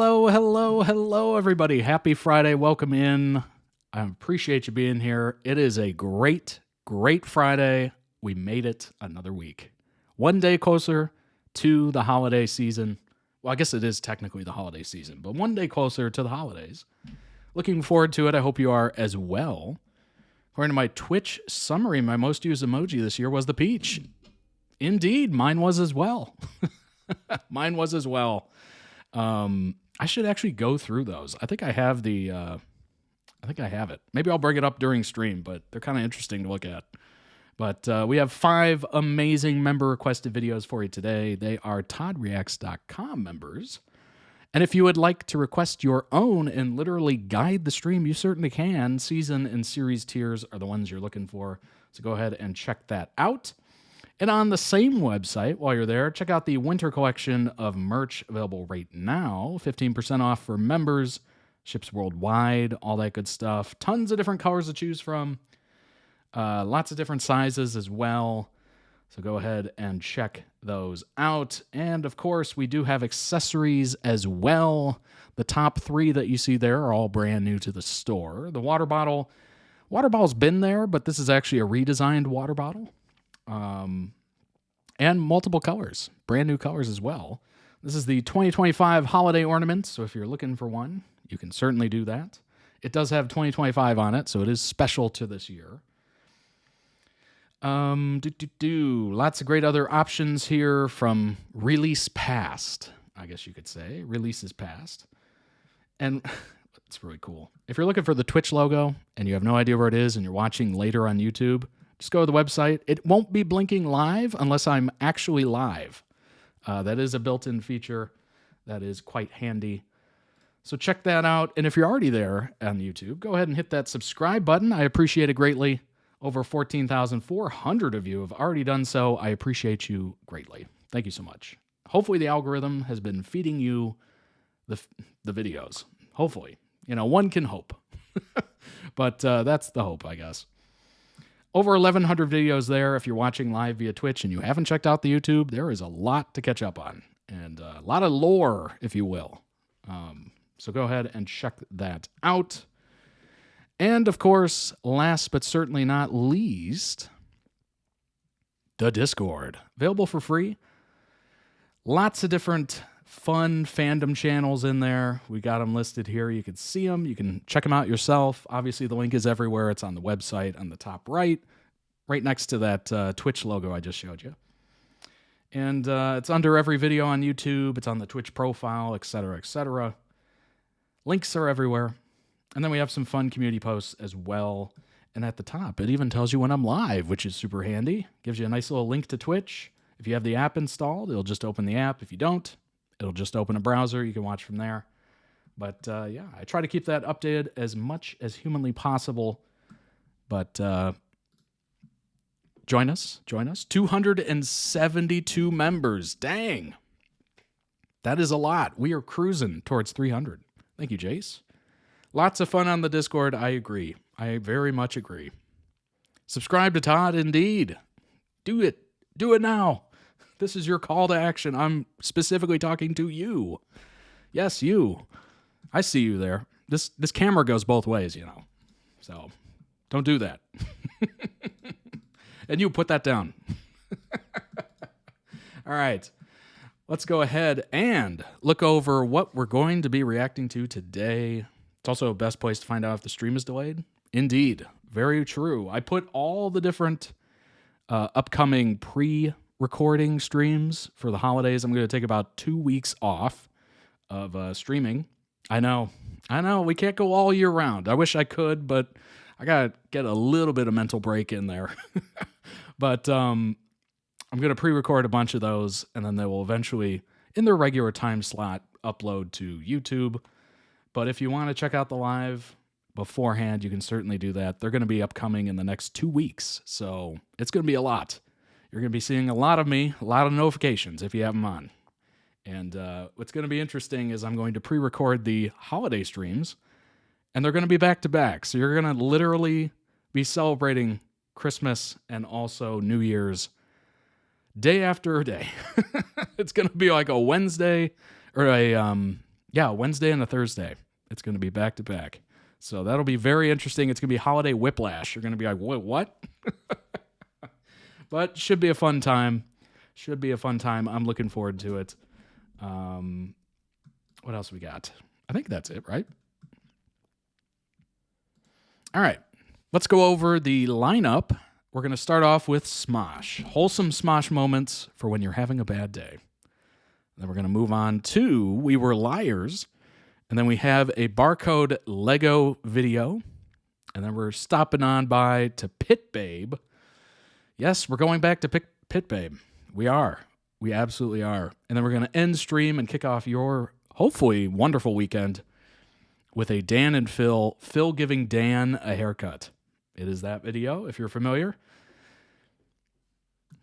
Hello, hello, hello, everybody. Happy Friday. Welcome in. I appreciate you being here. It is a great, great Friday. We made it another week. One day closer to the holiday season. Well, I guess it is technically the holiday season, but one day closer to the holidays. Looking forward to it. I hope you are as well. According to my Twitch summary, my most used emoji this year was the peach. Indeed, mine was as well. Mine was as well. I should actually go through those. I think I have I think I have it. Maybe I'll bring it up during stream, but they're kind of interesting to look at. But we have 5 amazing member requested videos for you today. They are toddreacts.com members. And if you would like to request your own and literally guide the stream, you certainly can. Season and series tiers are the ones you're looking for. So go ahead and check that out. And on the same website, while you're there, check out the winter collection of merch available right now. 15% off for members, ships worldwide, all that good stuff. Tons of different colors to choose from. Lots of different sizes as well. So go ahead and check those out. And of course, we do have accessories as well. The top 3 that you see there are all brand new to the store. The water bottle's been there, but this is actually a redesigned water bottle. And multiple colors, brand new colors as well. This is the 2025 holiday ornament, so if you're looking for one, you can certainly do that. It does have 2025 on it, so it is special to this year. Lots of great other options here from release past, I guess you could say. Releases past. And it's really cool. If you're looking for the Twitch logo and you have no idea where it is and you're watching later on YouTube, just go to the website. It won't be blinking live unless I'm actually live. That is a built-in feature that is quite handy. So check that out. And if you're already there on YouTube, go ahead and hit that subscribe button. I appreciate it greatly. Over 14,400 of you have already done so. I appreciate you greatly. Thank you so much. Hopefully the algorithm has been feeding you the videos. Hopefully. One can hope. But that's the hope, I guess. Over 1,100 videos there. If you're watching live via Twitch and you haven't checked out the YouTube, there is a lot to catch up on. And a lot of lore, if you will. So go ahead and check that out. And, of course, last but certainly not least, the Discord. Available for free. Lots of different fun fandom channels in there. We got them listed here. You can see them. You can check them out yourself. Obviously, the link is everywhere. It's on the website on the top right next to that Twitch logo I just showed you. And it's under every video on YouTube. It's on the Twitch profile, etc., etc. Links are everywhere. And then we have some fun community posts as well. And at the top, it even tells you when I'm live, which is super handy. Gives you a nice little link to Twitch. If you have the app installed, it'll just open the app. If you don't, it'll just open a browser. You can watch from there. But yeah, I try to keep that updated as much as humanly possible. But join us. 272 members. Dang. That is a lot. We are cruising towards 300. Thank you, Jace. Lots of fun on the Discord. I agree. I very much agree. Subscribe to Todd, indeed. Do it. Do it now. This is your call to action. I'm specifically talking to you. Yes, you. I see you there. This camera goes both ways, So don't do that. And you put that down. All right. Let's go ahead and look over what we're going to be reacting to today. It's also the best place to find out if the stream is delayed. Indeed. Very true. I put all the different upcoming pre-recording streams for the holidays. I'm going to take about 2 weeks off of streaming. I know. We can't go all year round. I wish I could, but I got to get a little bit of mental break in there. But I'm going to pre-record a bunch of those, and then they will eventually, in their regular time slot, upload to YouTube. But if you want to check out the live beforehand, you can certainly do that. They're going to be upcoming in the next 2 weeks, so it's going to be a lot. You're going to be seeing a lot of me, a lot of notifications if you have them on. And what's going to be interesting is I'm going to pre-record the holiday streams, and they're going to be back-to-back. So you're going to literally be celebrating Christmas and also New Year's day after day. It's going to be like a Wednesday or a Yeah, Wednesday and a Thursday. It's going to be back to back. So that'll be very interesting. It's going to be holiday whiplash. You're going to be like, what? But should be a fun time. Should be a fun time. I'm looking forward to it. What else we got? I think that's it, right? All right. Let's go over the lineup. We're going to start off with Smosh. Wholesome Smosh moments for when you're having a bad day. Then we're going to move on to We Were Liars. And then we have a BarcodeLego video. And then we're stopping on by to Pit Babe. Yes, we're going back to Pit Babe. We are. We absolutely are. And then we're going to end stream and kick off your hopefully wonderful weekend with a Dan and Phil giving Dan a haircut. It is that video, if you're familiar.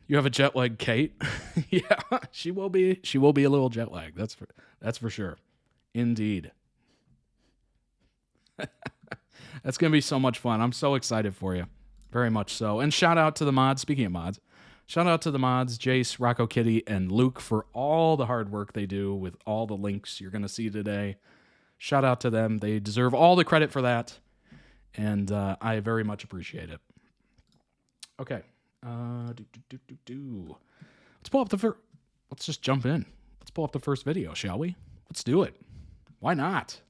You have a jet lag, Kate. Yeah, she will be a little jet lag. That's for sure. Indeed. That's going to be so much fun. I'm so excited for you. Very much so. And shout out to the mods. Speaking of mods, shout out to the mods, Jace, Rocco Kitty, and Luke for all the hard work they do with all the links you're going to see today. Shout out to them. They deserve all the credit for that. And I very much appreciate it. Okay. Let's pull up let's just jump in. Let's pull up the first video, shall we? Let's do it. Why not?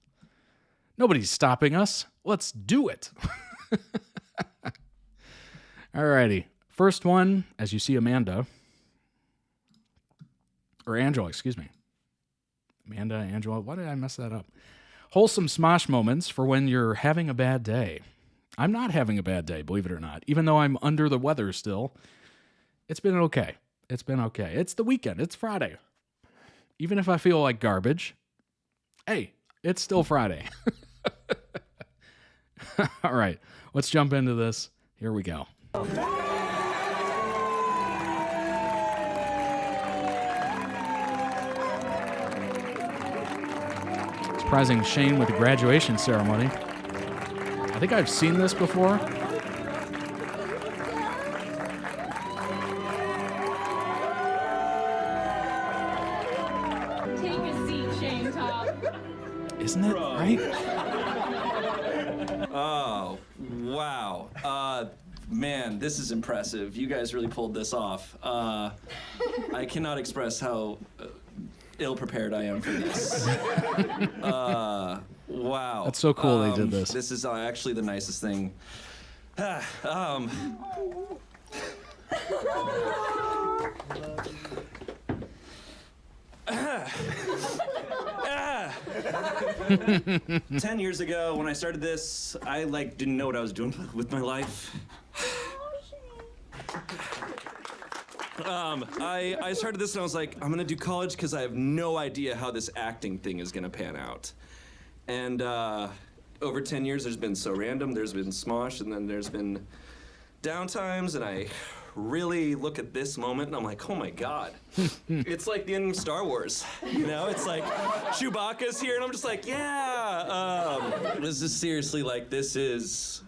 Nobody's stopping us. Let's do it. Alrighty. First one, as you see Amanda. Or Angela, excuse me. Amanda, Angela. Why did I mess that up? Wholesome Smosh moments for when you're having a bad day. I'm not having a bad day, believe it or not. Even though I'm under the weather still, it's been okay. It's been okay. It's the weekend. It's Friday. Even if I feel like garbage, hey, it's still Friday. All right, let's jump into this. Here we go. Surprising Shane with the graduation ceremony. I think I've seen this before. Take a seat, Shane Top. Isn't it right? Oh, wow. Man, this is impressive. You guys really pulled this off. I cannot express how ill-prepared I am for this. Wow. That's so cool they did this. This is actually the nicest thing. 10 years ago, when I started this, I didn't know what I was doing with my life. I started this and I was like, I'm gonna do college because I have no idea how this acting thing is gonna pan out. And over 10 years, there's been So Random, there's been Smosh, and then there's been downtimes, and I really look at this moment and I'm like, oh my God. It's like the end of Star Wars, you know? It's like Chewbacca's here and I'm just like, yeah. This is seriously this is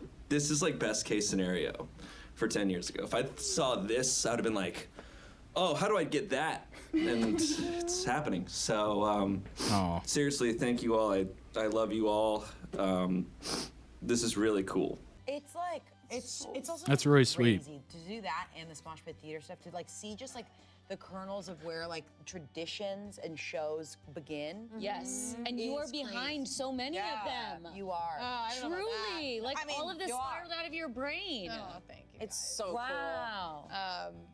like best case scenario for 10 years ago. If I saw this, I would have been like, oh, how do I get that? And it's happening. So seriously, thank you all. I love you all. This is really cool. It's like, it's also That's really sweet. crazy to do that and the Smosh Pit Theater stuff, to see just the kernels of where traditions and shows begin. Yes, and you are behind so many of them. You are. I don't know about Truly, that. I mean, all of this you are. spiraled out of your brain. Oh, thank you. It's guys. so Wow.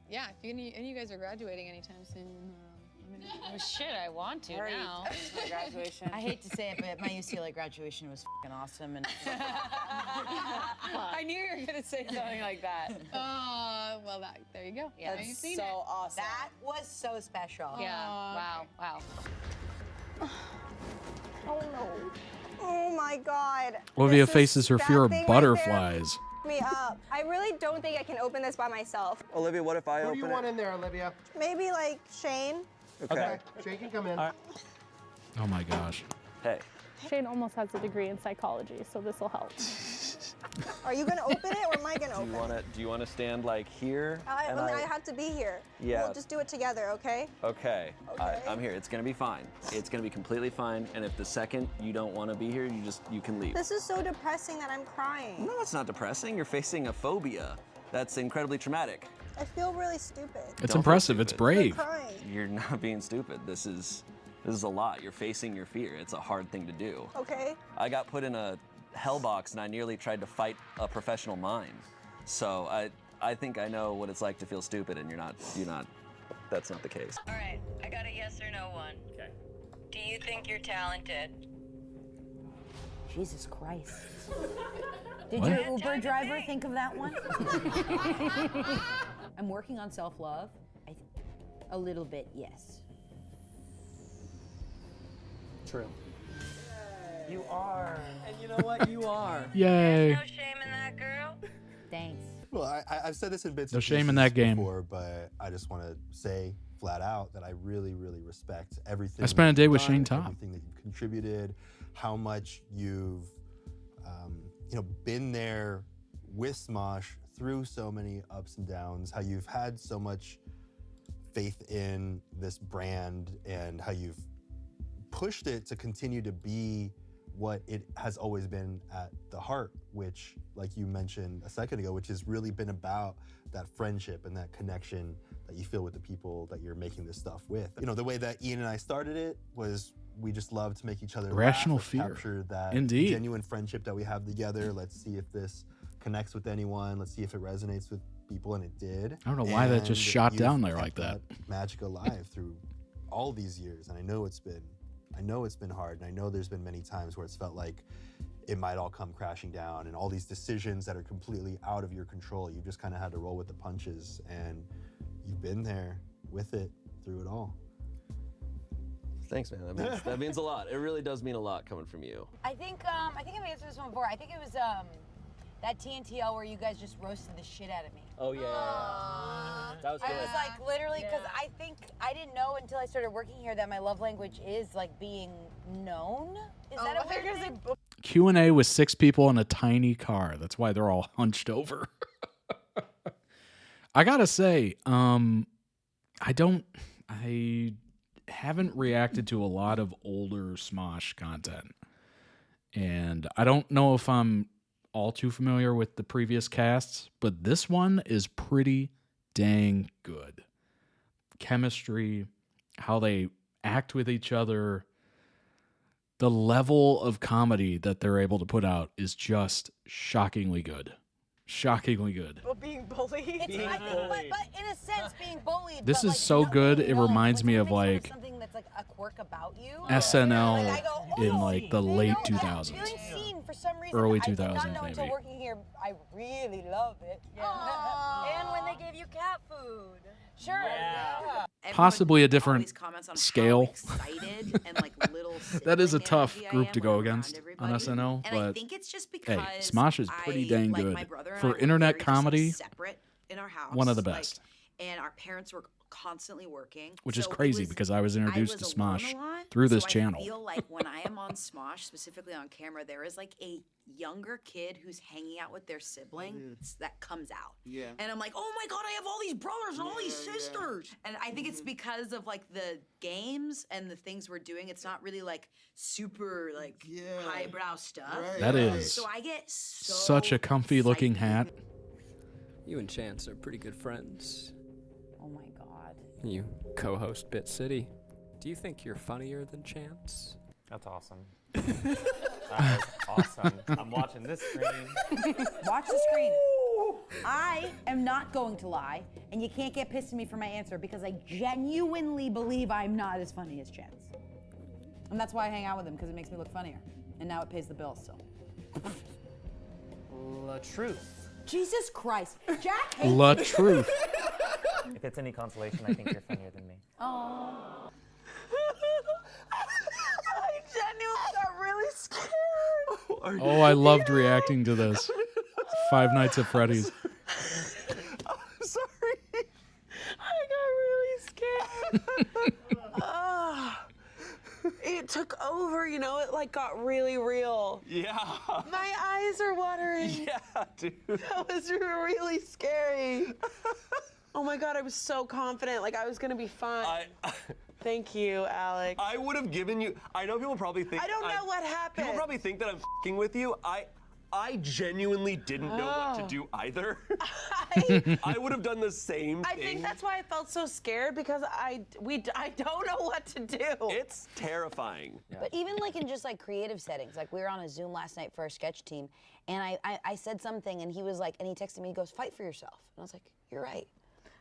Yeah, if any of you guys are graduating anytime soon, Oh shit, I want to Already now. my graduation. I hate to say it, but my UCLA graduation was fucking awesome. And I knew you were gonna say something like that. well, there you go. Yeah. Now That's you've seen so it. awesome. That was so special. Yeah. Wow. Wow. Oh no. Oh my God. Olivia This is faces her that fear of thing right butterflies. there. Me up. I really don't think I can open this by myself. Olivia, what if I Who open do you want in there, Olivia? Maybe like Shane. Okay. Shane can come in. Oh my gosh. Hey. Shane almost has a degree in psychology, so this will help. Are you gonna open it or am I gonna open it? Do you wanna stand like here? I have to be here. Yeah. We'll just do it together, okay? Okay. Okay. I'm here. It's gonna be fine. It's gonna be completely fine. And if the second you don't want to be here, you can leave. This is so depressing that I'm crying. No, it's not depressing. You're facing a phobia. That's incredibly traumatic. I feel really stupid. It's Don't impressive. feel It's stupid. brave. I'm crying. You're not being stupid. This is a lot. You're facing your fear. It's a hard thing to do. Okay. I got put in a hell box and I nearly tried to fight a professional mime. So I think I know what it's like to feel stupid, and you're not. That's not the case. All right, I got a yes or no one. Okay. Do you think you're talented? Jesus Christ. Did What? your Uber driver think of that one? I'm working on self-love. A little bit, yes. True. You are. And you know what? You are. Yay. No shame in that, girl. Thanks. Well, I've said this in bits No and shame in pieces that game. before, but I just want to say flat out that I really, really respect everything. I spent a that day you've with done, Shane Topp. Everything that you've contributed, how much you've, been there with Smosh through so many ups and downs, how you've had so much faith in this brand, and how you've pushed it to continue to be what it has always been at the heart, which, like you mentioned a second ago, which has really been about that friendship and that connection that you feel with the people that you're making this stuff with. The way that Ian and I started it was we just love to make each other Irrational laugh. Let's fear. capture that Indeed. genuine friendship that we have together. Let's see if this connects with anyone. Let's see if it resonates with people, and it did. I don't know why that just And shot you've down there kept like that. magic alive through all these years, and I know it's been hard, and I know there's been many times where it's felt like it might all come crashing down, and all these decisions that are completely out of your control. You just kind of had to roll with the punches, and you've been there with it through it all. Thanks, man. That means a lot. It really does mean a lot coming from you. I think I've answered this one before. I think it was that TNTL where you guys just roasted the shit out of me. Oh yeah. That was good. I was like literally, because I think I didn't know until I started working here that my love language is like being known. Is that a weird thing? Q&A with 6 people in a tiny car. That's why they're all hunched over. I gotta say, I haven't reacted to a lot of older Smosh content. And I don't know if I'm all too familiar with the previous casts, but this one is pretty dang good. Chemistry, how they act with each other, the level of comedy that they're able to put out is just shockingly good. Shockingly good. Well, being bullied. But in a sense, being bullied. This but, is like, so not good, being it known. reminds me of, someone makes like, something that's like a quirk about you. SNL Like, I go, in "Oh, like the you late know, that 2000s. feeling seen for some reason. Early I did 2000s not know until maybe. working here. I really love it. And when they gave you cat food. Sure. Yeah. Possibly a different scale. Excited and like little That is a sibling tough energy I group am to when go I'm against around on everybody. SNL, And I but think it's just hey, because Smosh is pretty dang like, good. my brother and I For were internet very just, like, comedy, separate in our house, one of the like, best. and our parents were constantly working, Which is so it crazy was- because I was introduced to alone Smosh a lot, through this so channel. I feel like when I am on Smosh, specifically on camera, there is like a younger kid who's hanging out with their siblings that comes out. Yeah. And I'm like, oh my God, I have all these brothers and all these sisters. And I think it's because of like the games and the things we're doing. It's not really like super like highbrow stuff. That is So I get so such a comfy looking hat. You and Chance are pretty good friends. Oh my God. You co-host Bit City. Do you think you're funnier than Chance? That's awesome. That is awesome. I'm watching this screen. Watch the screen. I am not going to lie, and you can't get pissed at me for my answer because I genuinely believe I'm not as funny as Chance. And that's why I hang out with him, because it makes me look funnier. And now it pays the bills, so. La truth. Jesus Christ. Jack hates La me. truth. If it's any consolation, I think you're funnier than me. Oh. I genuinely got really scared. Oh, I loved reacting to this. Five Nights at Freddy's. I'm sorry. I got really scared. It took over, you know. like got really real. Yeah. My eyes are watering. Yeah, dude. That was really scary. Oh my God, I was so confident, like I was gonna be fine. Thank you, Alec. I would have given you. I know people probably think. I don't know what happened. People probably think that I'm fing with you. I genuinely didn't know what to do either. I would have done the same thing. I think that's why I felt so scared because I don't know what to do. It's terrifying. But even like in just like creative settings, like we were on a Zoom last night for our sketch team, and I said something, and he was like, and he texted me, he goes, "Fight for yourself," and I was like, "You're right,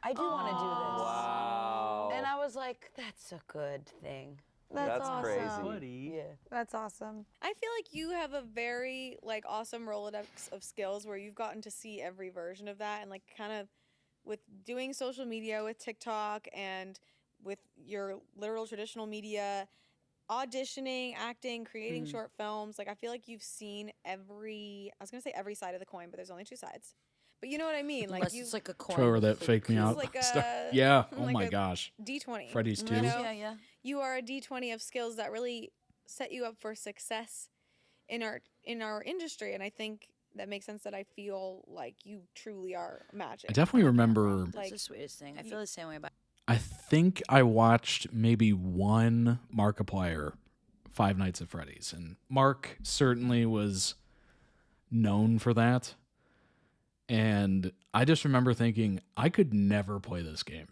I do want to do this." Wow. And I was like, "That's a good thing." That's awesome. crazy. Yeah. That's awesome. I feel like you have a very like awesome Rolodex of skills where you've gotten to see every version of that, and like kind of with doing social media with TikTok and with your literal traditional media, auditioning, acting, creating short films. Like I feel like you've seen every, I was gonna say every side of the coin, but there's only two sides. But you know what I mean? Like Unless you, it's like a coin. Trevor that faked me out. like stuff. a- Yeah. Oh like my a gosh. D20. Freddy's too. You know? Yeah. You are a D20 of skills that really set you up for success in our industry, and I think that makes sense. That I feel like you truly are magic. I definitely remember. That's the sweetest thing. I feel the same way about. I think I watched maybe one Markiplier, Five Nights at Freddy's, and Mark certainly was known for that. And I just remember thinking, I could never play this game.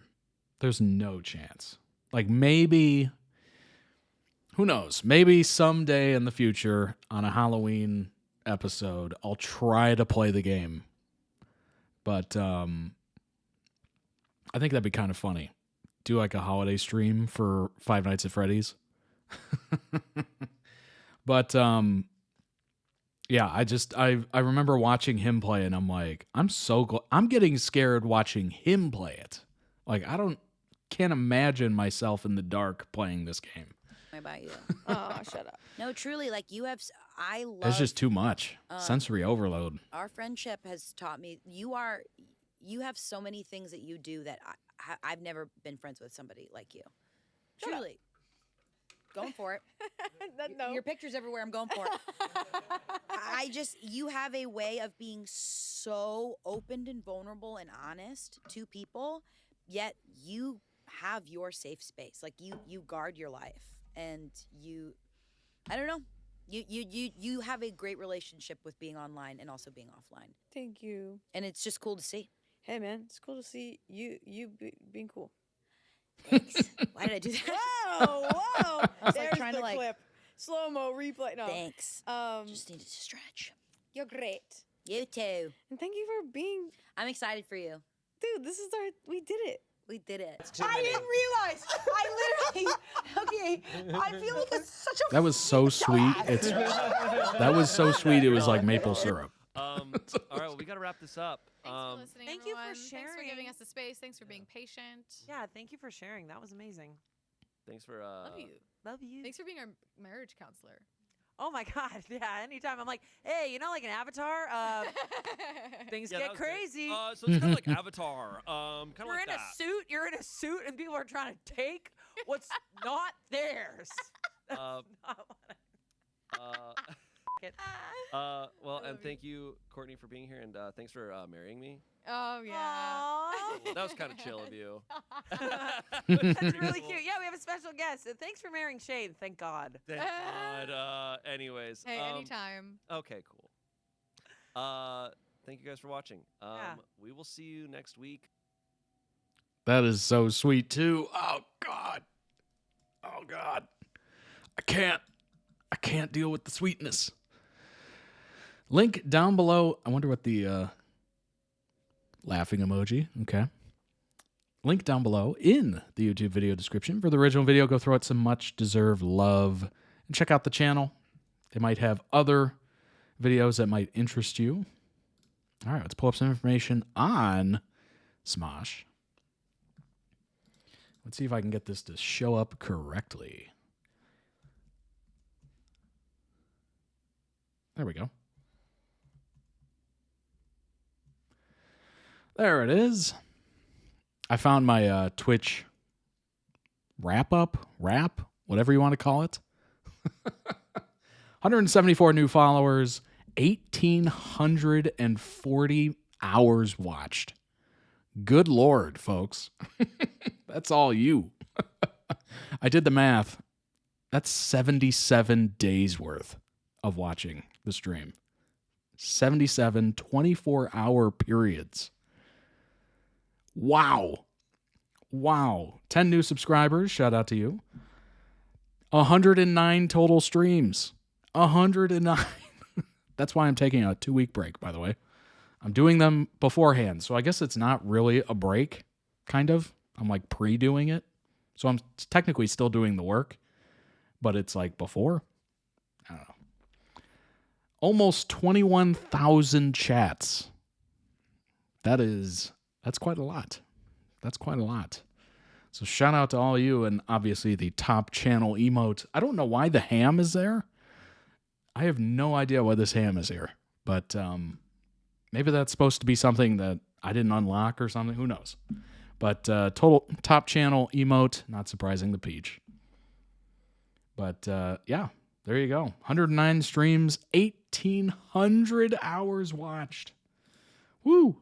There's no chance. Like maybe, who knows? Maybe someday in the future on a Halloween episode, I'll try to play the game. But I think that'd be kind of funny. Do like a holiday stream for Five Nights at Freddy's. But yeah, I remember watching him play, and I'm like, I'm getting scared watching him play it. Like can't imagine myself in the dark playing this game. About you. Oh, shut up. No, truly, like you have. I love. It's just too much. Sensory overload. Our friendship has taught me you have so many things that you do that I've never been friends with somebody like you. Truly. Going for it. No. Your picture's everywhere. I'm going for it. You have a way of being so open and vulnerable and honest to people, yet you have your safe space. Like you guard your life, and I don't know. You have a great relationship with being online and also being offline. Thank you. And it's just cool to see. Hey man, it's cool to see you being cool. Thanks. Why did I do that? Whoa! was There's like trying the to like clip. Slow-mo replay. No. Thanks. Just needed to stretch. You're great. You too. And thank you for being. I'm excited for you. Dude, this is we did it. We did it. I didn't realize. I literally. Okay. I feel like it's such a. That was so sweet. That was so sweet. It was like maple syrup. All right, well, we got to wrap this up. Thanks for listening, Thank you for everyone. Thanks for sharing. giving us the space. Thanks for being patient. Yeah, thank you for sharing. That was amazing. Thanks for Love you. Love you. Thanks for being our marriage counselor. Oh my God. Yeah, anytime. I'm like, hey, you know, like an avatar, things Yeah, that get was great. crazy. So it's kind of like Avatar. Kind of You're like in that. a suit. You're in a suit, and people are trying to take what's not theirs. That's not what Well, and thank you, Courtney, for being here, and thanks for marrying me. Oh yeah. That was kind of chill of you. That's really cute. Yeah, we have a special guest. Thanks for marrying Shane. Thank God. Thank God. Anyways. Hey, anytime. Okay, cool. Thank you guys for watching. We will see you next week. That is so sweet too. Oh God. Oh God. I can't deal with the sweetness. Link down below. I wonder what the laughing emoji. Okay. Link down below in the YouTube video description for the original video. Go throw it some much deserved love and check out the channel. They might have other videos that might interest you. All right, let's pull up some information on Smosh. Let's see if I can get this to show up correctly. There we go. There it is. I found my Twitch wrap, whatever you want to call it. 174 new followers, 1,840 hours watched. Good Lord, folks. That's all you. I did the math. That's 77 days worth of watching the stream. 77 24-hour periods. Wow. 10 new subscribers. Shout out to you. 109 total streams. 109. That's why I'm taking a 2-week break, by the way. I'm doing them beforehand, so I guess it's not really a break, kind of. I'm like pre-doing it. So I'm technically still doing the work, but it's like before. I don't know. Almost 21,000 chats. That's quite a lot. That's quite a lot. So shout out to all of you, and obviously the top channel emote. I don't know why the ham is there. I have no idea why this ham is here, but maybe that's supposed to be something that I didn't unlock or something. Who knows? But total top channel emote, not surprising, the peach. But yeah, there you go. 109 streams, 1,800 hours watched. Woo!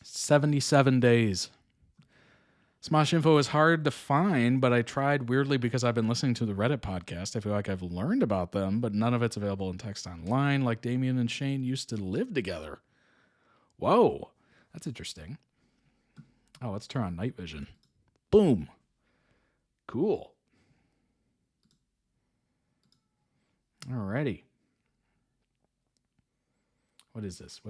77 days. Smosh info is hard to find, but I tried weirdly because I've been listening to the Reddit podcast. I feel like I've learned about them, but none of it's available in text online like Damien and Shane used to live together. Whoa, that's interesting. Oh, let's turn on night vision. Boom. Cool. Alrighty. What is this?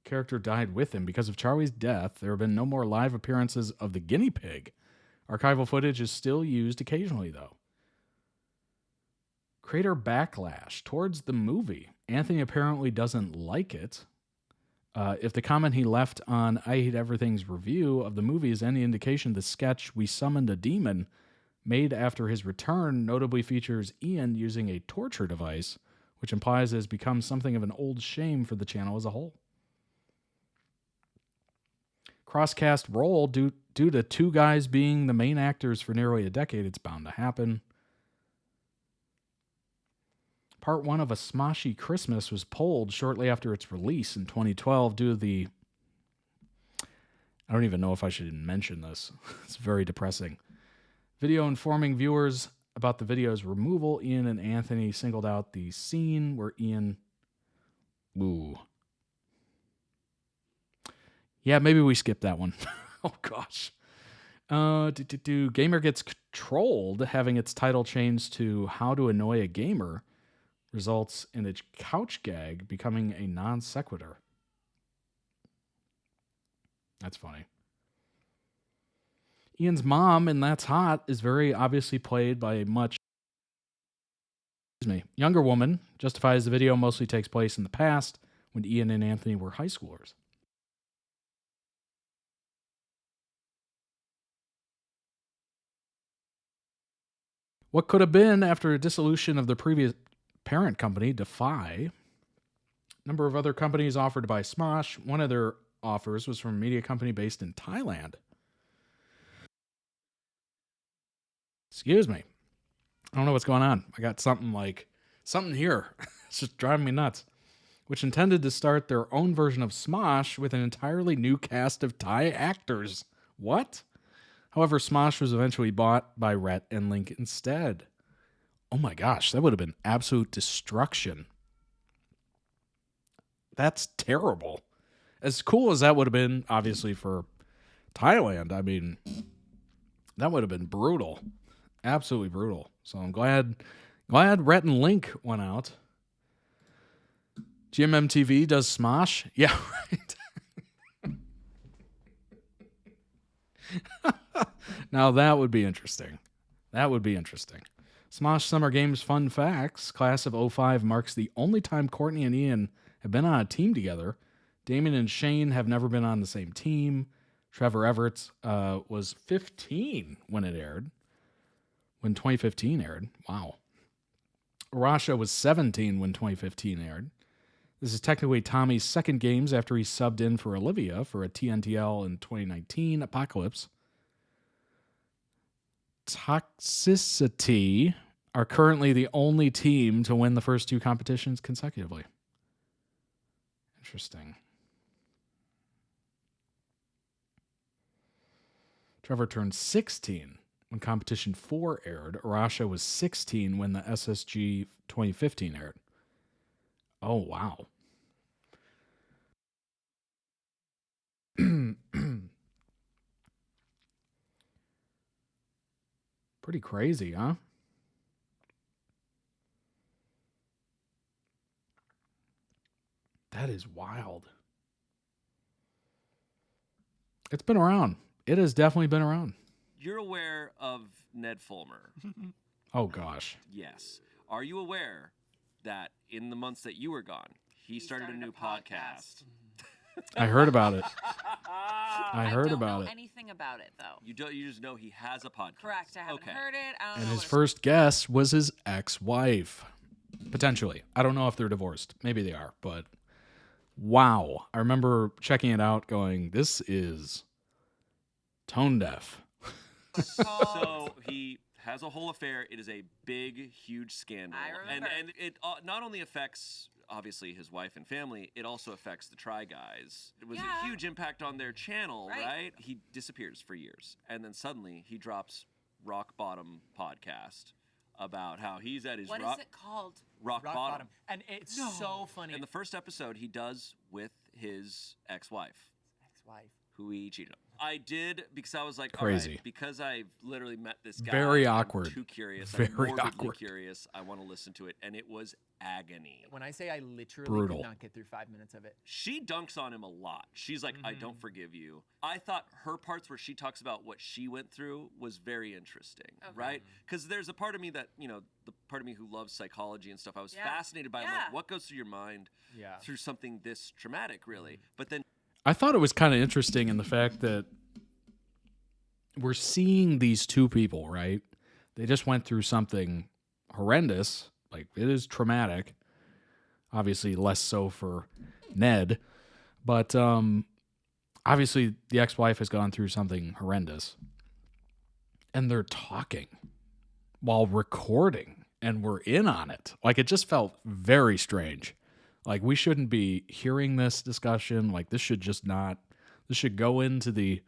Character died with him. Because of Charlie's death, there have been no more live appearances of the guinea pig. Archival footage is still used occasionally, though. Creator backlash towards the movie. Anthony apparently doesn't like it. If the comment he left on I Hate Everything's review of the movie is any indication, the sketch We Summoned a Demon, made after his return, notably features Ian using a torture device, which implies it has become something of an old shame for the channel as a whole. Crosscast role due to two guys being the main actors for nearly a decade, it's bound to happen. Part 1 of A Smoshy Christmas was pulled shortly after its release in 2012 due to the... I don't even know if I should mention this. It's very depressing. Video informing viewers about the video's removal, Ian and Anthony singled out the scene where Ian... Ooh. Yeah, maybe we skip that one. Oh, gosh. Gamer gets trolled, having its title changed to How to Annoy a Gamer, results in its couch gag becoming a non sequitur. That's funny. Ian's mom in That's Hot is very obviously played by a much younger woman. Justifies the video mostly takes place in the past when Ian and Anthony were high schoolers. What could have been after a dissolution of the previous parent company, Defy. A number of other companies offered to buy Smosh. One of their offers was from a media company based in Thailand. Excuse me. I don't know what's going on. I got something here. It's just driving me nuts. Which intended to start their own version of Smosh with an entirely new cast of Thai actors. What? However, Smosh was eventually bought by Rhett and Link instead. Oh my gosh, that would have been absolute destruction. That's terrible. As cool as that would have been, obviously, for Thailand, I mean, that would have been brutal. Absolutely brutal. So I'm glad Rhett and Link went out. GMMTV does Smosh? Yeah, right. Now that would be interesting. Smosh Summer Games fun facts. Class of 05 marks the only time Courtney and Ian have been on a team together. Damien and Shane have never been on the same team. Trevor Everett was 15 when it aired. When 2015 aired. Wow. Arasha was 17 when 2015 aired. This is technically Tommy's second games after he subbed in for Olivia for a TNTL in 2019 Apocalypse. Toxicity are currently the only team to win the first 2 competitions consecutively. Interesting. Trevor turned 16 when competition 4 aired. Arasha was 16 when the SSG 2015 aired. Oh, wow. Pretty crazy, huh? That is wild. It's been around. It has definitely been around. You're aware of Ned Fulmer? Oh, gosh. Yes. Are you aware that in the months that you were gone, he started a new podcast? I heard about it. I heard don't about know it. anything about it, though. You just know he has a podcast. Correct. I haven't heard it. I don't And know his what it's- first guest was his ex-wife. Potentially. I don't know if they're divorced. Maybe they are, but wow. I remember checking it out going, this is tone deaf. So he has a whole affair. It is a big, huge scandal. I remember. And it not only affects, obviously, his wife and family, it also affects the Try Guys. It was a huge impact on their channel, right? He disappears for years. And then suddenly he drops Rock Bottom podcast about how he's at his What is it called? Rock Bottom. And it's No. so funny. And the first episode he does with his ex-wife. Ex-wife. Who he cheated on. I did because I was like, Crazy. all right, because I've literally met this guy. Very I'm awkward. too curious. Very I'm morbidly awkward. curious. I want to listen to it, and it was agony. When I say I literally Brutal. could not get through 5 minutes of it. She dunks on him a lot. She's like, I don't forgive you. I thought her parts where she talks about what she went through was very interesting, right? Because there's a part of me that, the part of me who loves psychology and stuff, I was fascinated by like, what goes through your mind through something this traumatic, really? But then I thought it was kind of interesting in the fact that we're seeing these 2 people, right? They just went through something horrendous. Like, it is traumatic. Obviously, less so for Ned. But obviously, the ex-wife has gone through something horrendous. And they're talking while recording. And we're in on it. Like, it just felt very strange. Like, we shouldn't be hearing this discussion. Like, this should just not. This should go into the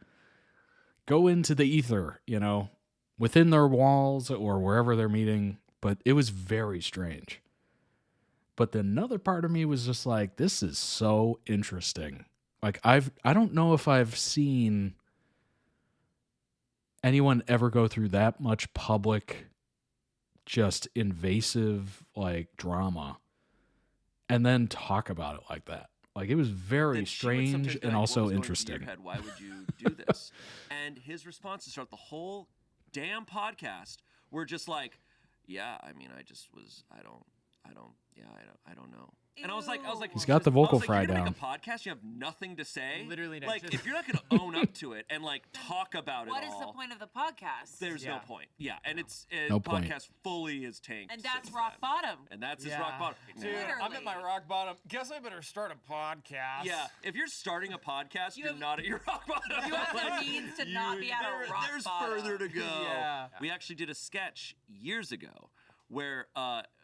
ether, within their walls or wherever they're meeting. But it was very strange. But the another part of me was just like, this is so interesting. Like, I don't know if I've seen anyone ever go through that much public, just invasive, like, drama and then talk about it like that. Like, it was very then she would sometimes strange be and like, "What also was going through interesting. your head? Why would you do this?" And his responses throughout the whole damn podcast were just like, "Yeah, I mean, I don't know." And I was like, He's got the vocal fry fry you're gonna down. Make a podcast, you have nothing to say. Literally, no, like just- if you're not gonna own up to it and like talk about What it is all, the point of the podcast? there's no point. Yeah, and it's No point. podcast fully is tanked. And that's since rock then. bottom. And that's his rock bottom. Dude, I'm at my rock bottom. Guess I better start a podcast. Yeah, if you're starting a podcast, you're not at your rock bottom. You have the means to not be at a rock There's bottom. further to go. Yeah. We actually did a sketch years ago where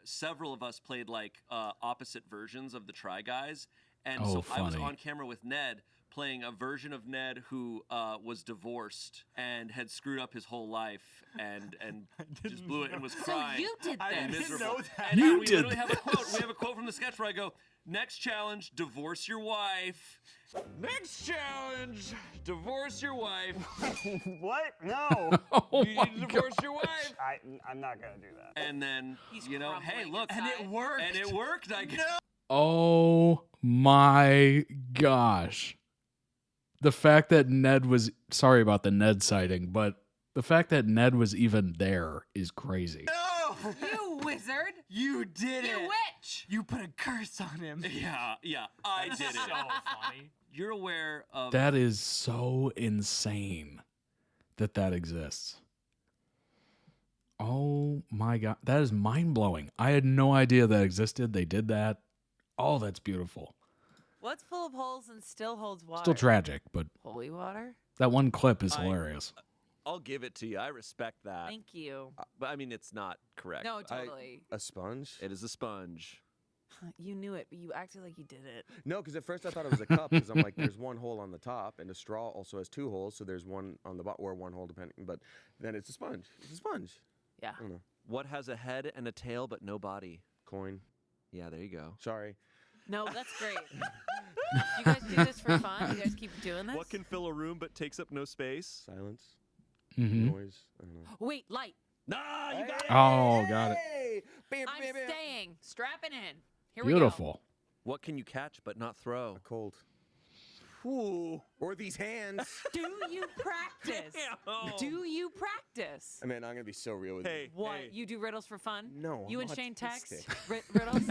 several of us played like opposite versions of the Try Guys. And Oh, so I was funny. on camera with Ned playing a version of Ned who was divorced and had screwed up his whole life and just blew it and was crying. you did I and didn't miserable. know that. And You we did literally have a quote. We have a quote from the sketch where I go, "Next challenge, divorce your wife." Next challenge, divorce your wife. What? No. Oh You my need to divorce God. your wife. I'm not gonna do that. And then, He's hey, crumbling look. inside. And it worked. And it worked, I guess. Oh my gosh. The fact that Ned was, sorry about the Ned sighting, but the fact that Ned was even there is crazy. No! You wizard! You did You it! witch! You put a curse on him. Yeah, I did it. So funny. You're aware of That is so insane that exists. Oh my God. That is mind blowing. I had no idea that existed. They did that. Oh, that's beautiful. What's full of holes and still holds water? Still tragic, but Holy water? that one clip is hilarious. I'll give it to you. I respect that. Thank you. But I mean, it's not correct. No, totally. A sponge? It is a sponge. You knew it, but you acted like you did it. No, because at first I thought it was a cup, because I'm like, there's one hole on the top, and a straw also has 2 holes, so there's one on the bottom, or one hole depending. But then it's a sponge. It's a sponge. Yeah. I don't know. What has a head and a tail but no body? Coin. Yeah, there you go. Sorry. No, that's great. Do you guys do this for fun? You guys keep doing this? What can fill a room but takes up no space? Silence. Mhm. Noise. I don't know. Wait, light. Nah, you got it. Oh, got it. Hey! Bam, I'm bam, bam. staying. Strapping in. Here we go. Beautiful. What can you catch but not throw? A cold. Ooh. Or these hands. Do you practice? Damn. Do you practice? I mean, I'm going to be so real with Hey, What? hey. You do riddles for fun? No, You I'm and Shane text autistic. riddles?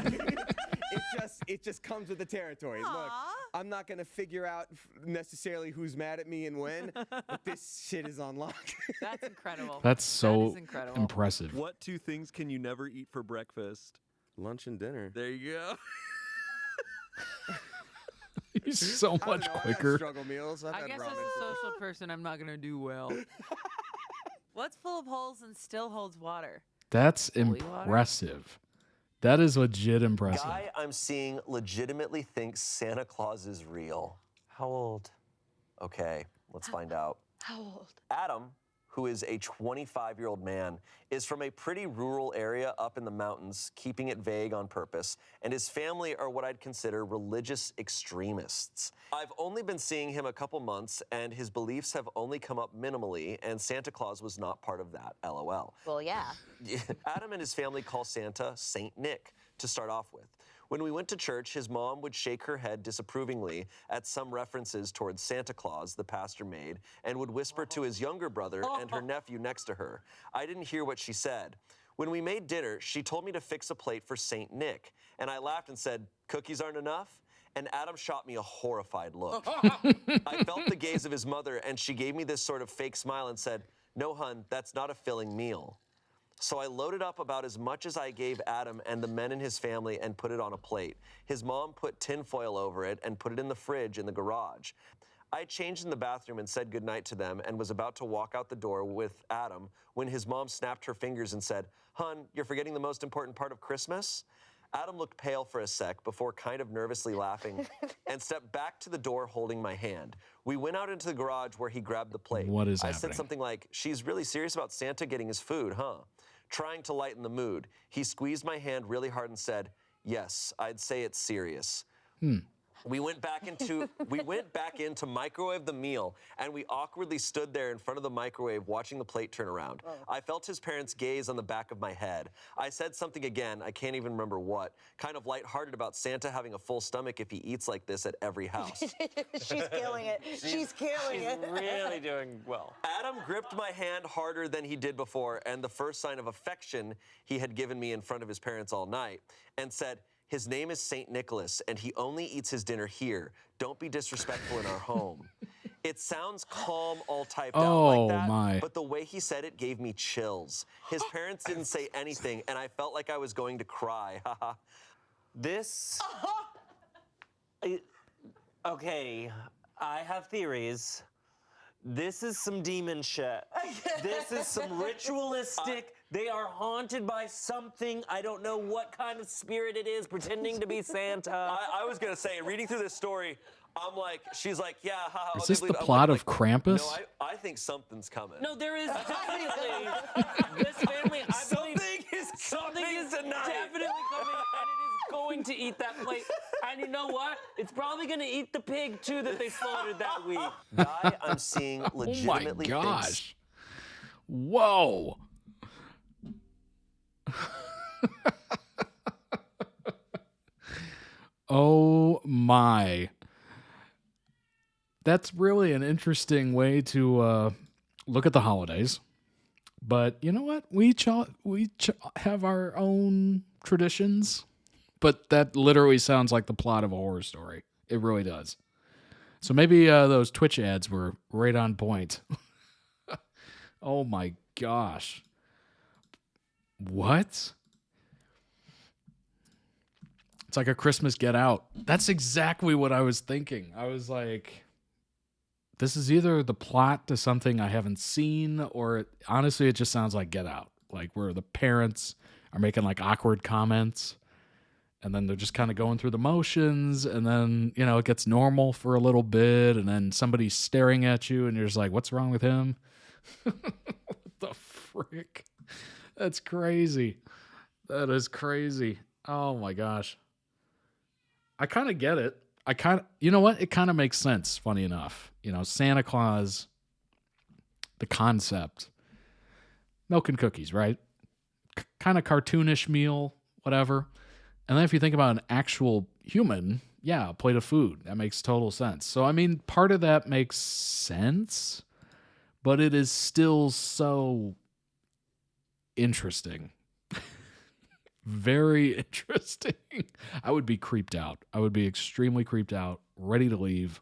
It just comes with the territory. Look, I'm not gonna figure out necessarily who's mad at me and when, but this shit is on lock. That's incredible. That's That so is incredible. impressive. What 2 things can you never eat for breakfast? Lunch and dinner. There you go. He's so I don't much know, I've had quicker. struggle meals. I've I had guess ramen. as a social person, I'm not going to do well. What's full of holes and still holds water? That's Holy water? impressive. That is legit impressive. Guy I'm seeing legitimately thinks Santa Claus is real. How old? Okay, let's find out. How old? Adam, who is a 25-year-old man, is from a pretty rural area up in the mountains, keeping it vague on purpose, and his family are what I'd consider religious extremists. I've only been seeing him a couple months, and his beliefs have only come up minimally, and Santa Claus was not part of that, LOL. Well, yeah. Adam and his family call Santa Saint Nick to start off with. When we went to church, his mom would shake her head disapprovingly at some references towards Santa Claus the pastor made and would whisper to his younger brother and her nephew next to her. I didn't hear what she said. When we made dinner, she told me to fix a plate for Saint Nick, and I laughed and said, "Cookies aren't enough?" And Adam shot me a horrified look. I felt the gaze of his mother, and she gave me this sort of fake smile and said, "No, hun, that's not a filling meal." So I loaded up about as much as I gave Adam and the men in his family and put it on a plate. His mom put tin foil over it and put it in the fridge in the garage. I changed in the bathroom and said goodnight to them and was about to walk out the door with Adam when his mom snapped her fingers and said, "Hun, you're forgetting the most important part of Christmas?" Adam looked pale for a sec before kind of nervously laughing and stepped back to the door holding my hand. We went out into the garage where he grabbed the plate. What is I happening? said something like, "She's really serious about Santa getting his food, huh?" Trying to lighten the mood, he squeezed my hand really hard and said, "Yes, I'd say it's serious." We went back in to microwave the meal, and we awkwardly stood there in front of the microwave watching the plate turn around. I felt his parents' gaze on the back of my head. I said something again, I can't even remember what, kind of lighthearted about Santa having a full stomach if he eats like this at every house. She's killing it. She's killing it. Really doing well. Adam gripped my hand harder than he did before, and the first sign of affection he had given me in front of his parents all night, and said, "His name is St. Nicholas, and he only eats his dinner here. Don't be disrespectful in our home." It sounds calm, all typed out Oh, like that, my. but the way he said it gave me chills. His parents didn't say anything, and I felt like I was going to cry. This. Okay, I have theories. This is some demon shit. This is some ritualistic. They are haunted by something. I don't know what kind of spirit it is pretending to be Santa. I was gonna say, reading through this story, I'm like, she's like, yeah, haha. Is they this the believe it." I'm plot like, of Krampus? No, I think something's coming. No, there is definitely this family. I believe something is tonight. definitely coming, and it is going to eat that plate. And you know what? It's probably going to eat the pig too that they slaughtered that week. Guy I'm seeing Oh my legitimately thinks gosh. Whoa. Oh my. That's really an interesting way to look at the holidays. But you know what? We have our own traditions. But that literally sounds like the plot of a horror story. It really does. So maybe those Twitch ads were right on point. Oh my gosh. What? It's like a Christmas Get Out. That's exactly what I was thinking. I was like, this is either the plot to something I haven't seen, or honestly, it just sounds like Get Out, like where the parents are making like awkward comments, and then they're just kind of going through the motions, and then it gets normal for a little bit, and then somebody's staring at you, and you're just like, "What's wrong with him?" What the frick? That's crazy. That is crazy. Oh my gosh. I kind of get it. You know what? It kind of makes sense, funny enough. Santa Claus, the concept, milk and cookies, right? Kind of cartoonish meal, whatever. And then if you think about an actual human, yeah, a plate of food. That makes total sense. So, I mean, part of that makes sense, but it is still so interesting. Very interesting. I would be creeped out. I would be extremely creeped out, ready to leave.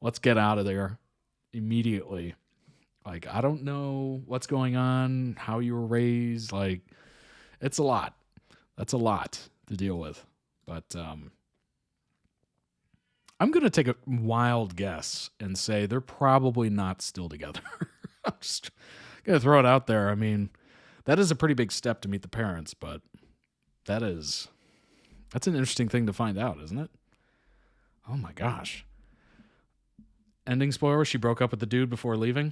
Let's get out of there immediately. Like, I don't know what's going on, how you were raised. Like, it's a lot. That's a lot to deal with. But I'm going to take a wild guess and say they're probably not still together. I'm just going to throw it out there. I mean, that is a pretty big step to meet the parents, but that's an interesting thing to find out, isn't it? Oh my gosh. Ending spoiler, she broke up with the dude before leaving.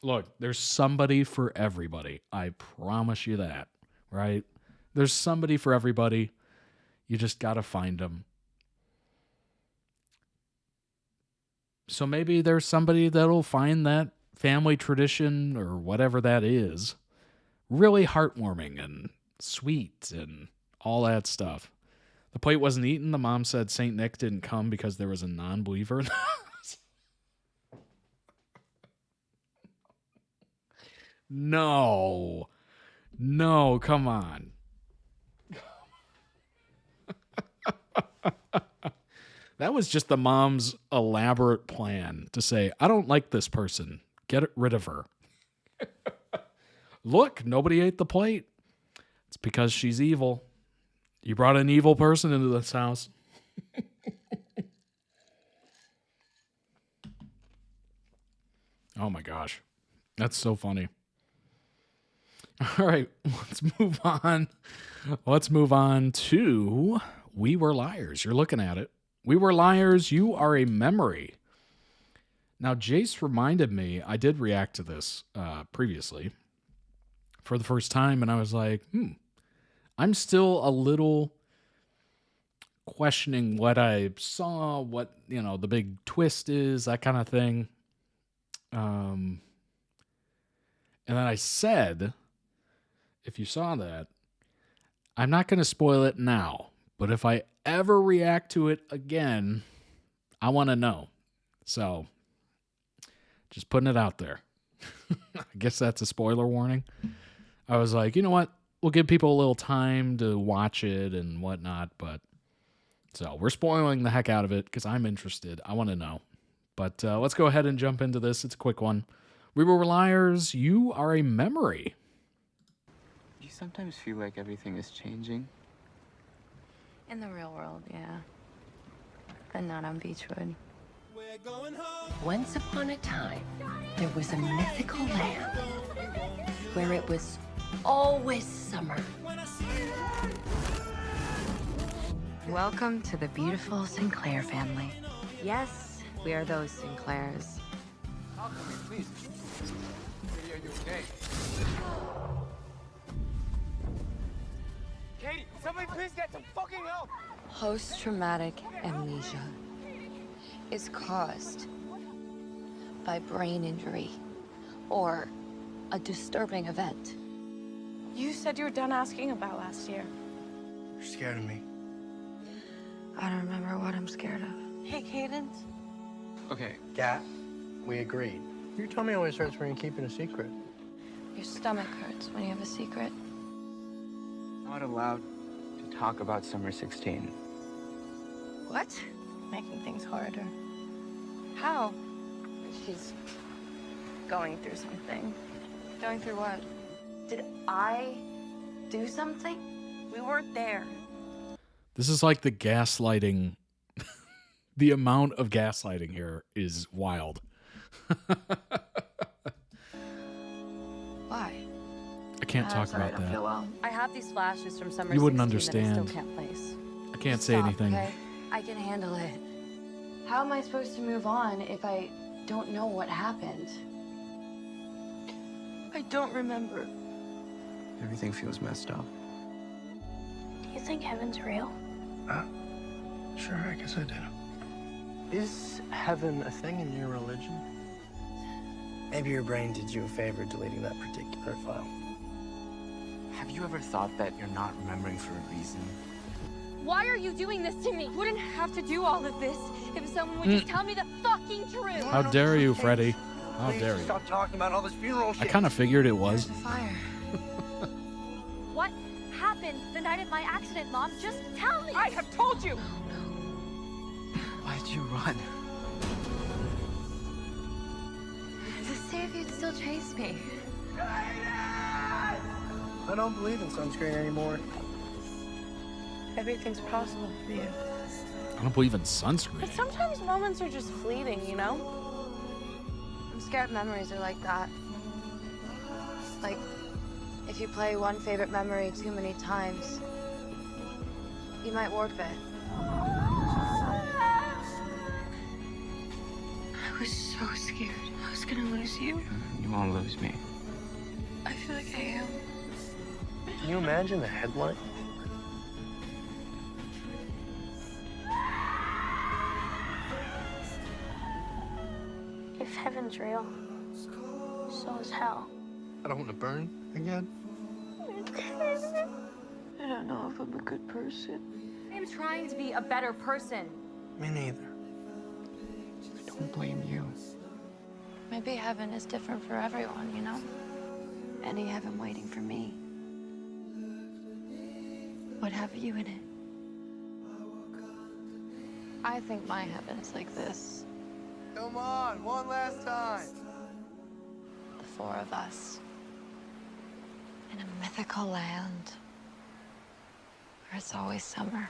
Look, there's somebody for everybody. I promise you that, right? There's somebody for everybody. You just got to find them. So maybe there's somebody that'll find that family tradition or whatever that is really heartwarming and sweet and all that stuff. The plate wasn't eaten. The mom said St. Nick didn't come because there was a non-believer in the house. No, come on. That was just the mom's elaborate plan to say, I don't like this person. Get rid of her. Look, nobody ate the plate. It's because she's evil. You brought an evil person into this house. Oh my gosh. That's so funny. All right, let's move on. Let's move on to We Were Liars. You're looking at it. We Were Liars, You Are a Memory. Now, Jace reminded me, I did react to this previously for the first time, and I was like, I'm still a little questioning what I saw, what, the big twist is, that kind of thing. And then I said, if you saw that, I'm not going to spoil it now, but if I ever react to it again, I want to know. So, just putting it out there. I guess that's a spoiler warning. I was like, you know what? We'll give people a little time to watch it and whatnot, but so we're spoiling the heck out of it because I'm interested. I want to know. But let's go ahead and jump into this. It's a quick one. We Were Liars, You Are a Memory. You sometimes feel like everything is changing. In the real world, yeah. But not on Beachwood. Once upon a time, there was a mythical land where it was always summer. Welcome to the beautiful Sinclair family. Yes, we are those Sinclairs. Please. Are you okay? Katie, somebody please get some fucking help! Post-traumatic amnesia is caused by brain injury or a disturbing event. You said you were done asking about last year. You're scared of me. I don't remember what I'm scared of. Hey, Cadence. Okay. Gat, we agreed. You told me it always hurts when you're keeping a secret. Your stomach hurts when you have a secret. Not allowed to talk about summer 16. What? Making things harder. How? She's going through something. Going through what? Did I do something? We weren't there. This is like the gaslighting The amount of gaslighting here is wild. Why? I can't talk sorry, about I don't feel that. well. I have these flashes from summer You wouldn't 16 that I understand. still can't place. I can't Just say stop, anything. Okay? I can handle it. How am I supposed to move on if I don't know what happened? I don't remember. Everything feels messed up. Do you think heaven's real? Sure, I guess I do. Is heaven a thing in your religion? Maybe your brain did you a favor deleting that particular file. Have you ever thought that you're not remembering for a reason? Why are you doing this to me? Wouldn't have to do all of this if someone would just tell me the fucking truth. How dare you, Freddie? How dare you? Stop talking about all this funeral I shit. kind of figured it was. Fire. What happened the night of my accident, Mom? Just tell me. I have told you. Why'd you run? To see if you'd still chase me. I don't believe in sunscreen anymore. Everything's possible for you. I don't believe in sunscreen. But sometimes moments are just fleeting, you know? I'm scared memories are like that. Like, if you play one favorite memory too many times, you might warp it. I was so scared. I was gonna lose you. You won't lose me. I feel like I am. Can you imagine the headline? If heaven's real, so is hell. I don't want to burn again. I don't know if I'm a good person. I'm trying to be a better person. Me neither. I don't blame you. Maybe heaven is different for everyone, you know? Any heaven waiting for me would have you in it. I think my heaven's like this. Come on, one last time. The four of us. In a mythical land where it's always summer.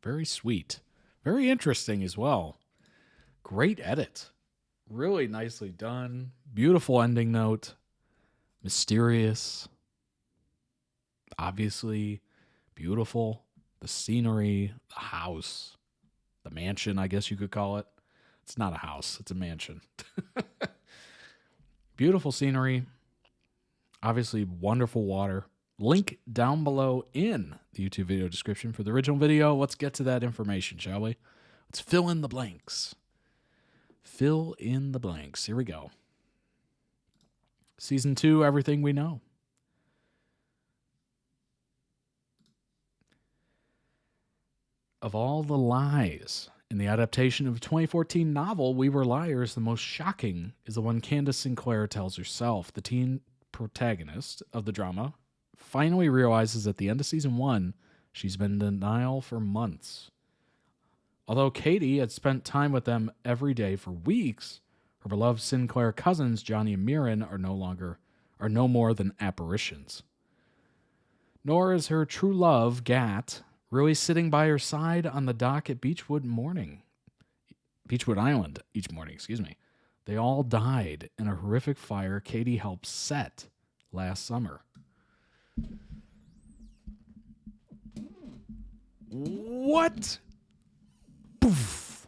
Very sweet. Very interesting as well. Great edit. Really nicely done. Beautiful ending note. Mysterious. Obviously beautiful. The scenery, the house, the mansion, I guess you could call it. It's not a house, it's a mansion. Beautiful scenery. Obviously wonderful water. Link down below in the YouTube video description for the original video. Let's get to that information, shall we? Let's fill in the blanks. Fill in the blanks. Here we go. Season 2, everything we know. Of all the lies in the adaptation of a 2014 novel, We Were Liars, the most shocking is the one Candace Sinclair tells herself. The teen protagonist of the drama finally realizes at the end of season 1 she's been in denial for months. Although Katie had spent time with them every day for weeks, her beloved Sinclair cousins, Johnny and Mirren, are no more than apparitions. Nor is her true love, Gat, really sitting by her side on the dock at Beechwood Island each morning, They all died in a horrific fire Katie helped set last summer. What? Poof.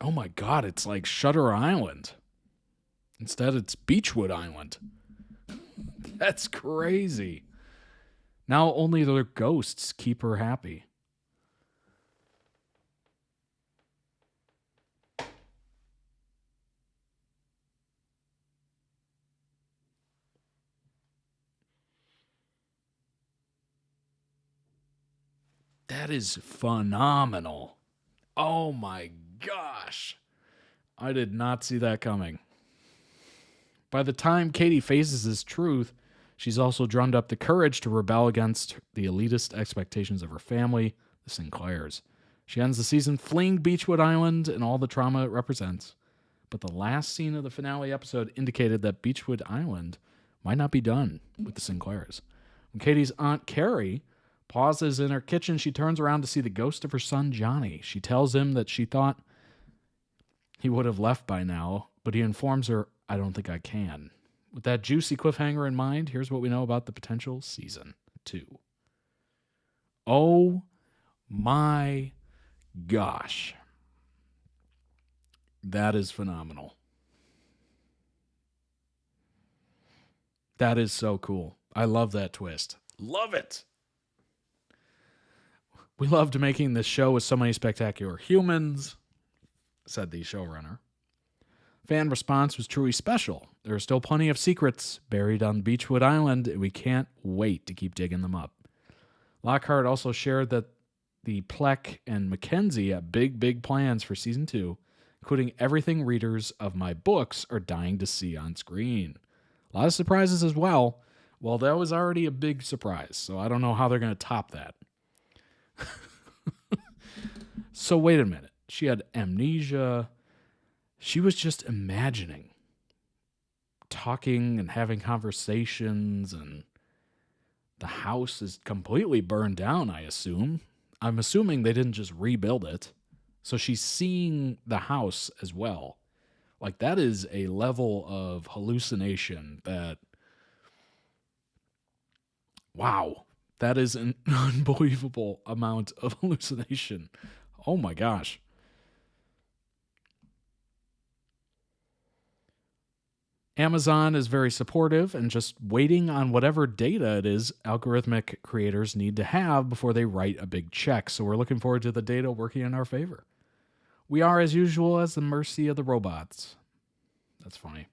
Oh my God, it's like Shutter Island. Instead, it's Beechwood Island. That's crazy. Now only their ghosts keep her happy. That is phenomenal. Oh my gosh. I did not see that coming. By the time Katie faces this truth, she's also drummed up the courage to rebel against the elitist expectations of her family, the Sinclairs. She ends the season fleeing Beechwood Island and all the trauma it represents. But the last scene of the finale episode indicated that Beechwood Island might not be done with the Sinclairs. I'm When Katie's Aunt Carrie pauses in her kitchen, she turns around to see the ghost of her son, Johnny. She tells him that she thought he would have left by now, but he informs her, I don't think I can. With that juicy cliffhanger in mind, here's what we know about the potential season 2. Oh my gosh. That is phenomenal. That is so cool. I love that twist. Love it. We loved making this show with so many spectacular humans, said the showrunner. Fan response was truly special. There are still plenty of secrets buried on Beechwood Island, and we can't wait to keep digging them up. Lockhart also shared that the Pleck and Mackenzie have big plans for season 2, including everything readers of my books are dying to see on screen. A lot of surprises as well. Well, that was already a big surprise, so I don't know how they're going to top that. So wait a minute. She had amnesia. She was just imagining talking and having conversations, and the house is completely burned down, I assume. I'm assuming they didn't just rebuild it. So she's seeing the house as well. Like, that is a level of hallucination that, wow, that is an unbelievable amount of hallucination. Oh my gosh. Amazon is very supportive and just waiting on whatever data it is algorithmic creators need to have before they write a big check. So we're looking forward to the data working in our favor. We are, as usual, at the mercy of the robots. That's funny.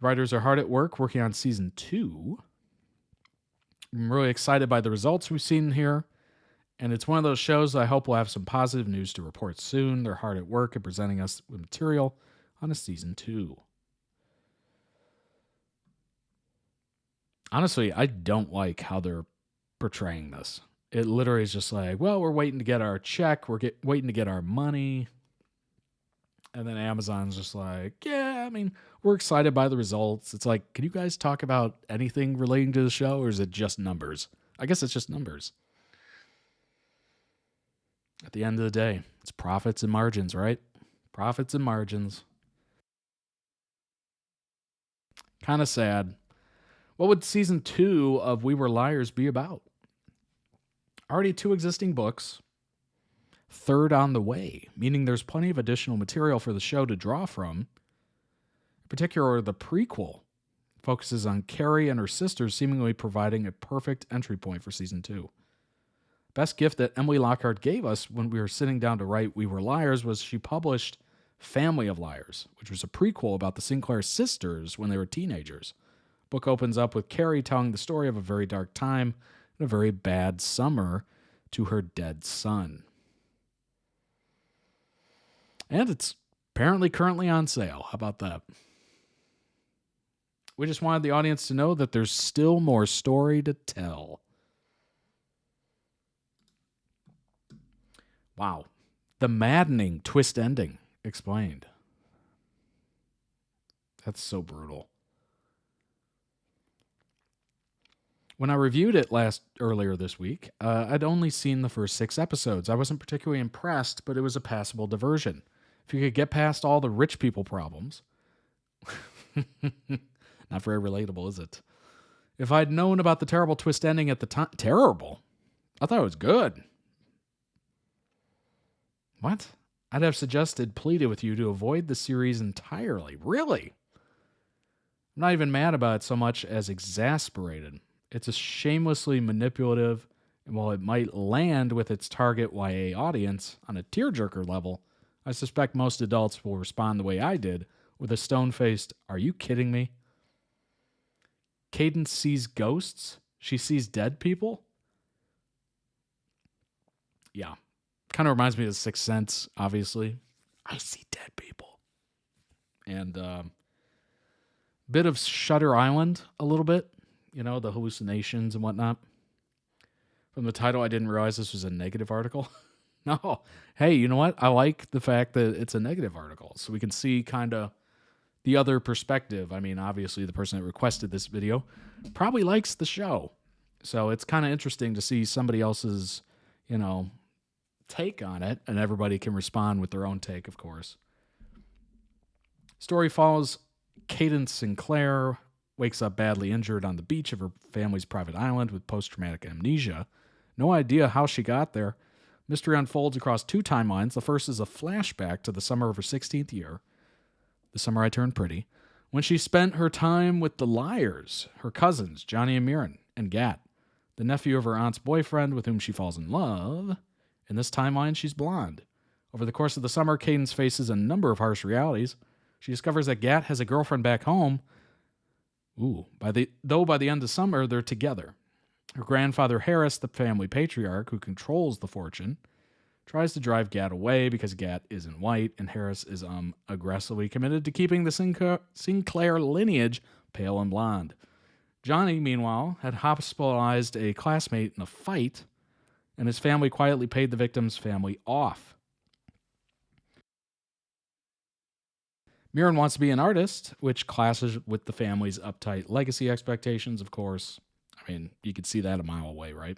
Writers are hard at work working on season 2. I'm really excited by the results we've seen here. And it's one of those shows that I hope will have some positive news to report soon. They're hard at work at presenting us with material on a season 2. Honestly, I don't like how they're portraying this. It literally is just like, well, we're waiting to get our check. We're waiting to get our money. And then Amazon's just like, yeah, I mean, we're excited by the results. It's like, can you guys talk about anything relating to the show, or is it just numbers? I guess it's just numbers. At the end of the day, it's profits and margins, right? Profits and margins. Kind of sad. What would season 2 of We Were Liars be about? Already 2 existing books. 3rd on the way, meaning there's plenty of additional material for the show to draw from. In particular, the prequel focuses on Carrie and her sisters, seemingly providing a perfect entry point for season 2. Best gift that Emily Lockhart gave us when we were sitting down to write We Were Liars was she published Family of Liars, which was a prequel about the Sinclair sisters when they were teenagers. Book opens up with Carrie telling the story of a very dark time and a very bad summer to her dead son. And it's apparently currently on sale. How about that? We just wanted the audience to know that there's still more story to tell. Wow. The maddening twist ending explained. That's so brutal. When I reviewed it earlier this week, I'd only seen the first 6 episodes. I wasn't particularly impressed, but it was a passable diversion. If you could get past all the rich people problems, not very relatable, is it? If I'd known about the terrible twist ending at the time, terrible? I thought it was good. What? I'd have pleaded with you to avoid the series entirely. Really? I'm not even mad about it so much as exasperated. It's a shamelessly manipulative, and while it might land with its target YA audience on a tearjerker level, I suspect most adults will respond the way I did, with a stone-faced, "Are you kidding me?" Cadence sees ghosts? She sees dead people? Yeah. Kind of reminds me of The Sixth Sense, obviously. I see dead people. And bit of Shutter Island, a little bit. You know, the hallucinations and whatnot. From the title, I didn't realize this was a negative article. No. Hey, you know what? I like the fact that it's a negative article. So we can see kind of the other perspective. I mean, obviously, the person that requested this video probably likes the show. So it's kind of interesting to see somebody else's, take on it, and everybody can respond with their own take, of course. Story follows Cadence Sinclair wakes up badly injured on the beach of her family's private island with post-traumatic amnesia. No idea how she got there. Mystery unfolds across 2 timelines. The first is a flashback to the summer of her 16th year, the summer I turned pretty, when she spent her time with the Liars, her cousins, Johnny and Mirren, and Gat, the nephew of her aunt's boyfriend with whom she falls in love. In this timeline, she's blonde. Over the course of the summer, Cadence faces a number of harsh realities. She discovers that Gat has a girlfriend back home. By the end of summer, they're together. Her grandfather Harris, the family patriarch who controls the fortune, tries to drive Gat away because Gat isn't white, and Harris is aggressively committed to keeping the Sinclair lineage pale and blonde. Johnny, meanwhile, had hospitalized a classmate in a fight, and his family quietly paid the victim's family off. Mirren wants to be an artist, which clashes with the family's uptight legacy expectations, of course. I mean, you could see that a mile away, right?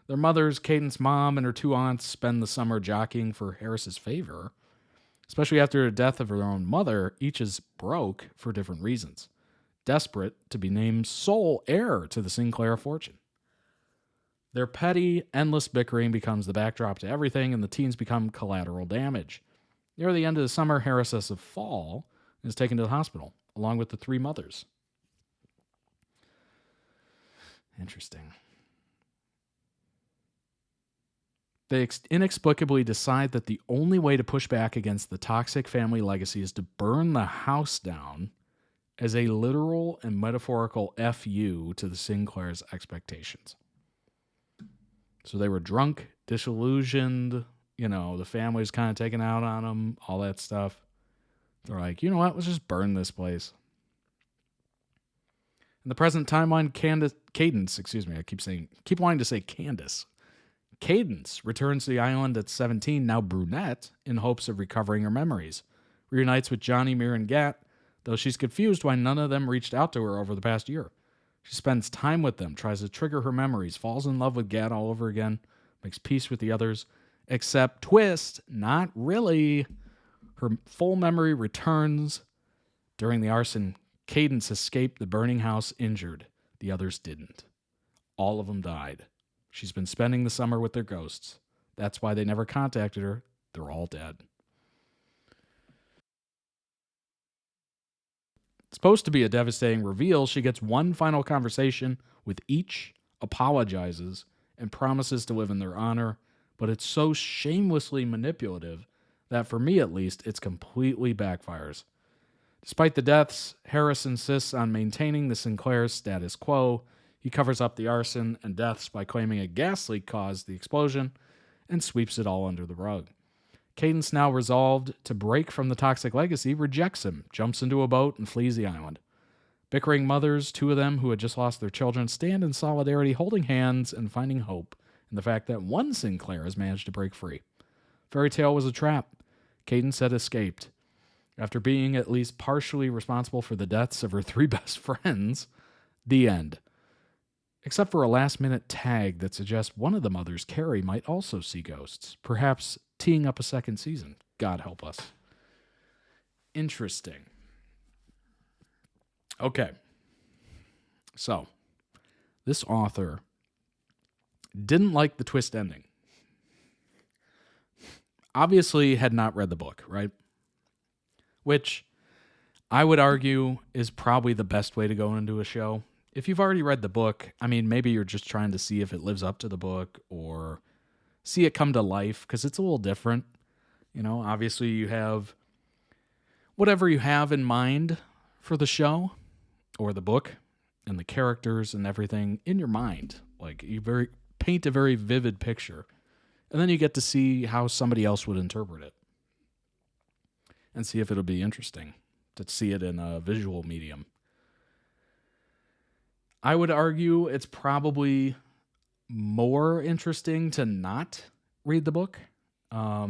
Their mothers, Cadence's mom and her 2 aunts, spend the summer jockeying for Harris's favor. Especially after the death of her own mother, each is broke for different reasons, desperate to be named sole heir to the Sinclair fortune. Their petty, endless bickering becomes the backdrop to everything, and the teens become collateral damage. Near the end of the summer, Harris has a fall and is taken to the hospital, along with the 3 mothers. Interesting. They inexplicably decide that the only way to push back against the toxic family legacy is to burn the house down as a literal and metaphorical FU to the Sinclair's expectations. So they were drunk, disillusioned, the family's kind of taken out on them, all that stuff. They're like, you know what, let's just burn this place. In the present timeline, Cadence, I keep wanting to say Candace. Cadence returns to the island at 17, now brunette, in hopes of recovering her memories. Reunites with Johnny, Mir, and Gat, though she's confused why none of them reached out to her over the past year. She spends time with them, tries to trigger her memories, falls in love with Gat all over again, makes peace with the others, except twist, not really. Her full memory returns. During the arson, Cadence escaped the burning house injured. The others didn't. All of them died. She's been spending the summer with their ghosts. That's why they never contacted her. They're all dead. It's supposed to be a devastating reveal. She gets one final conversation with each, apologizes, and promises to live in their honor, but it's so shamelessly manipulative that, for me at least, it's completely backfires. Despite the deaths, Harris insists on maintaining the Sinclair status quo. He covers up the arson and deaths by claiming a gas leak caused the explosion and sweeps it all under the rug. Cadence, now resolved to break from the toxic legacy, rejects him, jumps into a boat, and flees the island. Bickering mothers, 2 of them who had just lost their children, stand in solidarity, holding hands and finding hope in the fact that one Sinclair has managed to break free. Fairy tale was a trap. Cadence had escaped. After being at least partially responsible for the deaths of her 3 best friends, the end. Except for a last-minute tag that suggests one of the mothers, Carrie, might also see ghosts, perhaps teeing up a second season. God help us. Interesting. Okay. So, this author didn't like the twist ending. Obviously had not read the book, right? Which I would argue is probably the best way to go into a show. If you've already read the book, I mean, maybe you're just trying to see if it lives up to the book or see it come to life, because it's a little different. Obviously you have whatever you have in mind for the show or the book and the characters and everything in your mind. Like, you paint a very vivid picture, and then you get to see how somebody else would interpret it and see if it'll be interesting to see it in a visual medium. I would argue it's probably more interesting to not read the book,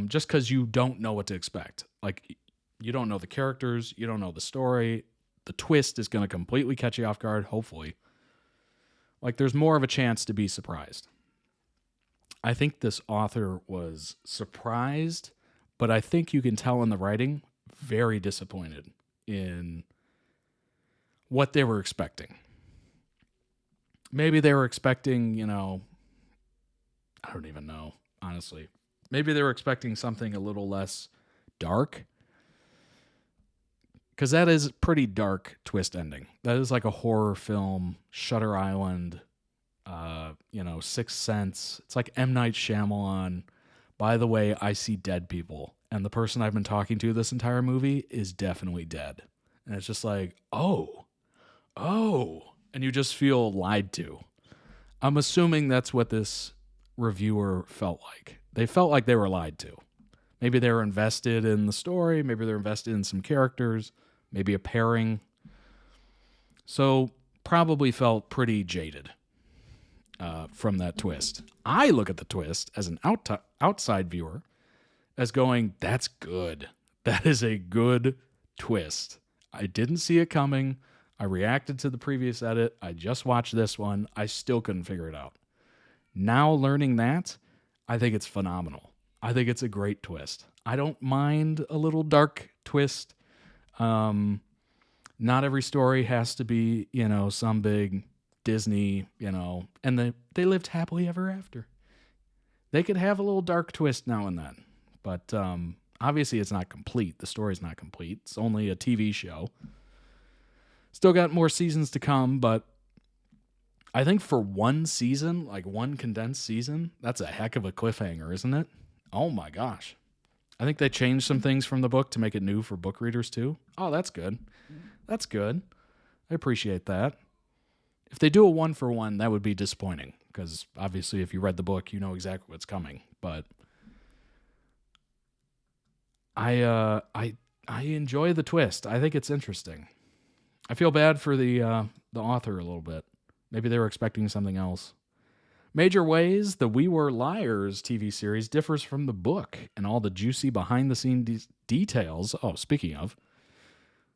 just because you don't know what to expect. Like, You don't know the characters. You don't know the story. The twist is going to completely catch you off guard, hopefully. Like, there's more of a chance to be surprised. I think this author was surprised, but I think you can tell in the writing, very disappointed in what they were expecting. Maybe they were expecting, I don't even know, honestly. Maybe they were expecting something a little less dark. Because that is a pretty dark twist ending. That is like a horror film, Shutter Island, Sixth Sense. It's like M. Night Shyamalan. By the way, I see dead people. And the person I've been talking to this entire movie is definitely dead. And it's just like, oh. And you just feel lied to. I'm assuming that's what this reviewer felt like. They felt like they were lied to. Maybe they were invested in the story. Maybe they're invested in some characters. Maybe a pairing. So probably felt pretty jaded from that twist. I look at the twist as an outside viewer as going, that's good. That is a good twist. I didn't see it coming. I reacted to the previous edit. I just watched this one. I still couldn't figure it out. Now learning that, I think it's phenomenal. I think it's a great twist. I don't mind a little dark twist. Not every story has to be, some big Disney, and they lived happily ever after. They could have a little dark twist now and then. But obviously it's not complete. The story's not complete. It's only a TV show. Still got more seasons to come, but I think for one season, like one condensed season, that's a heck of a cliffhanger, isn't it? Oh my gosh. I think they changed some things from the book to make it new for book readers too. Oh, that's good. That's good. I appreciate that. If they do a 1-for-1, that would be disappointing because obviously if you read the book, you know exactly what's coming. But I enjoy the twist. I think it's interesting. I feel bad for the author a little bit. Maybe they were expecting something else. Major ways the We Were Liars TV series differs from the book and all the juicy behind-the-scenes details. Oh, speaking of,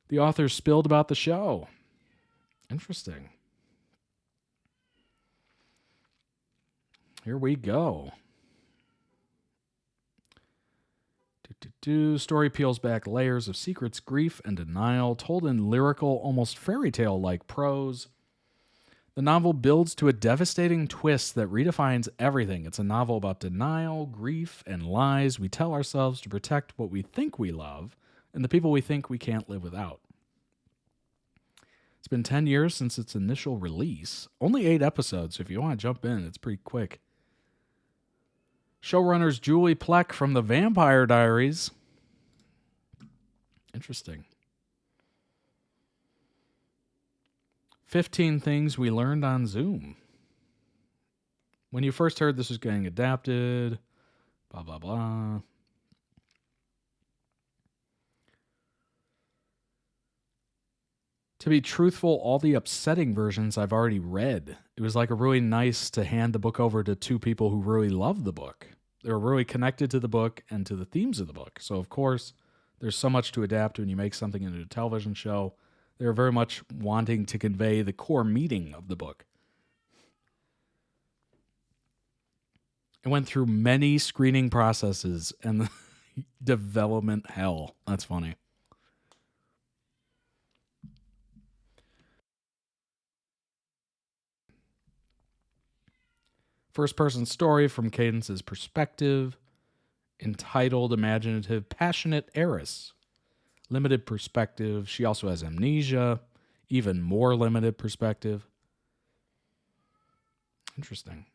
the author spilled about the show. Interesting. Here we go. Story peels back layers of secrets, grief, and denial, told in lyrical, almost fairy tale-like prose. The novel builds to a devastating twist that redefines everything. It's a novel about denial, grief, and lies we tell ourselves to protect what we think we love and the people we think we can't live without. It's been 10 years since its initial release. Only 8 episodes, so if you want to jump in, it's pretty quick. Showrunners Julie Plec from The Vampire Diaries. Interesting. 15 things we learned on Zoom. When you first heard this was getting adapted, blah, blah, blah. To be truthful, all the upsetting versions I've already read. It was like a really nice to hand the book over to 2 people who really love the book. They were really connected to the book and to the themes of the book. So, of course, there's so much to adapt when you make something into a television show. They were very much wanting to convey the core meaning of the book. It went through many screening processes and development hell. That's funny. First-person story from Cadence's perspective. Entitled, imaginative, passionate heiress. Limited perspective. She also has amnesia. Even more limited perspective. Interesting.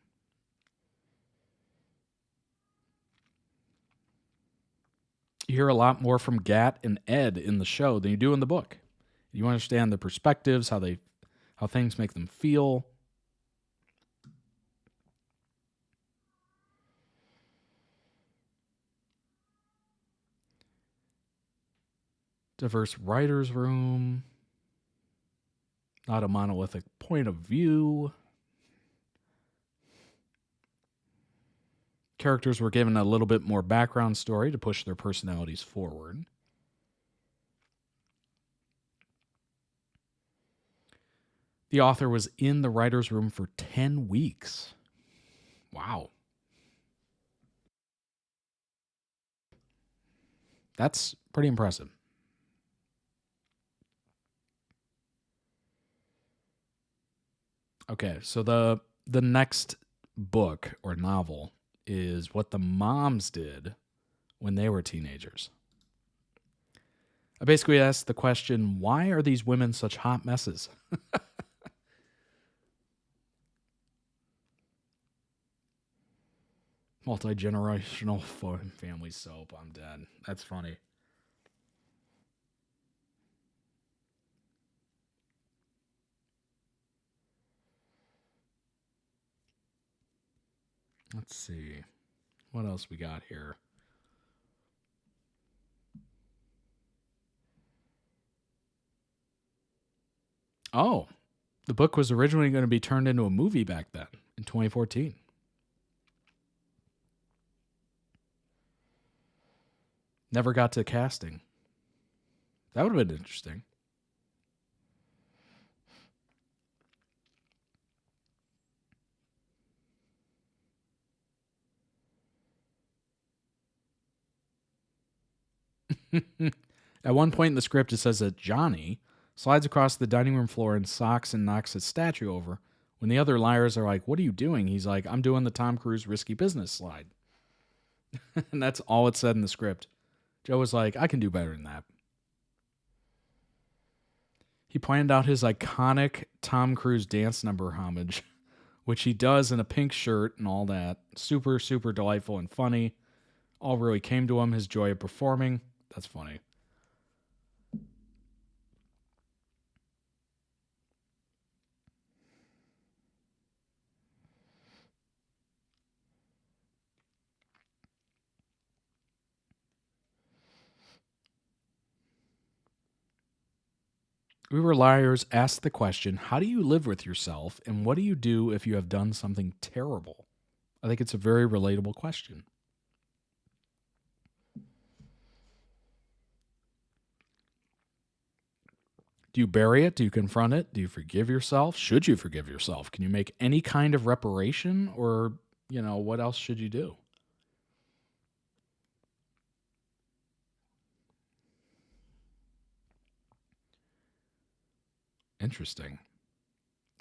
You hear a lot more from Gat and Ed in the show than you do in the book. You understand the perspectives, how things make them feel. Diverse writer's room. Not a monolithic point of view. Characters were given a little bit more background story to push their personalities forward. The author was in the writer's room for 10 weeks. Wow. That's pretty impressive. Okay, so the next book or novel is what the moms did when they were teenagers. I basically asked the question, why are these women such hot messes? Multi-generational family soap. I'm dead. That's funny. Let's see. What else we got here? Oh, the book was originally going to be turned into a movie back then in 2014. Never got to casting. That would have been interesting. At one point in the script, it says that Johnny slides across the dining room floor in socks and knocks his statue over. When the other liars are like, what are you doing? He's like, I'm doing the Tom Cruise risky business slide. And that's all it said in the script. Joe was like, I can do better than that. He planned out his iconic Tom Cruise dance number homage, which he does in a pink shirt and all that. Super, super delightful and funny. All really came to him, his joy of performing. That's funny. We Were Liars asked the question, how do you live with yourself, and what do you do if you have done something terrible? I think it's a very relatable question. Do you bury it? Do you confront it? Do you forgive yourself? Should you forgive yourself? Can you make any kind of reparation? Or, what else should you do? Interesting.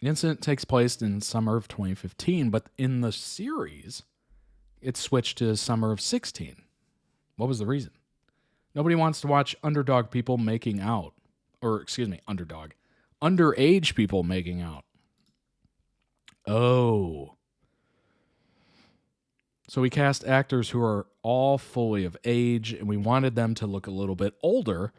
The incident takes place in summer of 2015, but in the series, it switched to summer of 16. What was the reason? Nobody wants to watch underdog people making out. Or, excuse me, underage people making out. Oh. So we cast actors who are all fully of age, and we wanted them to look a little bit older.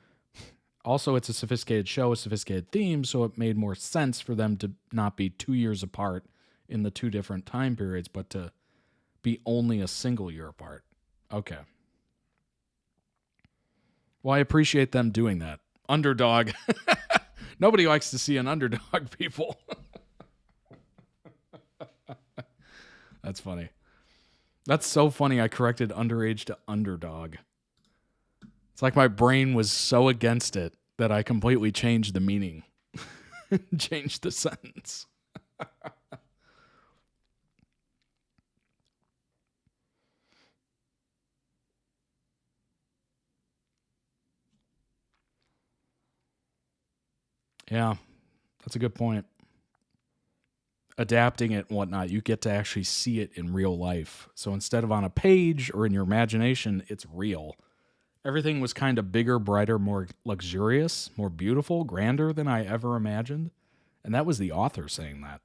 Also, it's a sophisticated show, a sophisticated theme, so it made more sense for them to not be 2 years apart in the two different time periods, but to be only a single year apart. Okay. Well, I appreciate them doing that. Underdog. Nobody likes to see an underdog, people. That's funny. That's so funny. I corrected underage to underdog. It's like my brain was so against it that I completely changed the meaning. Changed the sentence. Yeah, that's a good point. Adapting it and whatnot, you get to actually see it in real life. So instead of on a page or in your imagination, it's real. Everything was kind of bigger, brighter, more luxurious, more beautiful, grander than I ever imagined. And that was the author saying that.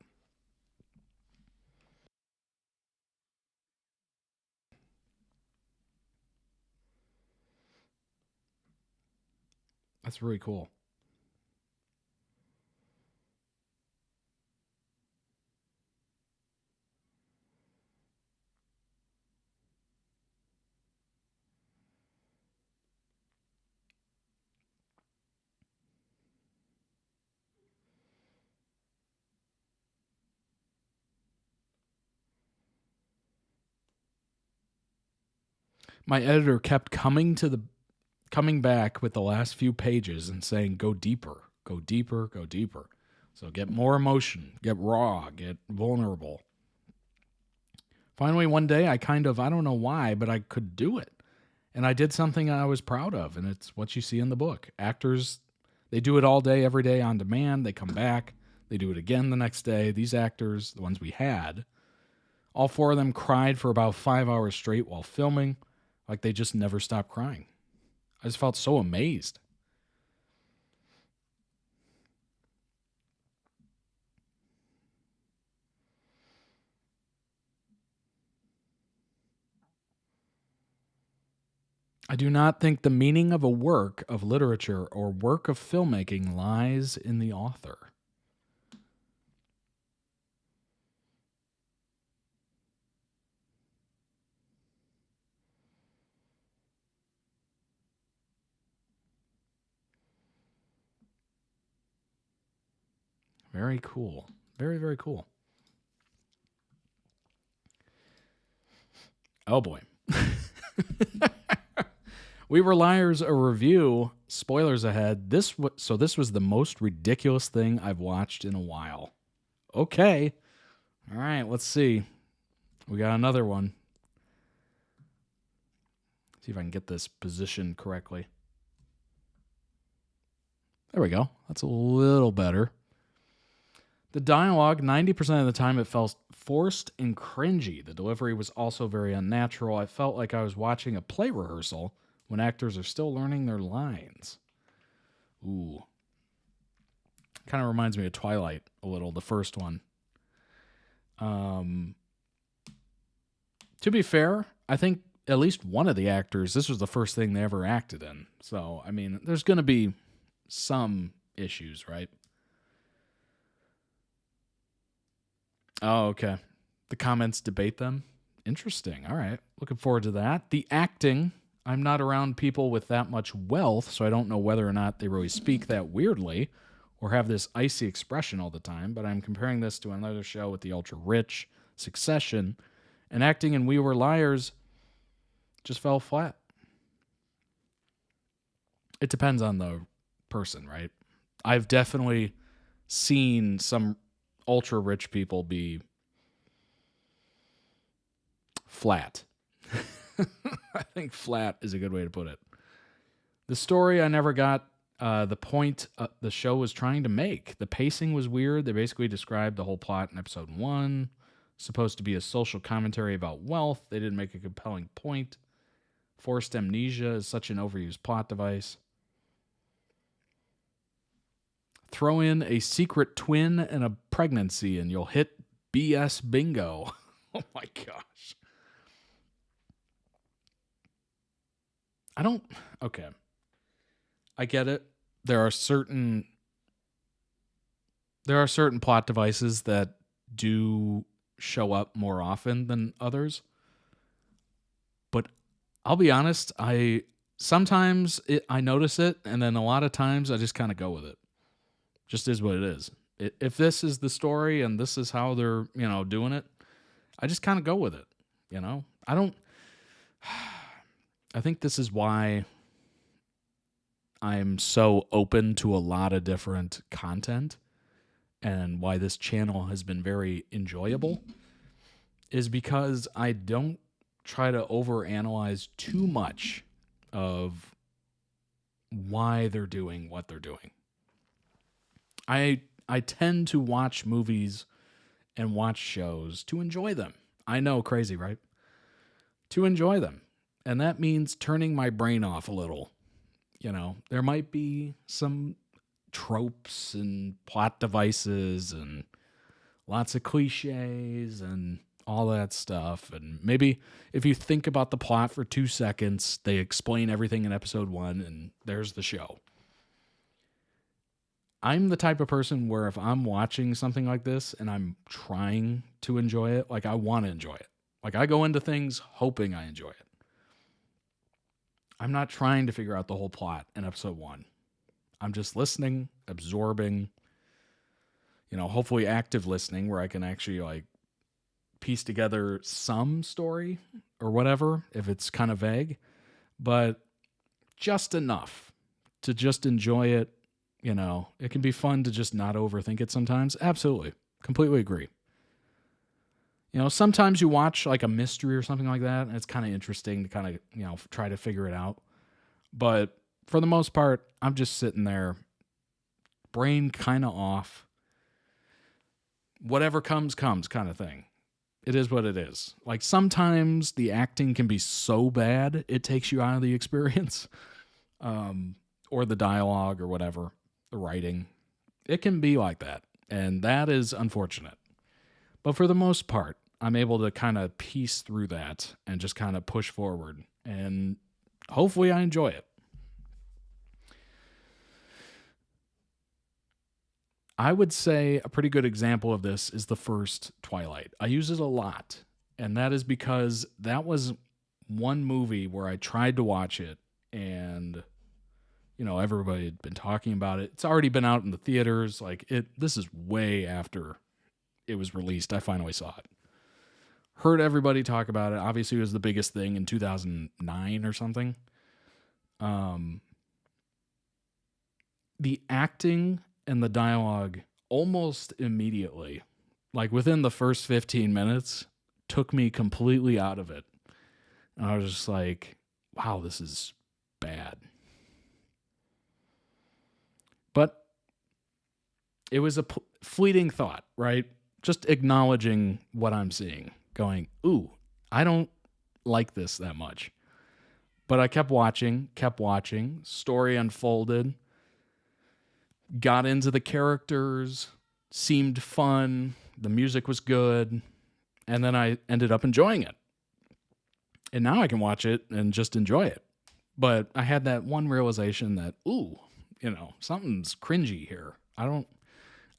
That's really cool. My editor kept coming back with the last few pages and saying, go deeper, go deeper, go deeper. So get more emotion, get raw, get vulnerable. Finally, one day, I don't know why, but I could do it. And I did something I was proud of, and it's what you see in the book. Actors, they do it all day, every day on demand. They come back. They do it again the next day. These actors, the ones we had, all 4 of them cried for about 5 hours straight while filming, like they just never stopped crying. I just felt so amazed. I do not think the meaning of a work of literature or work of filmmaking lies in the author. Very cool. Very, very cool. Oh boy. We Were Liars, a review. Spoilers ahead. This was the most ridiculous thing I've watched in a while. Okay. All right, let's see. We got another one. See if I can get this positioned correctly. There we go. That's a little better. The dialogue, 90% of the time, it felt forced and cringy. The delivery was also very unnatural. I felt like I was watching a play rehearsal when actors are still learning their lines. Ooh. Kind of reminds me of Twilight a little, the first one. To be fair, I think at least one of the actors, this was the first thing they ever acted in. So, I mean, there's going to be some issues, right? Oh, okay. The comments debate them. Interesting. All right. Looking forward to that. The acting, I'm not around people with that much wealth, so I don't know whether or not they really speak that weirdly or have this icy expression all the time, but I'm comparing this to another show with the ultra-rich, Succession, and acting in We Were Liars just fell flat. It depends on the person, right? I've definitely seen some ultra-rich people be flat. I think flat is a good way to put it. The story, I never got the point the show was trying to make. The pacing was weird. They basically described the whole plot in episode 1. Supposed to be a social commentary about wealth. They didn't make a compelling point. Forced amnesia is such an overused plot device. Throw in a secret twin and a pregnancy and you'll hit BS bingo. Oh my gosh. Okay. I get it. There are certain plot devices that do show up more often than others. But I'll be honest, I notice it, and then a lot of times I just kind of go with it. Just is what it is. If this is the story and this is how they're, doing it, I just kind of go with it, I think this is why I'm so open to a lot of different content and why this channel has been very enjoyable is because I don't try to overanalyze too much of why they're doing what they're doing. I tend to watch movies and watch shows to enjoy them. I know, crazy, right? To enjoy them. And that means turning my brain off a little. There might be some tropes and plot devices and lots of cliches and all that stuff. And maybe if you think about the plot for 2 seconds, they explain everything in episode 1 and there's the show. I'm the type of person where if I'm watching something like this and I'm trying to enjoy it, like I want to enjoy it. Like I go into things hoping I enjoy it. I'm not trying to figure out the whole plot in episode 1. I'm just listening, absorbing, hopefully active listening where I can actually piece together some story or whatever if it's kind of vague, but just enough to just enjoy it You know, it can be fun to just not overthink it sometimes. Absolutely. Completely agree. You know, sometimes you watch like a mystery or something like that, and it's kind of interesting to kind of, you know, try to figure it out. But for the most part, I'm just sitting there, brain kind of off. Whatever comes kind of thing. It is what it is. Like sometimes the acting can be so bad, it takes you out of the experience. Or the dialogue or whatever, the writing. It can be like that. And that is unfortunate. But for the most part, I'm able to kind of piece through that and just kind of push forward. And hopefully I enjoy it. I would say a pretty good example of this is the first Twilight. I use it a lot. And that is because that was one movie where I tried to watch it and, you know, everybody had been talking about it. It's already been out in the theaters. Like this is way after it was released. I finally saw it. Heard everybody talk about it. Obviously, it was the biggest thing in 2009 or something. The acting and the dialogue almost immediately, like within the first 15 minutes, took me completely out of it. And I was just like, wow, this is bad. But it was a fleeting thought, right? Just acknowledging what I'm seeing, going, ooh, I don't like this that much. But I kept watching, story unfolded, got into the characters, seemed fun, the music was good, and then I ended up enjoying it. And now I can watch it and just enjoy it. But I had that one realization that, ooh, you know, something's cringy here. I don't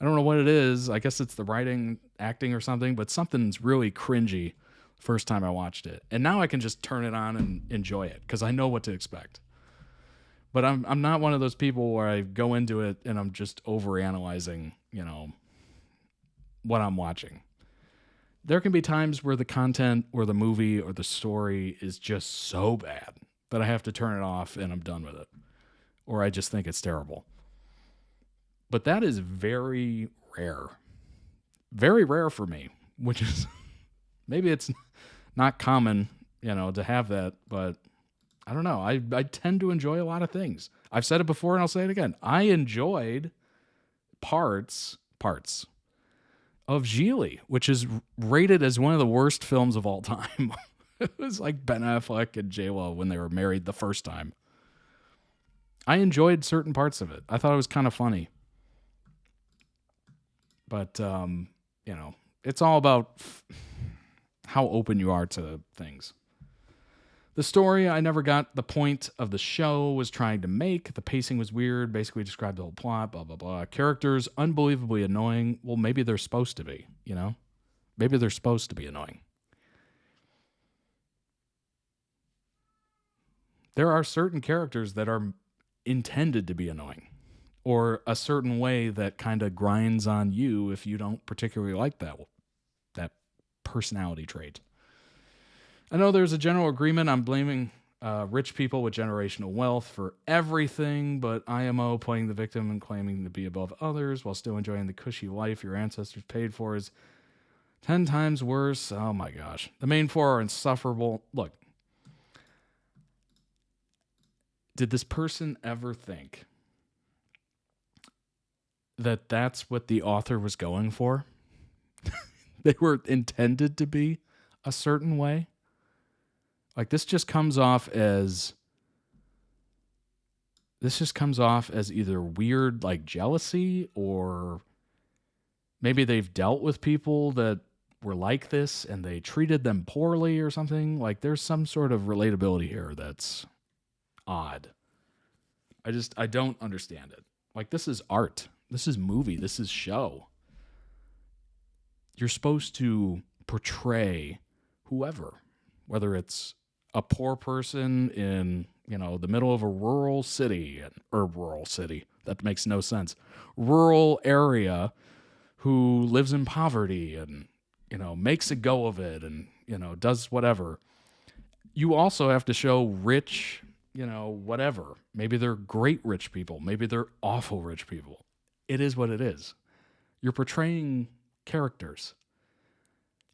know what it is. I guess it's the writing, acting or something, but something's really cringy first time I watched it. And now I can just turn it on and enjoy it because I know what to expect. But I'm not one of those people where I go into it and I'm just overanalyzing, you know, what I'm watching. There can be times where the content or the movie or the story is just so bad that I have to turn it off and I'm done with it. Or I just think it's terrible. But that is very rare. Very rare for me, which is maybe it's not common, you know, to have that, but I don't know. I tend to enjoy a lot of things. I've said it before and I'll say it again. I enjoyed parts of Geely, which is rated as one of the worst films of all time. It was like Ben Affleck and J-Lo when they were married the first time. I enjoyed certain parts of it. I thought it was kind of funny. But, you know, it's all about how open you are to things. The story, I never got the point of the show was trying to make. The pacing was weird. Basically described the whole plot, blah, blah, blah. Characters, unbelievably annoying. Well, maybe they're supposed to be, you know? Maybe they're supposed to be annoying. There are certain characters that are intended to be annoying. Or a certain way that kind of grinds on you if you don't particularly like that personality trait. I know there's a general agreement on blaming rich people with generational wealth for everything, but IMO playing the victim and claiming to be above others while still enjoying the cushy life your ancestors paid for is 10 times worse. Oh my gosh. The main four are insufferable. Look, did this person ever think that that's what the author was going for? They were intended to be a certain way? Like this just comes off as either weird like jealousy, or maybe they've dealt with people that were like this and they treated them poorly or something. Like there's some sort of relatability here that's odd. I don't understand it. Like this is art. This is movie. This is show. You're supposed to portray whoever, whether it's a poor person in, you know, the middle of a rural city, that makes no sense. Rural area who lives in poverty and, you know, makes a go of it and, you know, does whatever. You also have to show rich whatever. Maybe they're great rich people. Maybe they're awful rich people. It is what it is. You're portraying characters.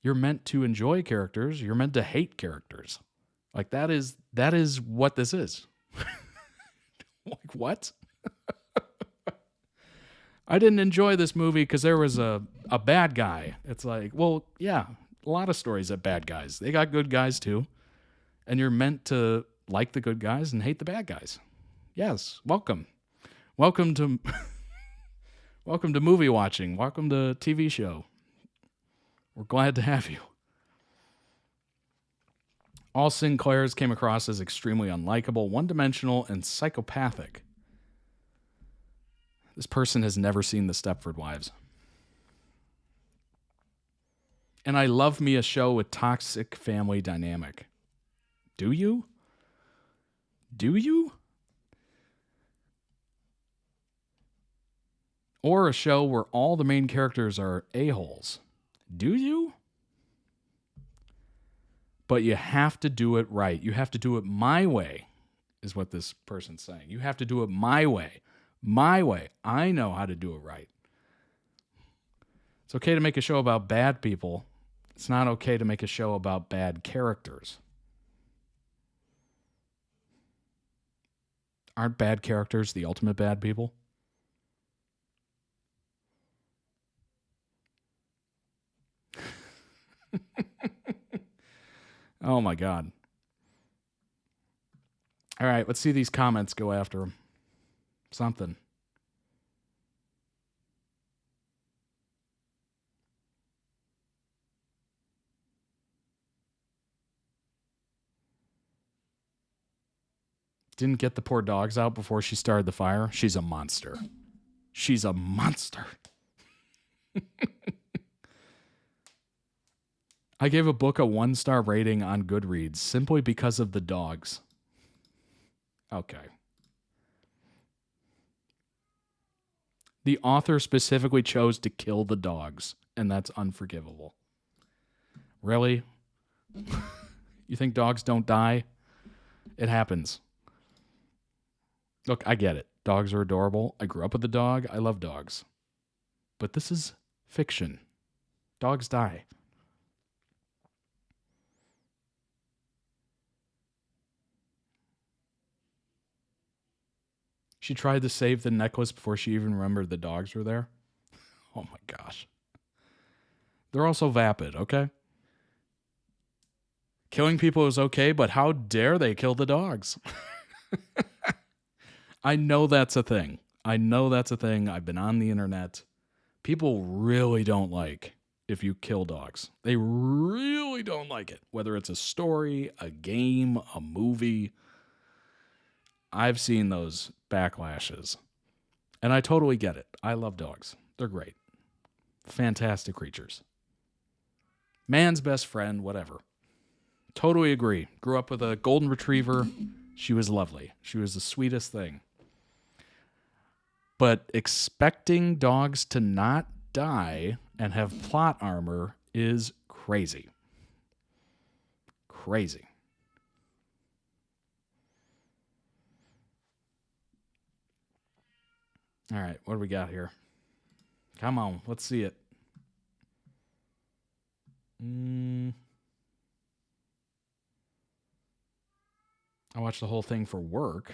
You're meant to enjoy characters. You're meant to hate characters. Like that is what this is. Like what? I didn't enjoy this movie because there was a bad guy. It's like, well, yeah, a lot of stories of bad guys. They got good guys too. And you're meant to like the good guys and hate the bad guys. Yes, welcome. Welcome to welcome to movie watching. Welcome to TV show. We're glad to have you. All Sinclairs came across as extremely unlikable, one-dimensional, and psychopathic. This person has never seen the Stepford Wives. And I love me a show with toxic family dynamic. Do you? Do you? Or a show where all the main characters are a-holes. Do you? But you have to do it right. You have to do it my way, is what this person's saying. You have to do it my way. My way. I know how to do it right. It's okay to make a show about bad people. It's not okay to make a show about bad characters. Aren't bad characters the ultimate bad people? Oh my God. All right, let's see these comments go after him. Something. Didn't get the poor dogs out before she started the fire. She's a monster. She's a monster. I gave a book a 1-star rating on Goodreads simply because of the dogs. Okay. The author specifically chose to kill the dogs, and that's unforgivable. Really? You think dogs don't die? It happens. Look, I get it. Dogs are adorable. I grew up with a dog. I love dogs. But this is fiction. Dogs die. She tried to save the necklace before she even remembered the dogs were there. Oh my gosh. They're also vapid, okay? Killing people is okay, but how dare they kill the dogs? I know that's a thing. I know that's a thing. I've been on the internet. People really don't like if you kill dogs. They really don't like it. Whether it's a story, a game, a movie. I've seen those backlashes. And I totally get it. I love dogs. They're great. Fantastic creatures. Man's best friend, whatever. Totally agree. Grew up with a golden retriever. She was lovely. She was the sweetest thing. But expecting dogs to not die and have plot armor is crazy. Crazy. All right, what do we got here? Come on, let's see it. I watched the whole thing for work.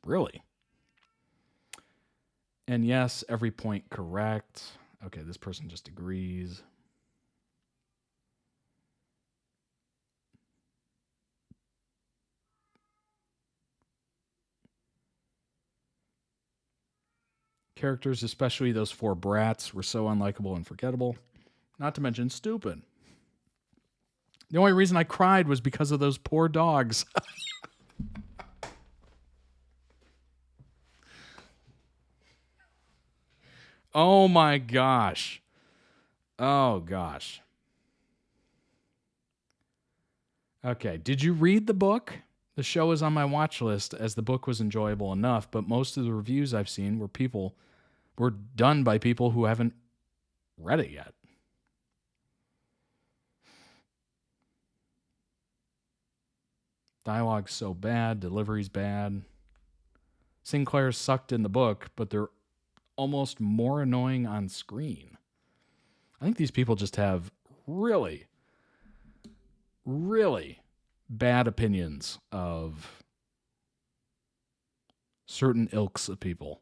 Really? And yes, every point correct. Okay, this person just agrees. Characters, especially those 4 brats, were so unlikable and forgettable. Not to mention stupid. The only reason I cried was because of those poor dogs. Oh my gosh. Oh gosh. Okay, did you read the book? The show is on my watch list as the book was enjoyable enough, but most of the reviews I've seen were done by people who haven't read it yet. Dialogue's so bad, delivery's bad. Sinclair sucked in the book, but they're almost more annoying on screen. I think these people just have really, really bad opinions of certain ilks of people.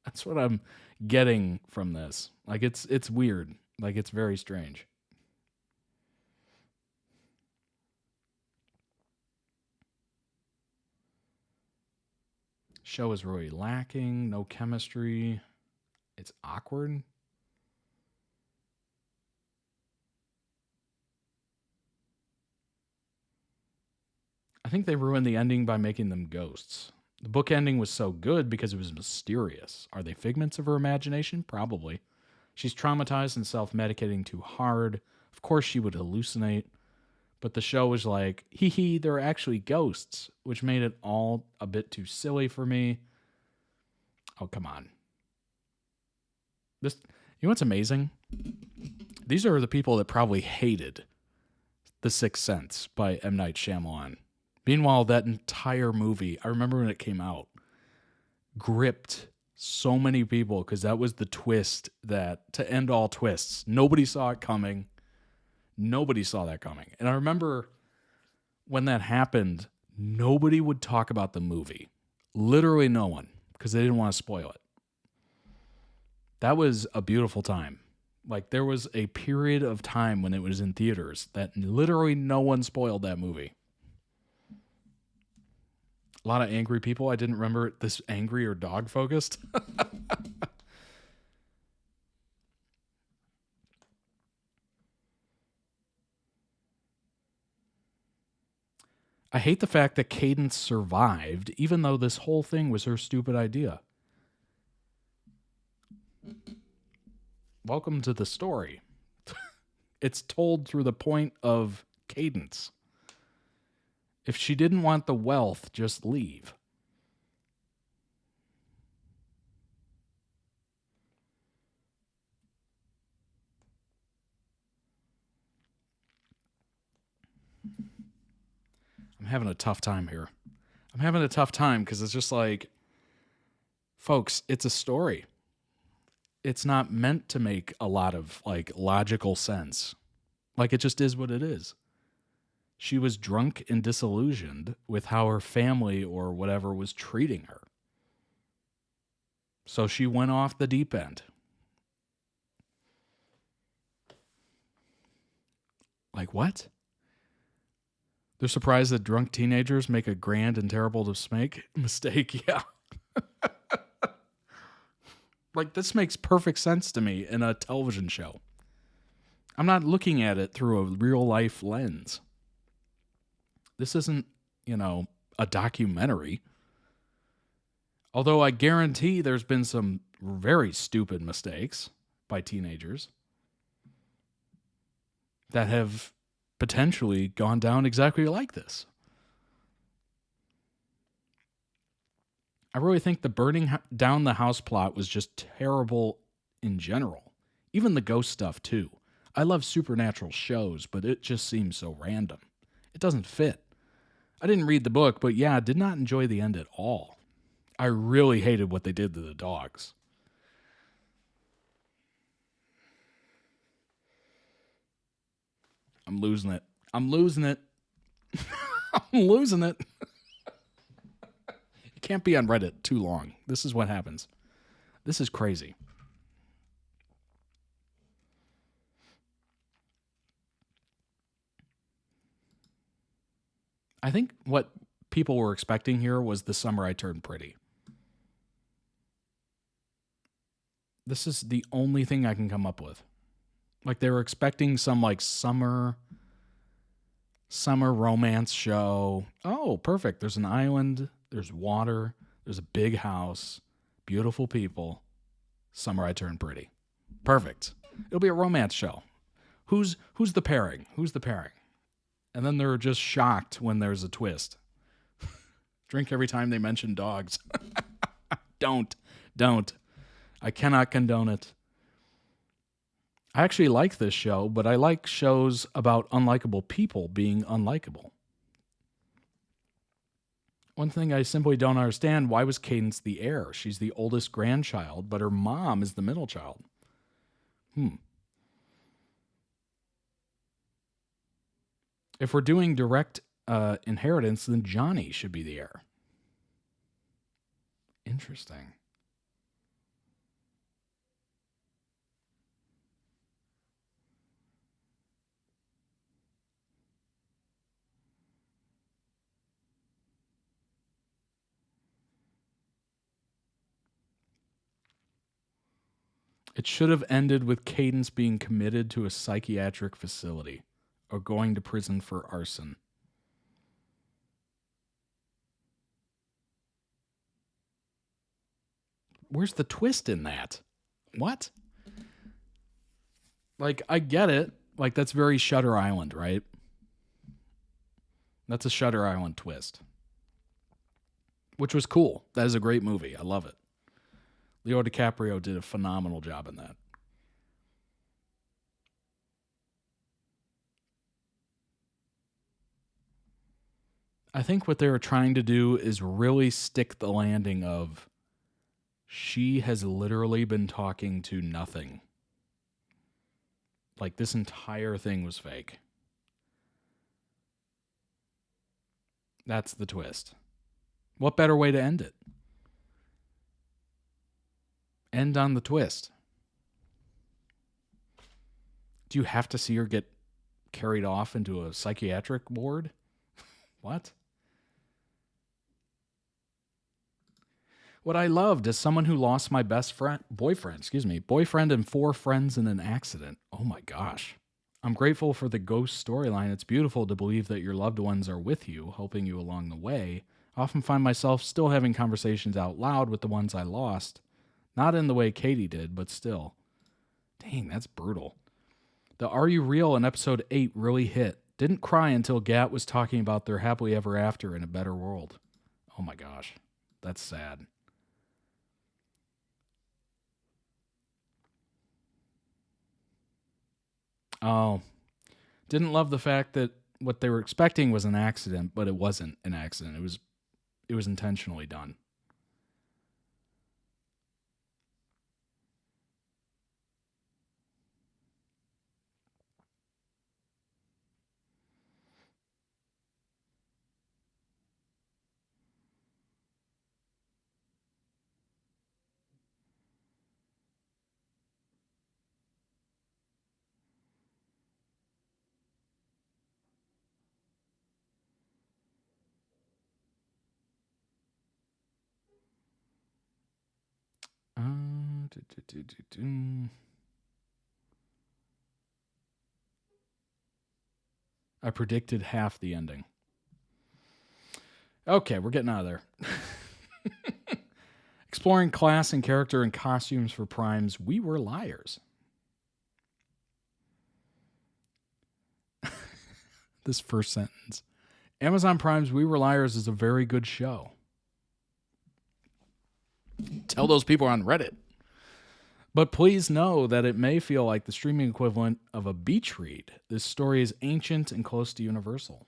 That's what I'm getting from this. Like it's weird. Like it's very strange. Show is really lacking, no chemistry. It's awkward. I think they ruined the ending by making them ghosts. The book ending was so good because it was mysterious. Are they figments of her imagination? Probably. She's traumatized and self-medicating too hard. Of course she would hallucinate. But the show was like, hee hee, they're actually ghosts, which made it all a bit too silly for me. Oh, come on. You know what's amazing? These are the people that probably hated The Sixth Sense by M. Night Shyamalan. Meanwhile, that entire movie, I remember when it came out, gripped so many people because that was the twist that, to end all twists, nobody saw it coming. Nobody saw that coming. And I remember when that happened, nobody would talk about the movie. Literally no one, because they didn't want to spoil it. That was a beautiful time. Like, there was a period of time when it was in theaters that literally no one spoiled that movie. A lot of angry people. I didn't remember it this angry or dog focused. I hate the fact that Cadence survived, even though this whole thing was her stupid idea. Welcome to the story. It's told through the point of Cadence. If she didn't want the wealth, just leave. I'm having a tough time here. I'm having a tough time because it's just like, folks, it's a story. It's not meant to make a lot of like logical sense. Like, it just is what it is. She was drunk and disillusioned with how her family or whatever was treating her. So she went off the deep end. Like, what? They're surprised that drunk teenagers make a grand and terrible mistake. Yeah. Like, this makes perfect sense to me in a television show. I'm not looking at it through a real life lens. This isn't, a documentary. Although I guarantee there's been some very stupid mistakes by teenagers that have potentially gone down exactly like this. I really think the burning down the house plot was just terrible in general. Even the ghost stuff, too. I love supernatural shows, but it just seems so random. It doesn't fit. I didn't read the book, but yeah, I did not enjoy the end at all. I really hated what they did to the dogs. I'm losing it. I'm losing it. I'm losing it. It can't be on Reddit too long. This is what happens. This is crazy. I think what people were expecting here was The Summer I Turned Pretty. This is the only thing I can come up with. Like, they were expecting some like summer romance show. Oh, perfect. There's an island, there's water, there's a big house, beautiful people. Summer I Turned Pretty. Perfect. It'll be a romance show. Who's the pairing? Who's the pairing? And then they're just shocked when there's a twist. Drink every time they mention dogs. Don't. I cannot condone it. I actually like this show, but I like shows about unlikable people being unlikable. One thing I simply don't understand, why was Cadence the heir? She's the oldest grandchild, but her mom is the middle child. If we're doing direct inheritance, then Johnny should be the heir. Interesting. It should have ended with Cadence being committed to a psychiatric facility or going to prison for arson. Where's the twist in that? What? Like, I get it. Like, that's very Shutter Island, right? That's a Shutter Island twist. Which was cool. That is a great movie. I love it. Leo DiCaprio did a phenomenal job in that. I think what they were trying to do is really stick the landing of she has literally been talking to nothing. Like, this entire thing was fake. That's the twist. What better way to end it? End on the twist. Do you have to see her get carried off into a psychiatric ward? What? What I loved as someone who lost my boyfriend and 4 friends in an accident. Oh my gosh. I'm grateful for the ghost storyline. It's beautiful to believe that your loved ones are with you, helping you along the way. I often find myself still having conversations out loud with the ones I lost. Not in the way Katie did, but still. Dang, that's brutal. The Are You Real in episode 8 really hit. Didn't cry until Gat was talking about their happily ever after in a better world. Oh my gosh. That's sad. Oh. Didn't love the fact that what they were expecting was an accident, but it wasn't an accident. It was intentionally done. I predicted half the ending. Okay, we're getting out of there. Exploring class and character and costumes for primes, we were liars. This first sentence. Amazon Prime's We Were Liars is a very good show. Tell those people on Reddit. But please know that it may feel like the streaming equivalent of a beach read. This story is ancient and close to universal.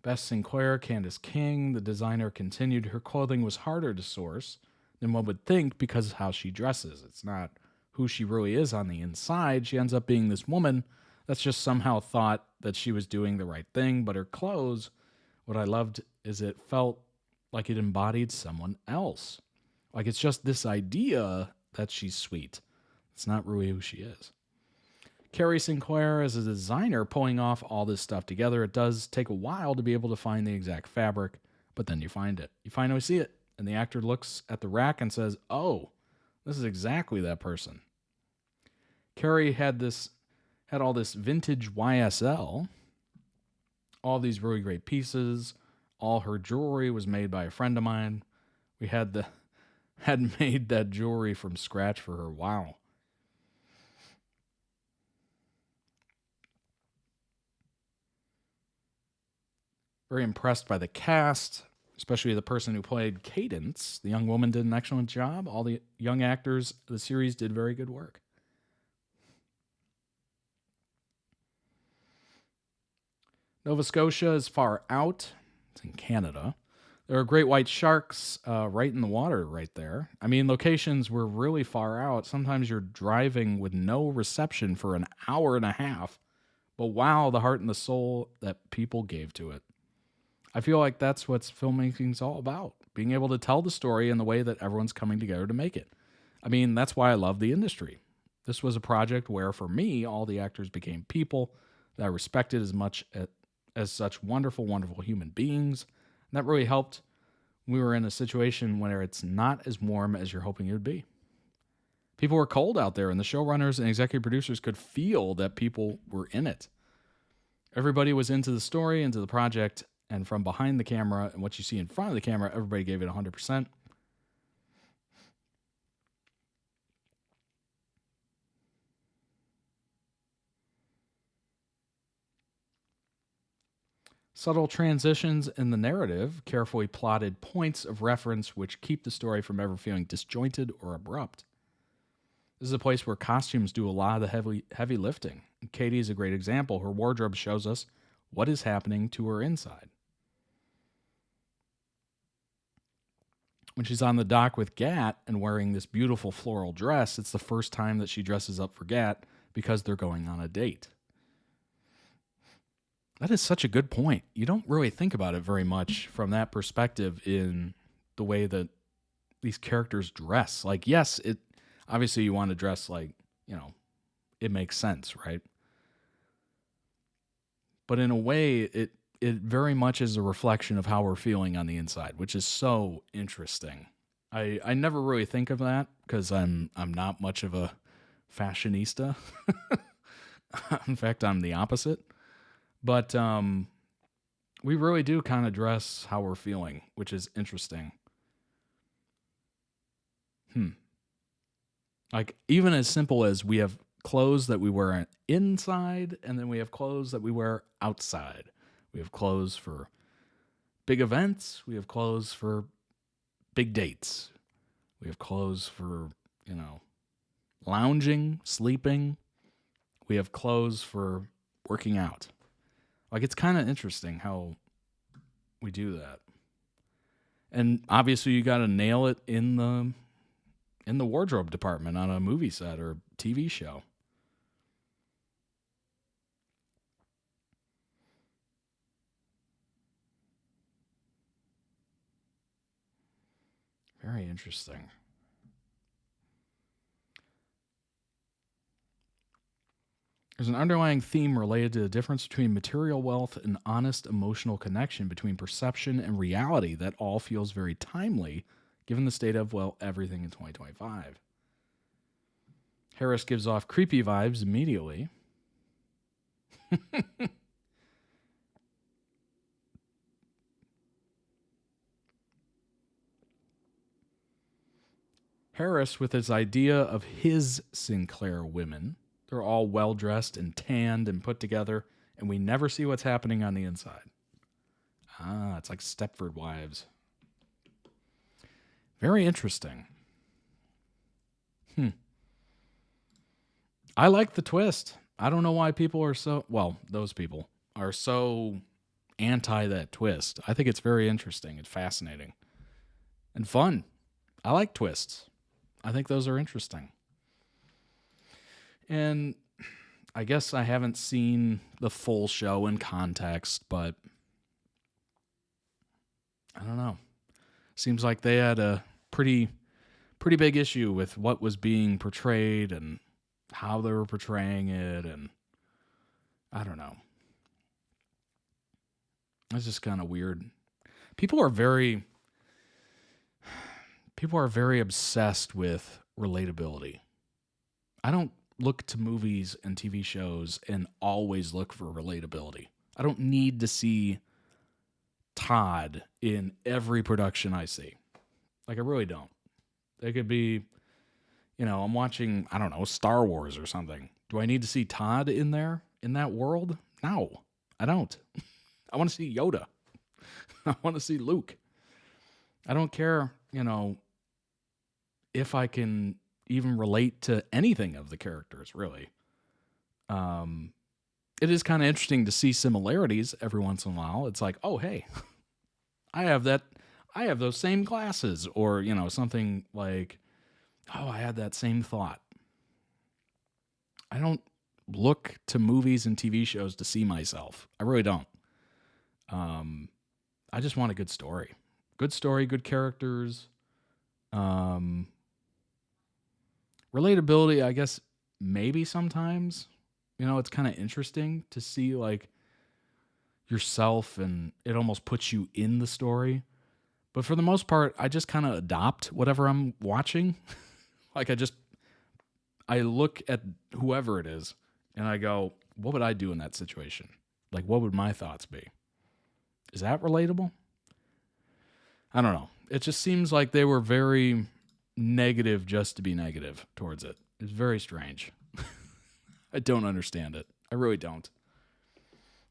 Bess Sinclair, Candace King, the designer, continued, her clothing was harder to source than one would think because of how she dresses. It's not who she really is on the inside. She ends up being this woman that's just somehow thought that she was doing the right thing, but her clothes, what I loved is it felt like it embodied someone else. Like it's just this idea that she's sweet. It's not really who she is. Carrie Sinclair as a designer pulling off all this stuff together. It does take a while to be able to find the exact fabric, but then you find it. You finally see it, and the actor looks at the rack and says, oh, this is exactly that person. Carrie had all this vintage YSL, all these really great pieces. All her jewelry was made by a friend of mine. We had made that jewelry from scratch for her. Wow. Very impressed by the cast, especially the person who played Cadence. The young woman did an excellent job. All the young actors of the series did very good work. Nova Scotia is far out. It's in Canada. There are great white sharks right in the water right there. I mean, locations were really far out. Sometimes you're driving with no reception for an hour and a half. But wow, the heart and the soul that people gave to it. I feel like that's what filmmaking's all about. Being able to tell the story in the way that everyone's coming together to make it. I mean, that's why I love the industry. This was a project where, for me, all the actors became people that I respected as such wonderful, wonderful human beings. And that really helped. We were in a situation where it's not as warm as you're hoping it would be. People were cold out there, and the showrunners and executive producers could feel that people were in it. Everybody was into the story, into the project, and from behind the camera and what you see in front of the camera, everybody gave it 100%. Subtle transitions in the narrative, carefully plotted points of reference which keep the story from ever feeling disjointed or abrupt. This is a place where costumes do a lot of the heavy lifting. Katie is a great example. Her wardrobe shows us what is happening to her inside. When she's on the dock with Gat and wearing this beautiful floral dress, it's the first time that she dresses up for Gat because they're going on a date. That is such a good point. You don't really think about it very much from that perspective in the way that these characters dress. Like, yes, obviously you want to dress like, it makes sense, right? But in a way, it very much is a reflection of how we're feeling on the inside, which is so interesting. I never really think of that because I'm not much of a fashionista. In fact, I'm the opposite. But we really do kind of dress how we're feeling, which is interesting. Like, even as simple as we have clothes that we wear inside, and then we have clothes that we wear outside. We have clothes for big events. We have clothes for big dates. We have clothes for, lounging, sleeping. We have clothes for working out. Like, it's kind of interesting how we do that. And obviously you got to nail it in the wardrobe department on a movie set or TV show. Very interesting. There's an underlying theme related to the difference between material wealth and honest emotional connection between perception and reality that all feels very timely given the state of, everything in 2025. Harris gives off creepy vibes immediately. Harris, with his idea of his Sinclair women, they're all well-dressed and tanned and put together, and we never see what's happening on the inside. It's like Stepford Wives. Very interesting. I like the twist. I don't know why people are those people are so anti that twist. I think it's very interesting and fascinating and fun. I like twists. I think those are interesting. And I guess I haven't seen the full show in context, but I don't know. Seems like they had a pretty big issue with what was being portrayed and how they were portraying it, and I don't know. It's just kind of weird. People are very obsessed with relatability. I don't look to movies and TV shows and always look for relatability. I don't need to see Todd in every production I see. Like, I really don't. They could be, I'm watching, I don't know, Star Wars or something. Do I need to see Todd in there, in that world? No, I don't. I want to see Yoda. I want to see Luke. I don't care, if I can even relate to anything of the characters, really. It is kind of interesting to see similarities every once in a while. It's like, oh, hey, I have those same glasses, or, something like, oh, I had that same thought. I don't look to movies and TV shows to see myself. I really don't. I just want a good story. Good story, good characters. Relatability, I guess, maybe sometimes. It's kind of interesting to see, like, yourself, and it almost puts you in the story. But for the most part, I just kind of adopt whatever I'm watching. Like, I look at whoever it is, and I go, what would I do in that situation? Like, what would my thoughts be? Is that relatable? I don't know. It just seems like they were very negative just to be negative towards it. It's very strange. I don't understand it. I really don't.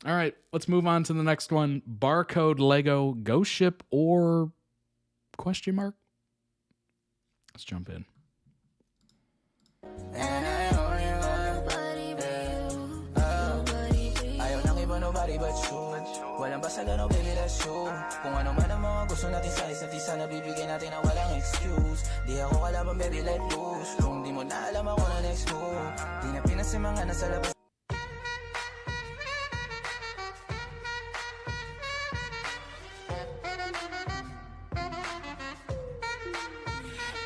All right, let's move on to the next one. BarcodeLego Ghost Ship or question mark? Let's jump in. Nobody but you. Walang basala, no baby, that's you. Kung ano man ang mga gusto natin sa isa't isa, nabibigay natin na walang excuse. Di ako kalaban, baby, let loose. Kung di mo na alam ako na next move, di na pinasimang nga nasa labas.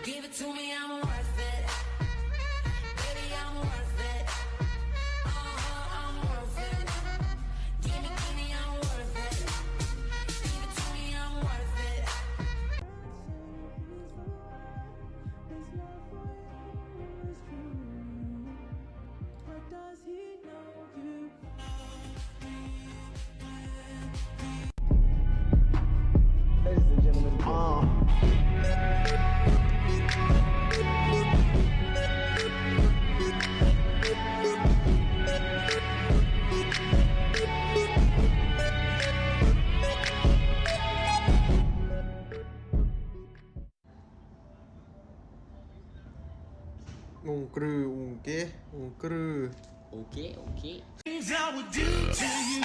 Give it to me, I'm worth it. Baby, I'm worth it. I'm worth it. Give me, I'm worth it. Give it to me, I'm worth it. What does he know you? Ladies and gentlemen, Okay. Things I would do to you.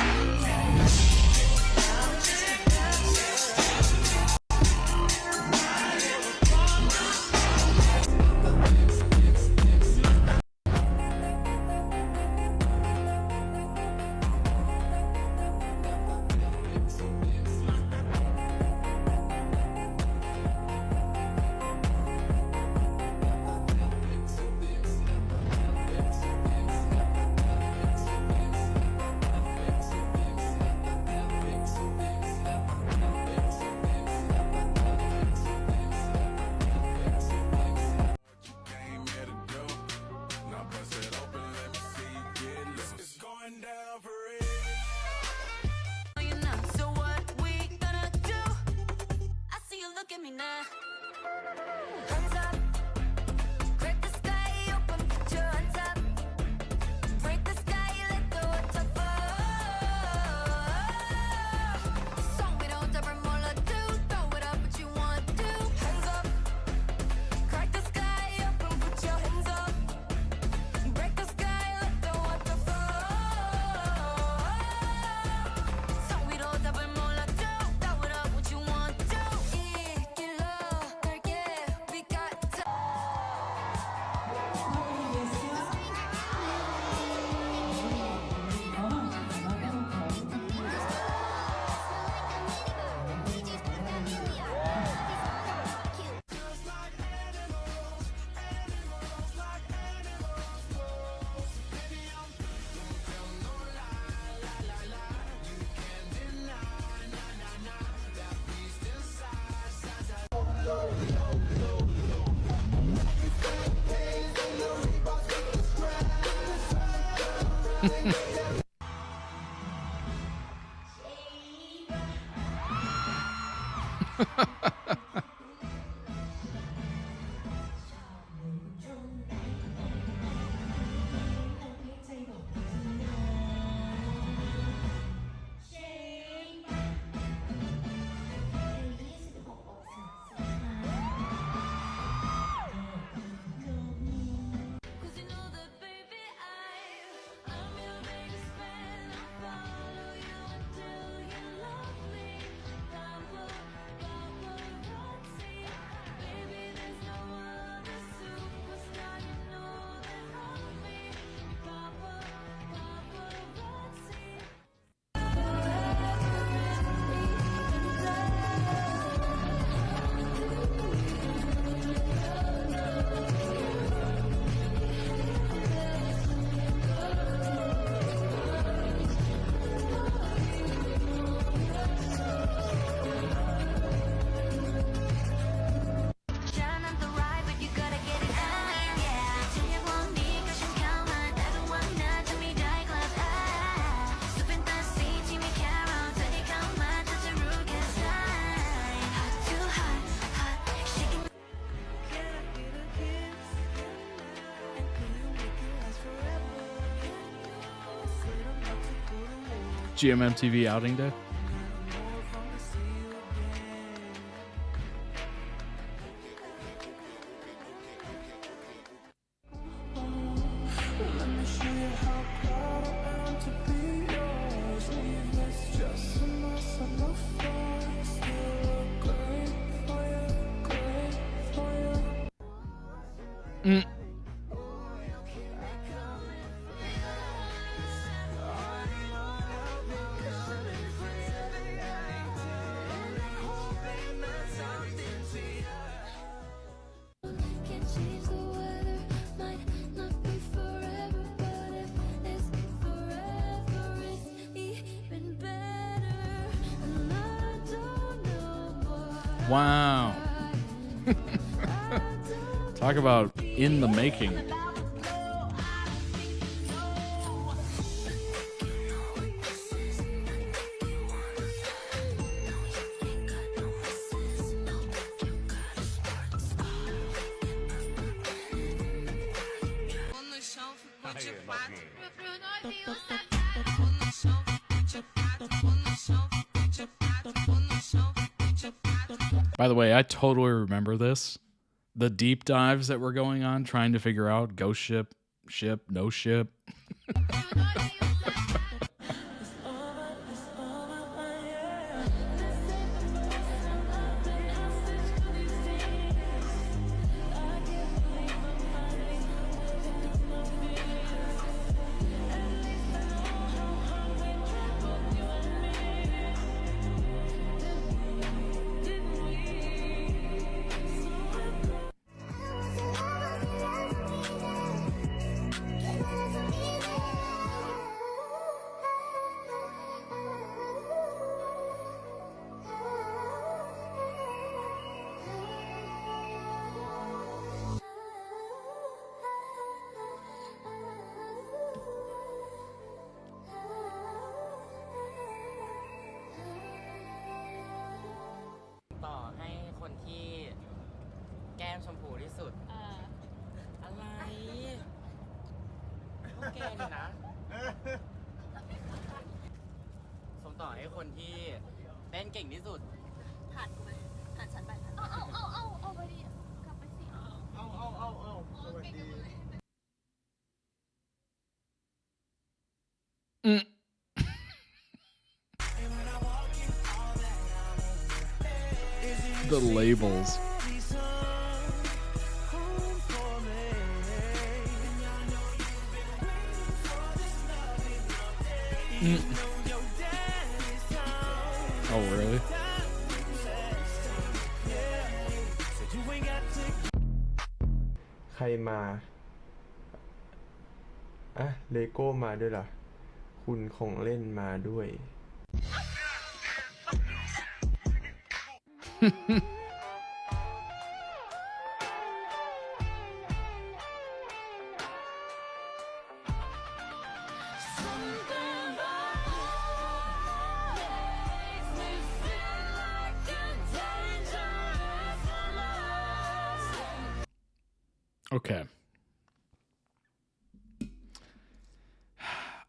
So what we gonna do? I see you look at me now. Hands up, crack the sky open, put your hands up. Break the sky, let the water fall. So we don't ever more do. Throw it up what you want to. Hands up, crack the sky open, put your hands up. Break the sky, let the water fall. So we don't ever more do. Throw it up what you want to. We got to. GMMTV outing day. Mm. Wow. Talk about in the making. By the way, I totally remember this. The deep dives that were going on trying to figure out ghost ship, no ship.ต่อให้คนที่แก้มชมพูที่สุดอะไรพวกแกนี่นะส่งต่อให้คนที่เต้นเก่งที่สุดผ่านกูไหมผ่านฉันไปเอาไปดิกลับไปสิเอาสวัสดีThe labels. Oh, really? ใครมาอ่ะเลโก้มาด้วยล่ะ คุณของเล่นมาด้วย Okay.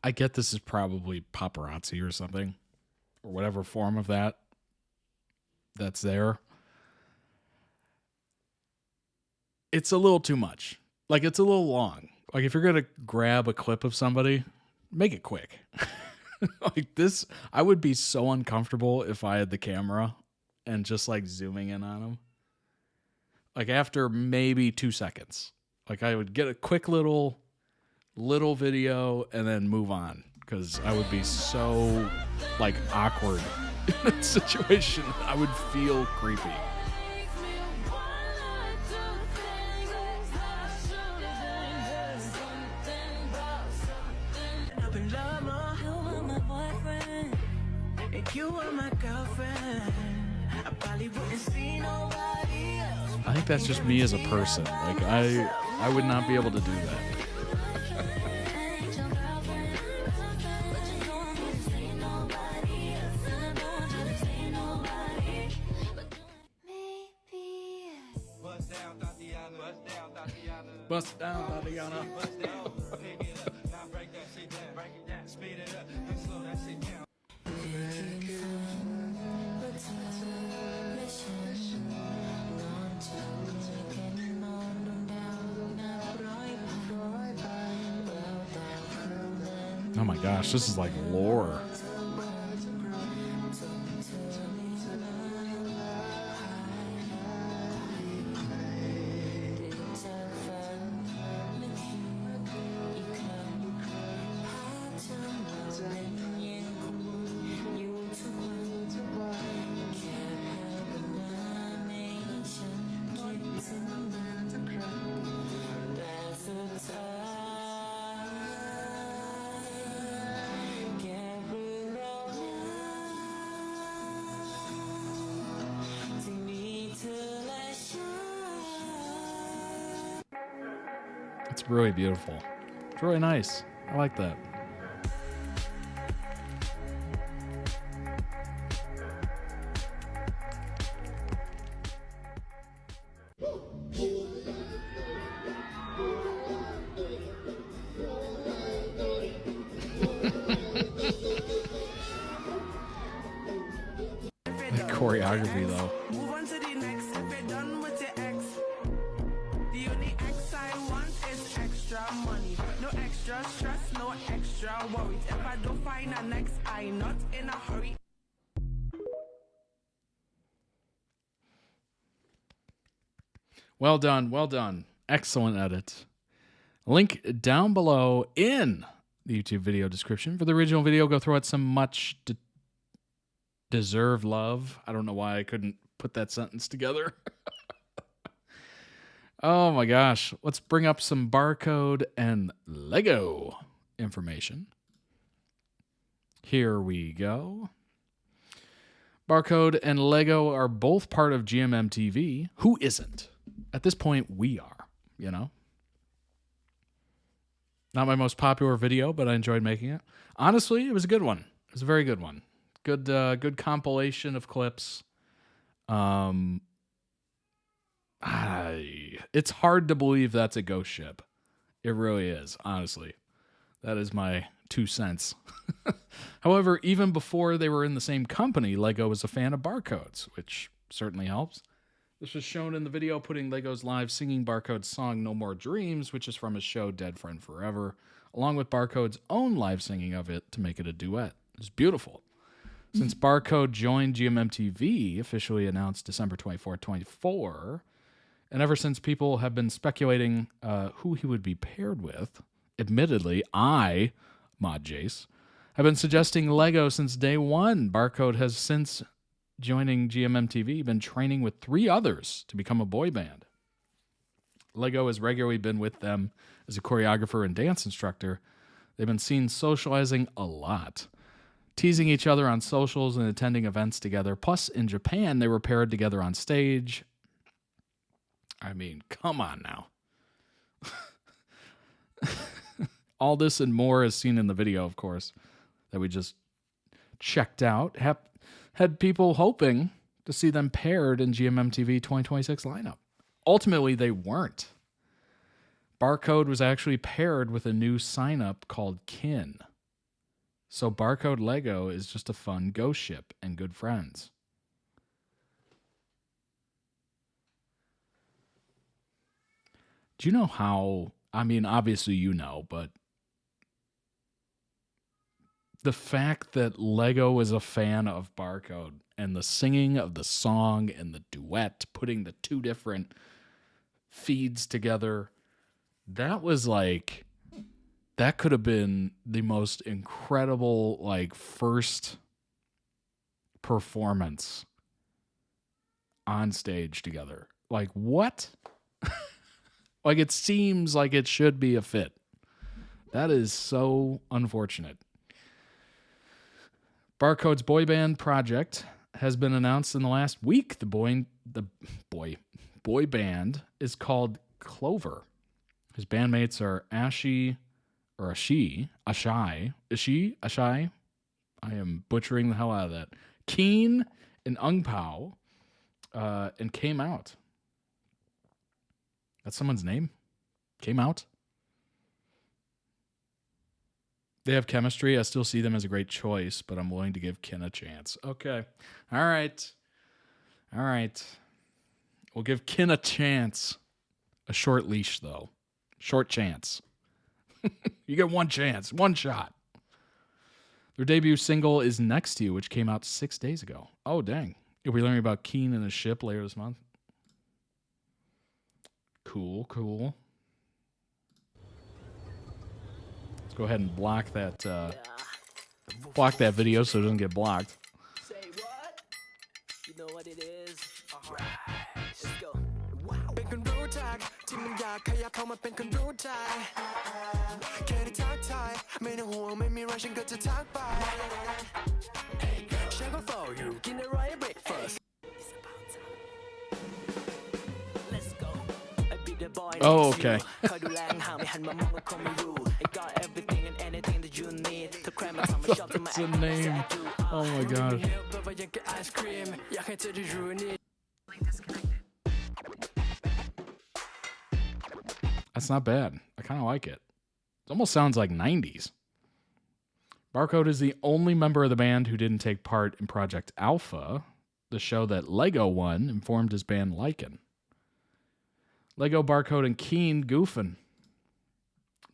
I get this is probably paparazzi or something, or whatever form of that's there. It's a little too much. Like, it's a little long. Like, if you're going to grab a clip of somebody, make it quick. Like this, I would be so uncomfortable if I had the camera and just like zooming in on them. Like after maybe 2 seconds, like I would get a quick little video and then move on, because I would be so like awkward in that situation. I would feel creepy. I think that's just me as a person. Like I would not be able to do that. Bust down, Tatiana. Oh my gosh, this is like lore. It's really beautiful. It's really nice. I like that. The choreography, though. Move on to the next if you're done with your ex. The only ex I want is extra money. No extra stress, no extra worries. If I don't find a next, I'm not in a hurry. Well done, well done. Excellent edit. Link down below in the YouTube video description. For the original video, go throw it some much deserved love. I don't know why I couldn't put that sentence together. Oh my gosh. Let's bring up some barcode and Lego information. Here we go. Barcode and Lego are both part of GMM TV. Who isn't? At this point, we are, you know? Not my most popular video, but I enjoyed making it. Honestly, it was a good one. It was a very good one. Good compilation of clips. It's hard to believe that's a ghost ship. It really is, honestly. That is my 2 cents. However, even before they were in the same company, Lego was a fan of barcodes, which certainly helps. This was shown in the video putting Lego's live singing Barcode's song No More Dreams, which is from his show Dead Friend Forever, along with Barcode's own live singing of it to make it a duet. It's beautiful. Since Barcode joined GMMTV, officially announced December 24, 24, and ever since people have been speculating who he would be paired with, admittedly, I, Mod Jace, have been suggesting Lego since day one. Barcode has since joining GMMTV been training with 3 others to become a boy band. Lego has regularly been with them as a choreographer and dance instructor. They've been seen socializing a lot, teasing each other on socials and attending events together. Plus, in Japan, they were paired together on stage. I mean, come on now. All this and more is seen in the video, of course, that we just checked out. Had people hoping to see them paired in GMMTV 2026 lineup. Ultimately, they weren't. Barcode was actually paired with a new sign-up called Kin. So Barcode Lego is just a fun ghost ship and good friends. Do you know how, I mean, obviously you know, but the fact that Lego is a fan of Barcode and the singing of the song and the duet, putting the 2 different feeds together, that was like, that could have been the most incredible, like, first performance on stage together. Like, what? Like, it seems like it should be a fit. That is so unfortunate. Barcode's boy band project has been announced in the last week. The boy band is called Clover. His bandmates are Ashai. I am butchering the hell out of that. Keen and Ung Pao, and Came Out. That's someone's name? Came Out? They have chemistry. I still see them as a great choice, but I'm willing to give Ken a chance. Okay. All right. We'll give Ken a chance. A short leash, though. Short chance. You get one chance. One shot. Their debut single is Next to You, which came out 6 days ago. Oh, dang. You'll be learning about Keen and a ship later this month. Cool, cool. Let's go ahead and block that video so it doesn't get blocked. Say what? You know what it is? Let's go.เป็นคนรู้จักที่มันอยากขยับเข้ามาเป็นคนรู้ใจแค่ได้ทักทายไม่ต้องห่วงไม่มีอะไรฉันก็จะทักไปฉันก็ follow you กินอะไร breakfast Let's go I be the boy Oh, okay. คอยดูแลห่างไม่หันมามองก็คงไม่รู้ I got everything and anything that you need ถ้าใครมาทำให้ชอบทำไม That's a name. Oh my god. แบบว่ายังกับไอศครีมอยากให้เธอได้รู้นี่ That's not bad. I kind of like it. It almost sounds like 90s. Barcode is the only member of the band who didn't take part in Project Alpha, the show that Lego won and formed his band Lycan. Lego, Barcode, and Keen goofing.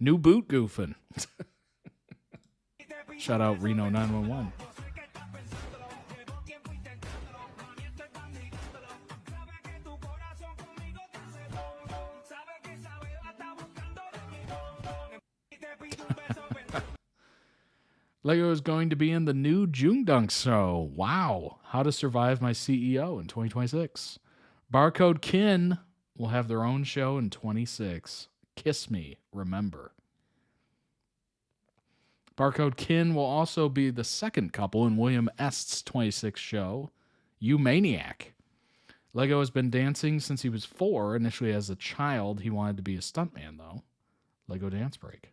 New boot goofing. Shout out Reno 911. Lego is going to be in the new Jungdunk show. Wow. How to Survive My CEO in 2026. Barcode Kin will have their own show in 26. Kiss Me, remember. Barcode Kin will also be the second couple in William Est's 26 show, You Maniac. Lego has been dancing since he was 4. Initially as a child, he wanted to be a stuntman, though. Lego Dance Break.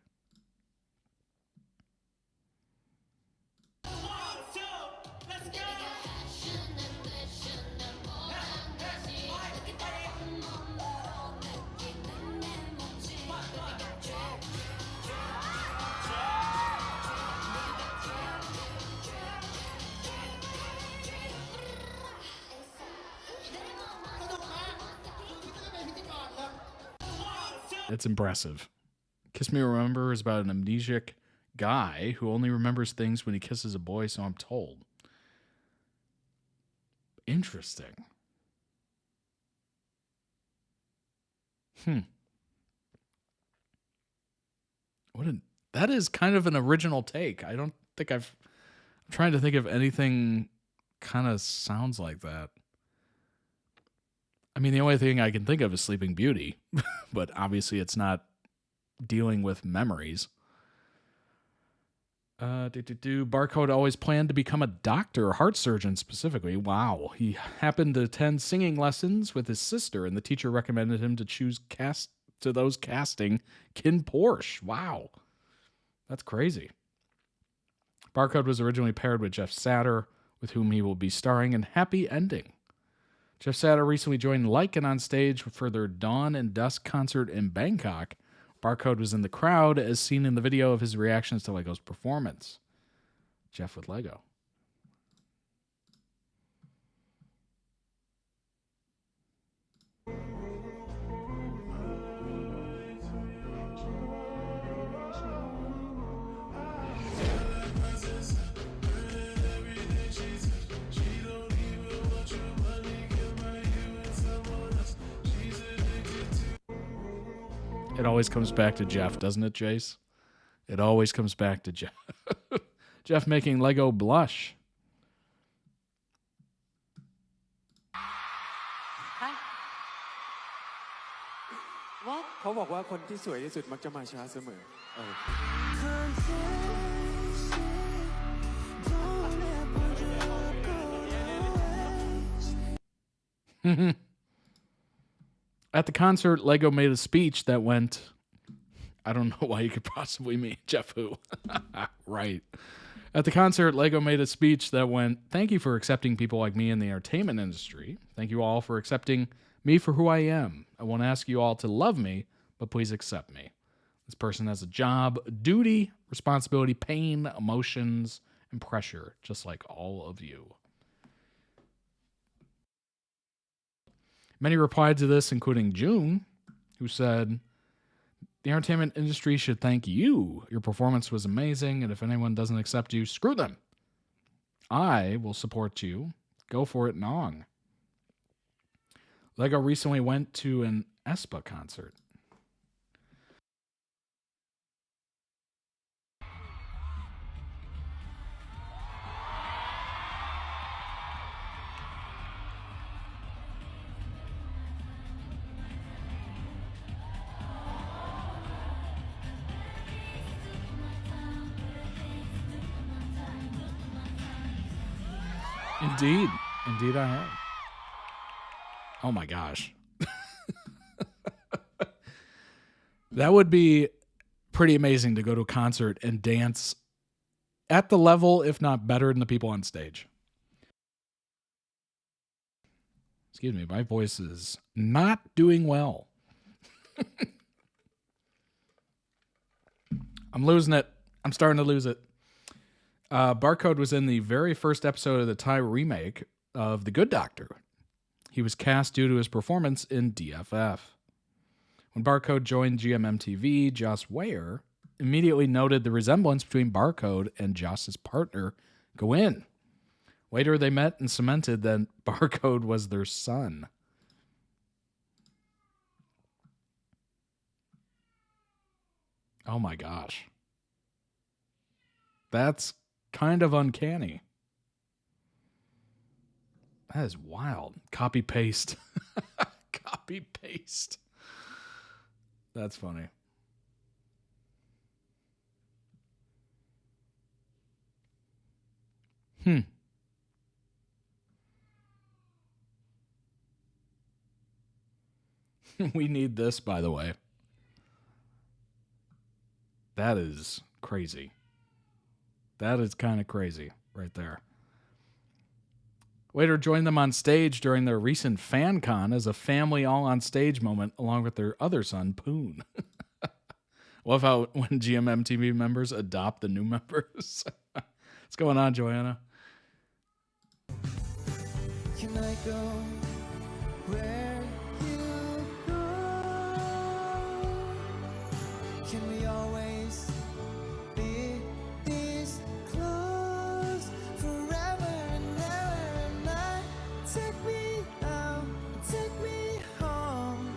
It's impressive. Kiss Me Remember is about an amnesiac guy who only remembers things when he kisses a boy, so I'm told. Interesting. That is kind of an original take. I don't think I'm trying to think of anything kind of sounds like that. I mean, the only thing I can think of is Sleeping Beauty, but obviously it's not dealing with memories. Barcode always planned to become a doctor, a heart surgeon specifically. Wow. He happened to attend singing lessons with his sister, and the teacher recommended him to choose those casting Kin Porsche. Wow. That's crazy. Barcode was originally paired with Jeff Satter, with whom he will be starring in Happy Ending. Jeff Satter recently joined Lycan on stage for their Dawn and Dusk concert in Bangkok. Barcode was in the crowd, as seen in the video of his reactions to Lego's performance. Jeff with Lego. It always comes back to Jeff, doesn't it, Jace? It always comes back to Jeff. Jeff making Lego blush. เขาบอกว่าคนที่สวยที่สุดมักจะมาช้าเสมอ At the concert, Lego made a speech that went, I don't know why you could possibly mean Jeff who. Right. At the concert, Lego made a speech that went, thank you for accepting people like me in the entertainment industry. Thank you all for accepting me for who I am. I won't ask you all to love me, but please accept me. This person has a job, duty, responsibility, pain, emotions, and pressure, just like all of you. Many replied to this, including June, who said, The entertainment industry should thank you. Your performance was amazing, and if anyone doesn't accept you, screw them. I will support you. Go for it, Nong. Lego recently went to an aespa concert. Indeed. Indeed I have. Oh my gosh. That would be pretty amazing to go to a concert and dance at the level, if not better, than the people on stage. Excuse me, my voice is not doing well. I'm losing it. I'm starting to lose it. Barcode was in the very first episode of the Thai remake of The Good Doctor. He was cast due to his performance in DFF. When Barcode joined GMMTV, Joss Ware immediately noted the resemblance between Barcode and Joss's partner, Gwyn. Later, they met and cemented that Barcode was their son. Oh my gosh. That's kind of uncanny. That is wild. Copy paste. Copy paste. That's funny. We need this, by the way. That is crazy. That is kind of crazy right there. Waiter joined them on stage during their recent fan con as a family all on stage moment along with their other son, Poon. Love how when GMMTV members adopt the new members. What's going on, Joanna? Can I go where you go? Can we always be this close forever and ever? And I take me out, take me home.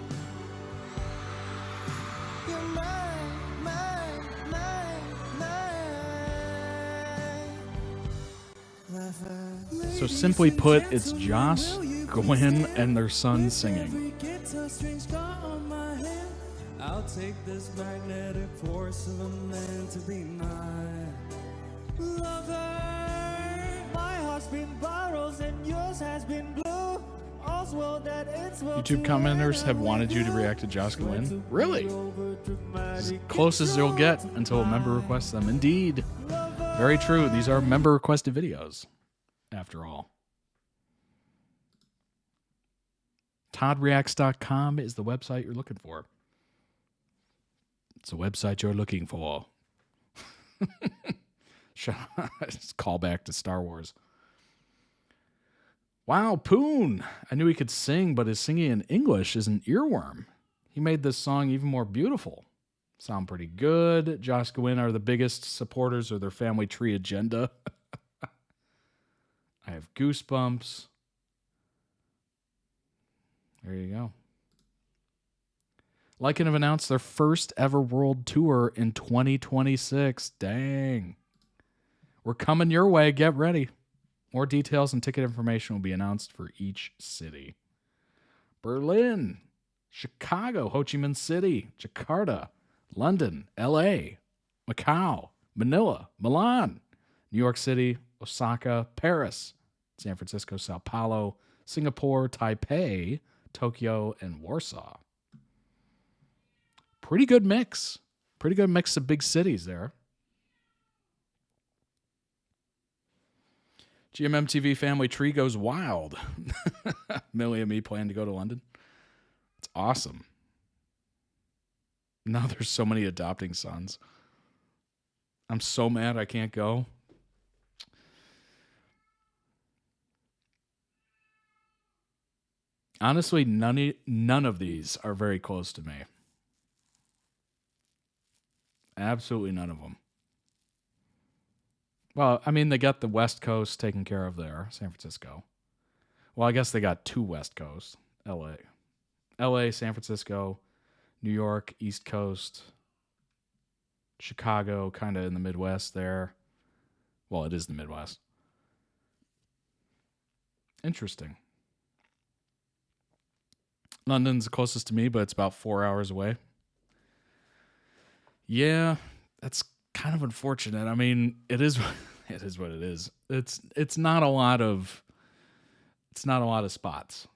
You're mine, mine, mine, mine. So simply put, it's Joss, Gwyn, and their son singing. I'll take this magnetic force of a man to be my lover. My heart's been borrowed and yours has been blue. All's well that ends well. YouTube commenters have wanted you to react to Joss Gwyn. Really? As close as you'll get until a member requests them. Indeed. Very true. These are member requested videos, after all. ToddReacts.com is the website you're looking for. It's the website you're looking for. Just call back to Star Wars. Wow, Poon. I knew he could sing, but his singing in English is an earworm. He made this song even more beautiful. Sound pretty good. Joss Gwyn are the biggest supporters of their family tree agenda. I have goosebumps. There you go. Lycan have announced their first ever world tour in 2026. Dang. We're coming your way. Get ready. More details and ticket information will be announced for each city. Berlin, Chicago, Ho Chi Minh City, Jakarta, London, LA, Macau, Manila, Milan, New York City, Osaka, Paris, San Francisco, Sao Paulo, Singapore, Taipei, Tokyo, and Warsaw. Pretty good mix. Pretty good mix of big cities there. GMMTV family tree goes wild. Millie and me plan to go to London. It's awesome. Now there's so many adopting sons. I'm so mad I can't go. Honestly, none of these are very close to me. Absolutely none of them. Well, I mean, they got the West Coast taken care of there, San Francisco. Well, I guess they got two West Coast, LA, San Francisco, New York, East Coast, Chicago, kind of in the Midwest there. Well, it is the Midwest. Interesting. London's the closest to me, but it's about 4 hours away. Yeah, that's kind of unfortunate. I mean, it is it is what it is. It's not a lot of spots.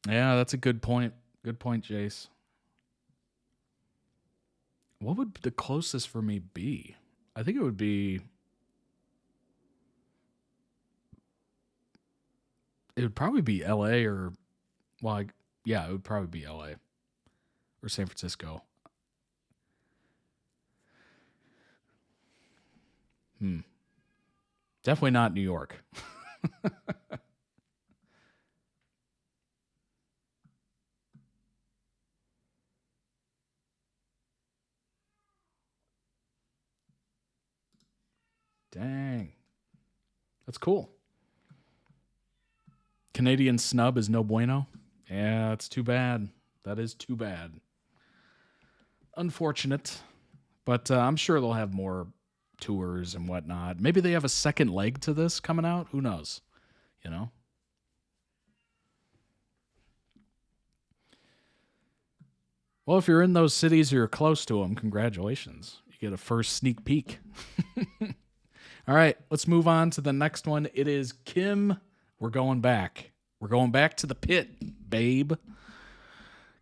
Yeah, that's a good point. Good point, Jace. What would the closest for me be? I think it would probably be LA or, well, yeah, it would probably be LA or San Francisco. Definitely not New York. Dang. That's cool. Canadian snub is no bueno. Yeah, it's too bad. That is too bad. Unfortunate. But I'm sure they'll have more tours and whatnot. Maybe they have a second leg to this coming out. Who knows? You know? Well, if you're in those cities or you're close to them, congratulations. You get a first sneak peek. All right, let's move on to the next one. It is Kim. We're going back. We're going back to the pit, babe.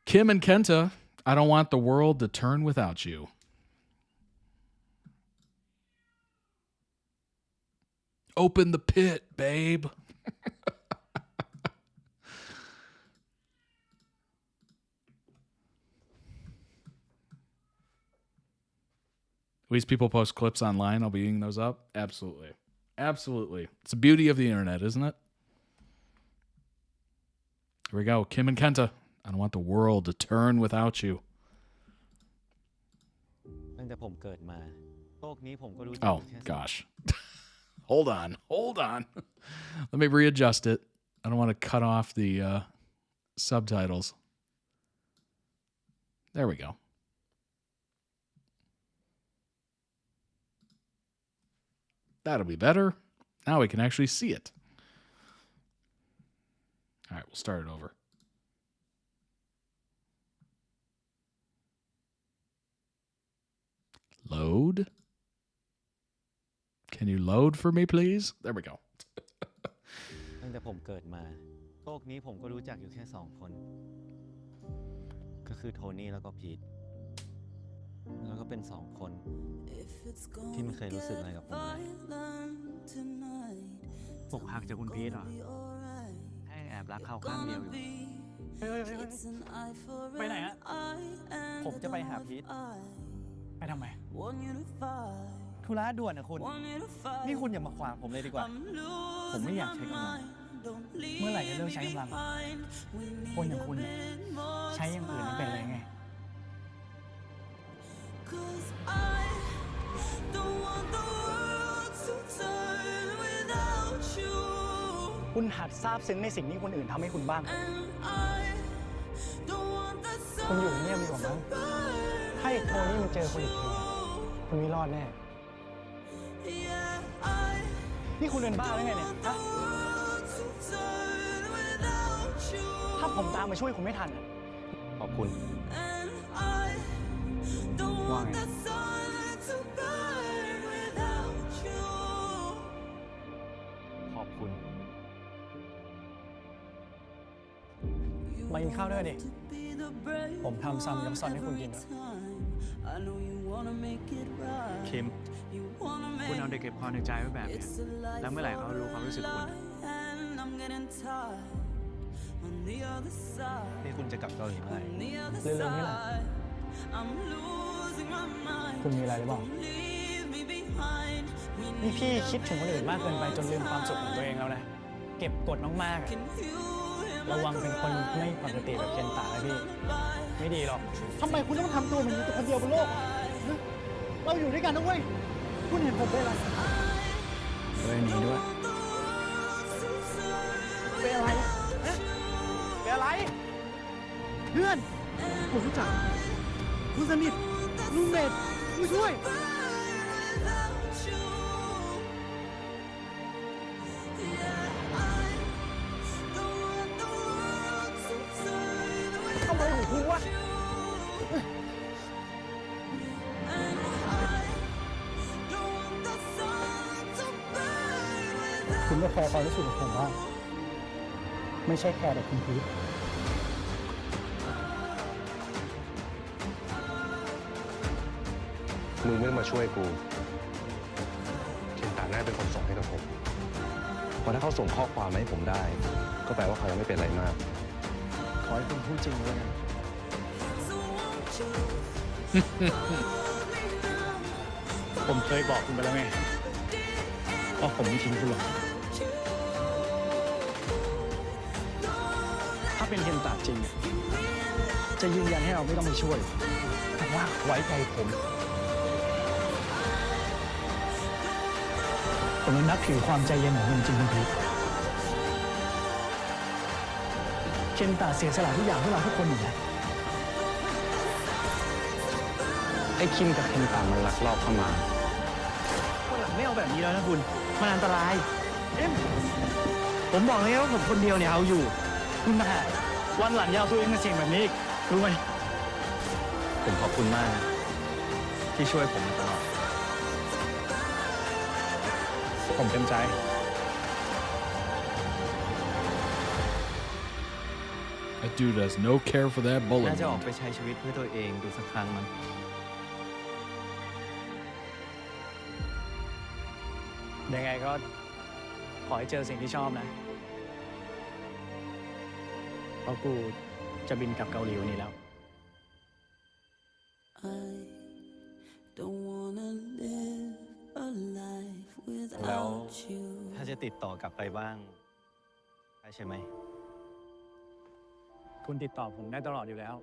Kim and Keeta, I don't want the world to turn without you. Open the pit, babe. These people post clips online. I'll be eating those up. Absolutely. Absolutely. It's the beauty of the internet, isn't it? Here we go. Kim and Keeta. I don't want the world to turn without you. Oh, gosh. Hold on. Let me readjust it. I don't want to cut off the subtitles. There we go. That'll be better. Now we can actually see it. All right, we'll start it over. Load. Can you load for me, please? There we go. ตั้งแต่ผมเกิดมาโลกนี้ผมก็รู้จักอยู่แค่2 คนก็คือโทนี่แล้วก็พีทแล้วก็เป็น2 คนที่ไม่เคยรู้สึกอะไรกับผมเลยผมหักจากคุณพีทเหรอให้แอบรักเขาข้างเดียวอยู่ไปไหนฮะผมจะไปหาพีทไปทำไมธุระด่วนนะคุณนี่คุณอย่ามาขวางผมเลยดีกว่าผมไม่อยากใช้กำลังเมื่อไหร่จะเลิกใช้กำลังคนอย่างคุณใช้อย่างอื่นไม่เป็นไรไงคุณหัดซาบซึ้งในสิ่งที่คนอื่นทำให้คุณบ้างคุณอยู่เงียบดีกว่ามั้งถ้าอีกโทนี่มันเจอคุณอีกทีคุณไม่รอดแน่นี่คุณเป็นบ้าหรือไงเนี่ยฮะถ้าผมตามมาช่วยคุณไม่ทันขอบคุณว่าไงขอบคุณมากินข้าวด้วยดิผมทำซ้ำย้ำซ้อนให้คุณกินนะคิมคุณเอาเด็กเก็บความในใจไว้แบบนี้แล้วเมื่อไหร่เขารู้ความรู้สึกคุณนี่คุณจะกลับเกาหลีเมื่อไหร่เร็วๆนี่แหละคุณมีอะไรหรือเปล่านี่พี่คิดถึงคนอื่นมากเกินไปจนลืมความสุขของตัวเองแล้วนะเก็บกดมากๆ ระวังเป็นคนไม่ปกติแบบเคนตะนะพี่ไม่ดีหรอก ทำไมคุณต้องทำตัวเหมือนอยู่ตัวคนเดียวบนโลกอะฮะเราอยู่ด้วยกันนะเว้ย คุณเห็นผมเป็นอะไร ด้วยนี้ด้วย เป็นอะไรฮะเป็นอะไร เพื่อน ผมรู้จักคุณสนิทลุงเมดผู้ช่วย ทำไมของคุณวะ คุณก็แคร์ความรู้สึกของผมบ้างไม่ใช่แคร์แต่คุณพีท มึงไม่มาช่วยกูเคนตาน่าเป็นคนส่งให้กับผมเพราะถ้าเขาส่งข้อความมาให้ผมได้ ก็แปลว่าเขายังไม่เป็นอะไรมาก ขอให้คุณพูดจริงด้วยนะ ผมเคยบอกคุณไปแล้วไงว่าผมไม่ทิ้งคุณหรอกถ้าเป็นเคนตะจริงจะยืนยันให้เราไม่ต้องไปช่วยแต่ว่าไว้ใจผมนับถือความใจเย็นของคุณจริงคุณพีทเคนตะเสียสละทุกอย่างเพื่อเราทุกคนอยู่แล้ว ไอ้คิมกับเคนตามันลักลอบเข้ามา วันหลังไม่เอาแบบนี้แล้วนะคุณ มันอันตราย ผมบอกเลยว่าผมคนเดียวเนี่ยเอาอยู่ คุณมาวันหลังอย่าเอาตัวเองมาเสี่ยงแบบนี้อีกรู้ไหม ผมขอบคุณมากนะที่ช่วยผมมาตลอด ผมเต็มใจ That dude has no care for that bullet น่าจะออก wound. ไปใช้ชีวิตเพื่อตัวเองดูสักครั้งมั้งยังไงก็ขอให้เจอสิ่งที่ชอบนะเพราะกูจะบินกลับเกาหลีวันนี้แล้ว แล้วถ้าจะติดต่อกลับไปบ้างได้ใช่ไหม คุณติดต่อผมได้ตลอดอยู่แล้ว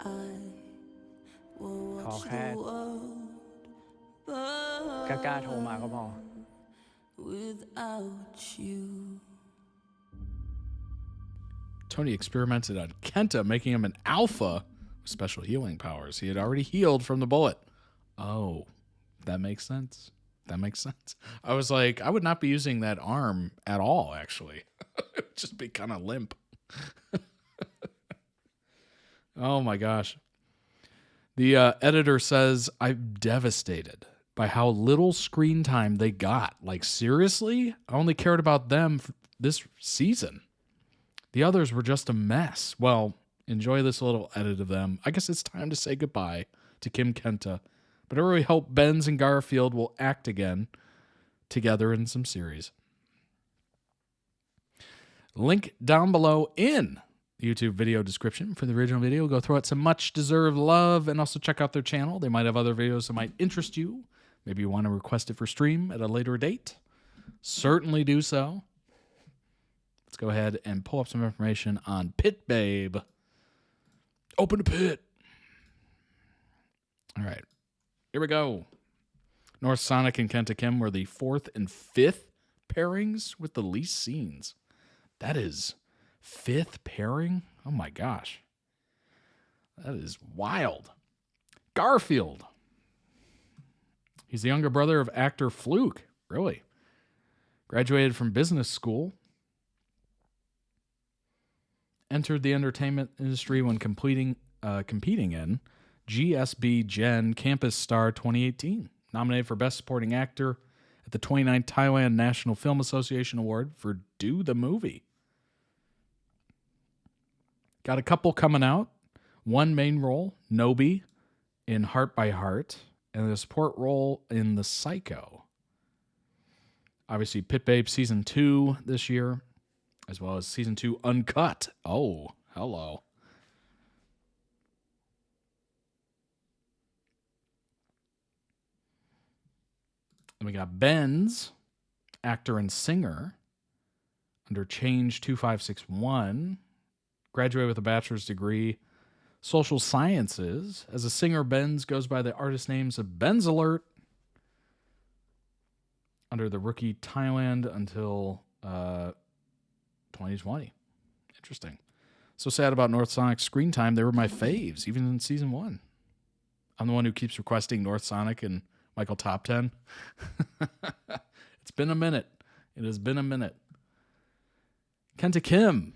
ขอแค่กล้าโทรมาก็พอ Tony experimented on Keeta, making him an alpha with special healing powers. He had already healed from the bullet. Oh, that makes sense. That makes sense. I was like, I would not be using that arm at all, actually. It would just be kind of limp. Oh my gosh. The editor says, I'm devastated by how little screen time they got. Like, seriously? I only cared about them this season. The others were just a mess. Well, enjoy this little edit of them. I guess it's time to say goodbye to Kim Keeta. But I really hope Benz and Garfield will act again together in some series. Link down below in the YouTube video description for the original video. Go throw it some much-deserved love and also check out their channel. They might have other videos that might interest you. Maybe you want to request it for stream at a later date. Certainly do so. Let's go ahead and pull up some information on Pit Babe. Open the pit. All right. Here we go. North Sonic and Keeta Kim were the 4th and 5th pairings with the least scenes. That is 5th pairing? Oh my gosh. That is wild. Garfield. He's the younger brother of actor Fluke. Really? Graduated from business school. Entered the entertainment industry when competing in GSB Gen Campus Star 2018. Nominated for Best Supporting Actor at the 29th Thailand National Film Association Award for Do the Movie. Got a couple coming out. One main role, Nobi, in Heart by Heart, and a support role in The Psycho. Obviously, Pit Babe Season 2 this year, as well as Season 2 Uncut. Oh, hello. And we got Benz, actor and singer, under Change 2561. graduated with a bachelor's degree, social sciences. As a singer, Benz goes by the artist names of Benz Alert under the rookie Thailand until 2020. Interesting. So sad about North Sonic's screen time. They were my faves, even in season 1. I'm the one who keeps requesting North Sonic and Michael Top 10. It's been a minute. It has been a minute. Kenta Kim,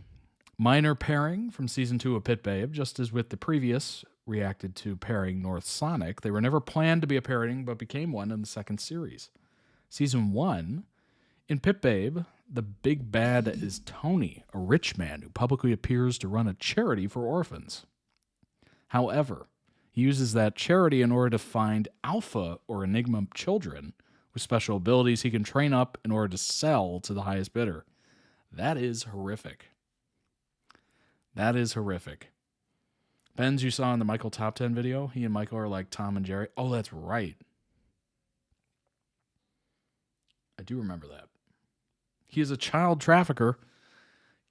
minor pairing from season 2 of Pit Babe, just as with the previous reacted to pairing North Sonic. They were never planned to be a pairing, but became one in the second series. Season 1, in Pit Babe, the big bad is Tony, a rich man who publicly appears to run a charity for orphans. However, he uses that charity in order to find alpha or enigma children with special abilities he can train up in order to sell to the highest bidder. That is horrific. That is horrific. Benz, you saw in the Michael Top 10 video, he and Michael are like Tom and Jerry. Oh, that's right. I do remember that. He is a child trafficker.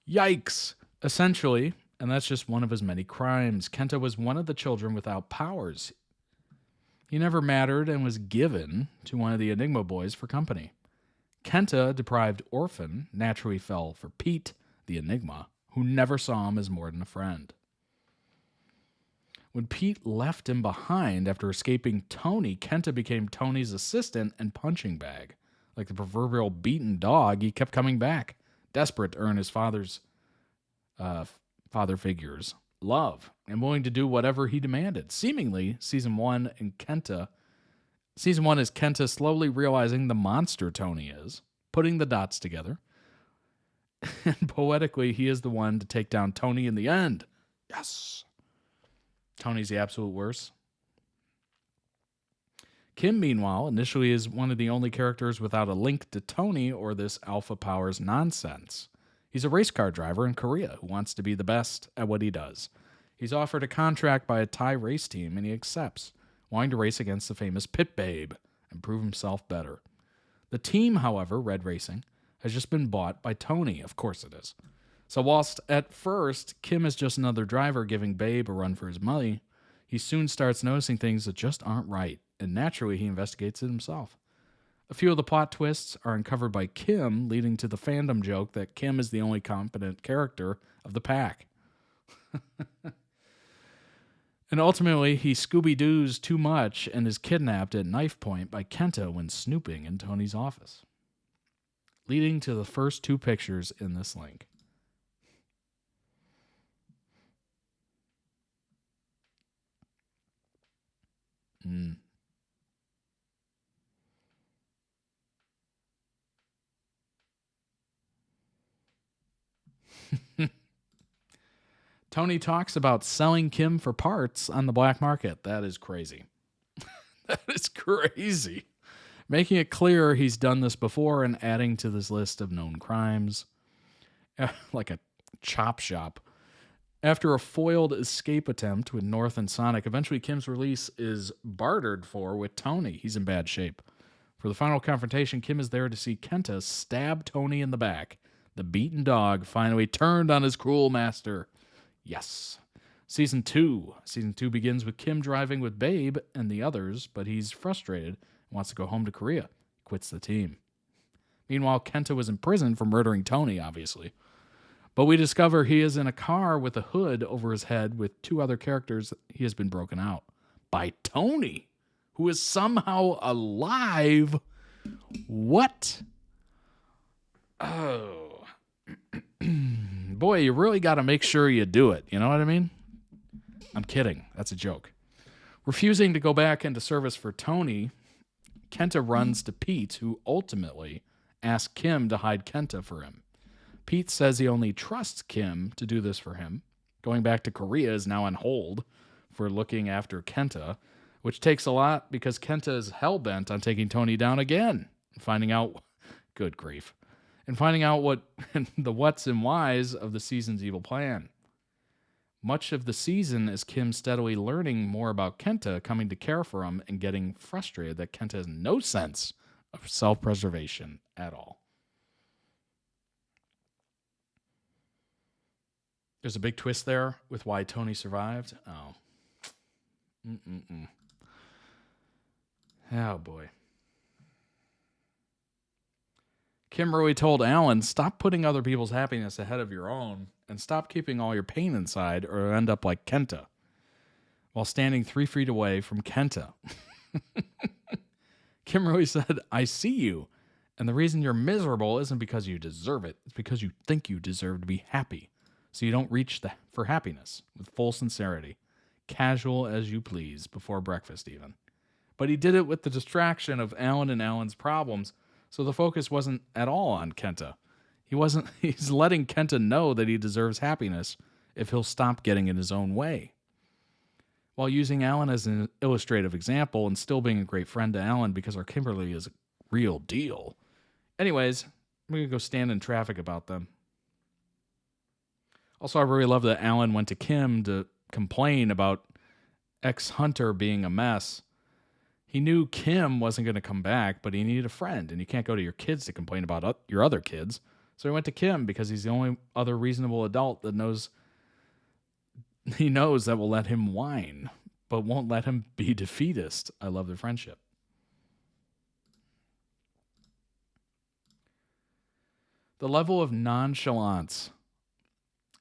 Yikes. Essentially, and that's just one of his many crimes. Kenta was one of the children without powers. He never mattered and was given to one of the Enigma boys for company. Kenta, deprived orphan, naturally fell for Pete, the Enigma, who never saw him as more than a friend. When Pete left him behind after escaping Tony, Kenta became Tony's assistant and punching bag. Like the proverbial beaten dog, he kept coming back, desperate to earn his father figure's love and willing to do whatever he demanded. Seemingly, season one is Kenta slowly realizing the monster Tony is, putting the dots together, and poetically, he is the one to take down Tony in the end. Yes! Tony's the absolute worst. Kim, meanwhile, initially is one of the only characters without a link to Tony or this Alpha Powers nonsense. He's a race car driver in Korea who wants to be the best at what he does. He's offered a contract by a Thai race team, and he accepts, wanting to race against the famous Pit Babe and prove himself better. The team, however, Red Racing, has just been bought by Tony. Of course it is. So whilst at first Kim is just another driver giving Babe a run for his money, he soon starts noticing things that just aren't right, and naturally he investigates it himself. A few of the plot twists are uncovered by Kim, leading to the fandom joke that Kim is the only competent character of the pack. And ultimately, he Scooby-Doos too much and is kidnapped at knife point by Kenta when snooping in Tony's office, leading to the first two pictures in this link. Tony talks about selling Kim for parts on the black market. That is crazy. That is crazy. Making it clear he's done this before and adding to this list of known crimes. Like a chop shop. After a foiled escape attempt with North and Sonic, eventually Kim's release is bartered for with Tony. He's in bad shape. For the final confrontation, Kim is there to see Kenta stab Tony in the back. The beaten dog finally turned on his cruel master. Yes. Season 2. Season 2 begins with Kim driving with Babe and the others, but he's frustrated and wants to go home to Korea. Quits the team. Meanwhile, Kenta was in prison for murdering Tony, obviously. But we discover he is in a car with a hood over his head with two other characters. He has been broken out by Tony, who is somehow alive. What? Oh. Boy, you really got to make sure you do it. You know what I mean? I'm kidding. That's a joke. Refusing to go back into service for Tony, Kenta runs to Pete, who ultimately asks Kim to hide Kenta for him. Pete says he only trusts Kim to do this for him. Going back to Korea is now on hold for looking after Kenta, which takes a lot because Kenta is hell-bent on taking Tony down again and finding out... Good grief. And finding out what the whats and whys of the season's evil plan. Much of the season is Kim steadily learning more about Kenta, coming to care for him, and getting frustrated that Kenta has no sense of self-preservation at all. There's a big twist there with why Tony survived. Oh. Oh, boy. Kim Rui told Alan, stop putting other people's happiness ahead of your own and stop keeping all your pain inside or you'll end up like Keeta while standing 3 feet away from Keeta. Kim Rui said, I see you. And the reason you're miserable isn't because you deserve it. It's because you think you deserve to be happy. So you don't reach for happiness with full sincerity. Casual as you please before breakfast even. But he did it with the distraction of Alan and Alan's problems. So the focus wasn't at all on Keeta. He's letting Keeta know that he deserves happiness if he'll stop getting in his own way. While using Alan as an illustrative example and still being a great friend to Alan because our Kimberly is a real deal. Anyways, I'm going to go stand in traffic about them. Also, I really love that Alan went to Kim to complain about ex-Hunter being a mess. He knew Kim wasn't going to come back, but he needed a friend, and you can't go to your kids to complain about your other kids. So he went to Kim because he's the only other reasonable adult that knows that will let him whine, but won't let him be defeatist. I love their friendship. The level of nonchalance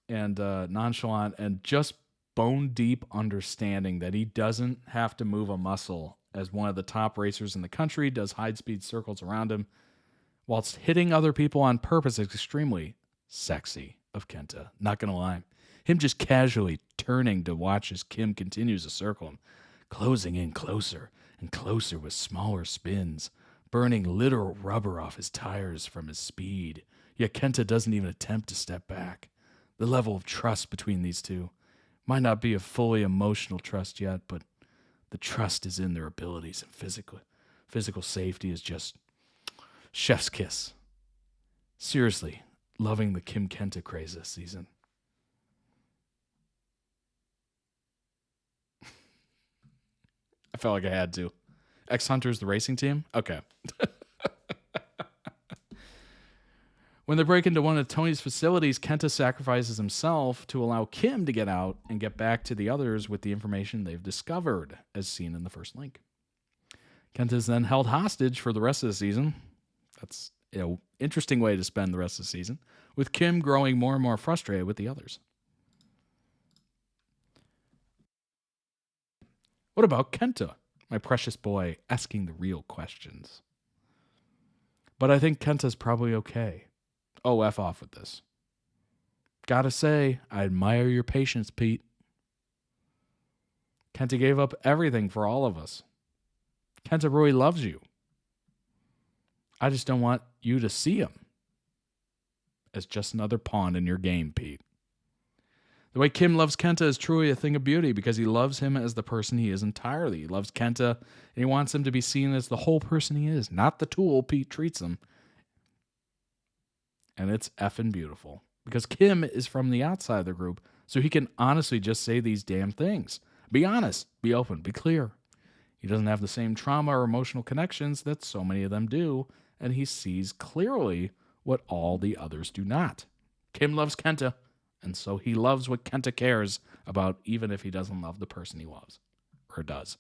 and just bone deep understanding that he doesn't have to move a muscle as one of the top racers in the country does high-speed circles around him whilst hitting other people on purpose is extremely sexy of Keeta. Not going to lie. Him just casually turning to watch as Kim continues to circle him, closing in closer and closer with smaller spins, burning literal rubber off his tires from his speed. Yet Keeta doesn't even attempt to step back. The level of trust between these two might not be a fully emotional trust yet, but the trust is in their abilities, and physical safety is just chef's kiss. Seriously, loving the Kim Keeta craze this season. I felt like I had to. Ex-Hunters, the racing team? Okay. When they break into one of Tony's facilities, Keeta sacrifices himself to allow Kim to get out and get back to the others with the information they've discovered, as seen in the first link. Keeta is then held hostage for the rest of the season. That's an interesting way to spend the rest of the season, with Kim growing more and more frustrated with the others. What about Keeta, my precious boy, asking the real questions? But I think Kenta's probably okay. Oh, F off with this. Gotta say, I admire your patience, Pete. Keeta gave up everything for all of us. Keeta really loves you. I just don't want you to see him as just another pawn in your game, Pete. The way Kim loves Keeta is truly a thing of beauty because he loves him as the person he is entirely. He loves Keeta and he wants him to be seen as the whole person he is, not the tool Pete treats him. And it's effing beautiful because Kim is from the outside of the group, so he can honestly just say these damn things. Be honest, be open, be clear. He doesn't have the same trauma or emotional connections that so many of them do, and he sees clearly what all the others do not. Kim loves Keeta, and so he loves what Keeta cares about, even if he doesn't love the person he loves, or does.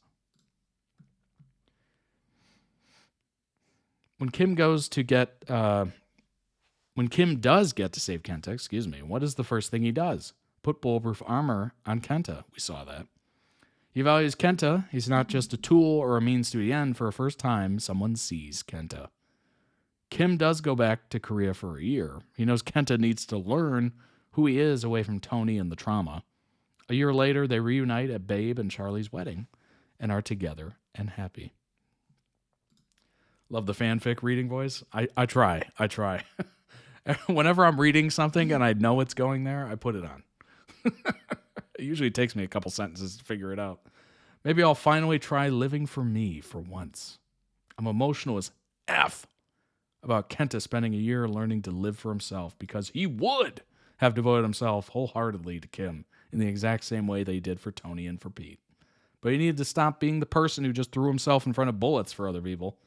When Kim does get to save Keeta, what is the first thing he does? Put bulletproof armor on Keeta. We saw that. He values Keeta. He's not just a tool or a means to the end. For a first time, someone sees Keeta. Kim does go back to Korea for a year. He knows Keeta needs to learn who he is away from Tony and the trauma. A year later, they reunite at Babe and Charlie's wedding and are together and happy. Love the fanfic reading voice. I try. Whenever I'm reading something and I know it's going there, I put it on. It usually takes me a couple sentences to figure it out. Maybe I'll finally try living for me for once. I'm emotional as F about Keeta spending a year learning to live for himself because he would have devoted himself wholeheartedly to Kim in the exact same way they did for Tony and for Pete. But he needed to stop being the person who just threw himself in front of bullets for other people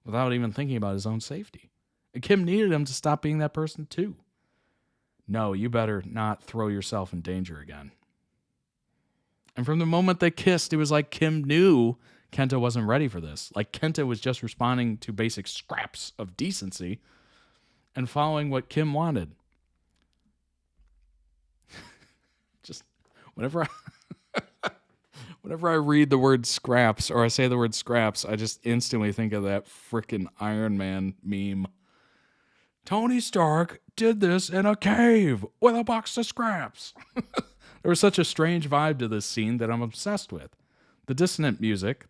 without even thinking about his own safety. And Kim needed him to stop being that person too. no, you better not throw yourself in danger again. And from the moment they kissed, it was like Kim knew Keeta wasn't ready for this. Like Keeta was just responding to basic scraps of decency and following what Kim wanted. Just whenever I read the word scraps or I say the word scraps, I just instantly think of that frickin' Iron Man meme. Tony Stark did this in a cave with a box of scraps. There was such a strange vibe to this scene that I'm obsessed with. The dissonant music,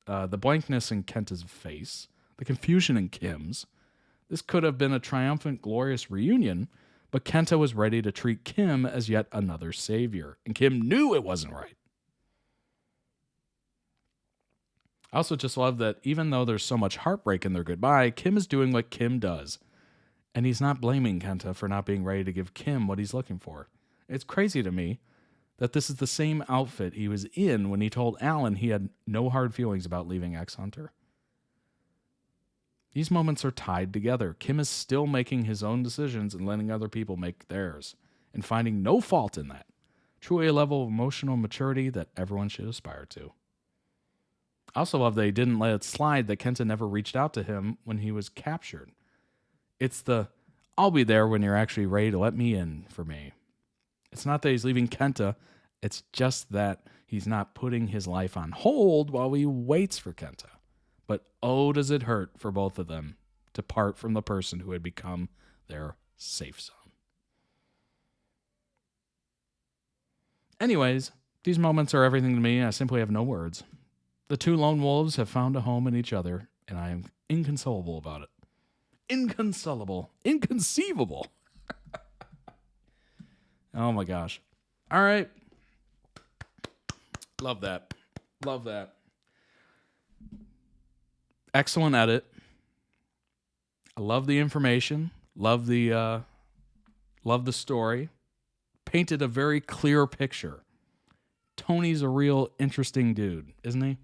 the blankness in Kenta's face, the confusion in Kim's. This could have been a triumphant, glorious reunion, but Keeta was ready to treat Kim as yet another savior, and Kim knew it wasn't right. I also just love that even though there's so much heartbreak in their goodbye, Kim is doing what Kim does, and he's not blaming Keeta for not being ready to give Kim what he's looking for. It's crazy to me that this is the same outfit he was in when he told Alan he had no hard feelings about leaving X Hunter. These moments are tied together. Kim is still making his own decisions and letting other people make theirs, and finding no fault in that. Truly a level of emotional maturity that everyone should aspire to. I also love that he didn't let it slide that Keeta never reached out to him when he was captured. It's the, I'll be there when you're actually ready to let me in for me. It's not that he's leaving Keeta, it's just that he's not putting his life on hold while he waits for Keeta. But oh, does it hurt for both of them to part from the person who had become their safe zone. Anyways, these moments are everything to me. I simply have no words. The two lone wolves have found a home in each other, and I am inconsolable about it. Inconsolable. Inconceivable. Oh my gosh. All right. Love that. Love that. Excellent edit. I love the information. Love the story. Painted a very clear picture. Tony's a real interesting dude, isn't he?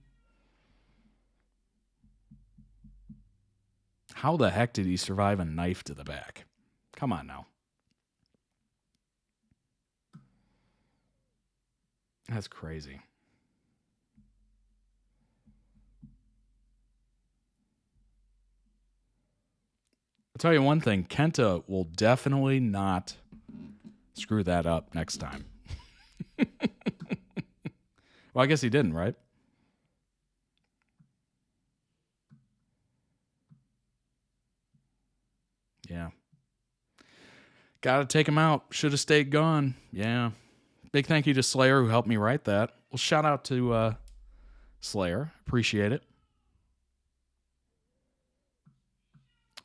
How the heck did he survive a knife to the back? Come on now. That's crazy. I'll tell you one thing. Keeta will definitely not screw that up next time. Well, I guess he didn't, right? Yeah. Gotta take him out. Should have stayed gone. Yeah. Big thank you to Slayer who helped me write that. Well, shout out to Slayer. Appreciate it.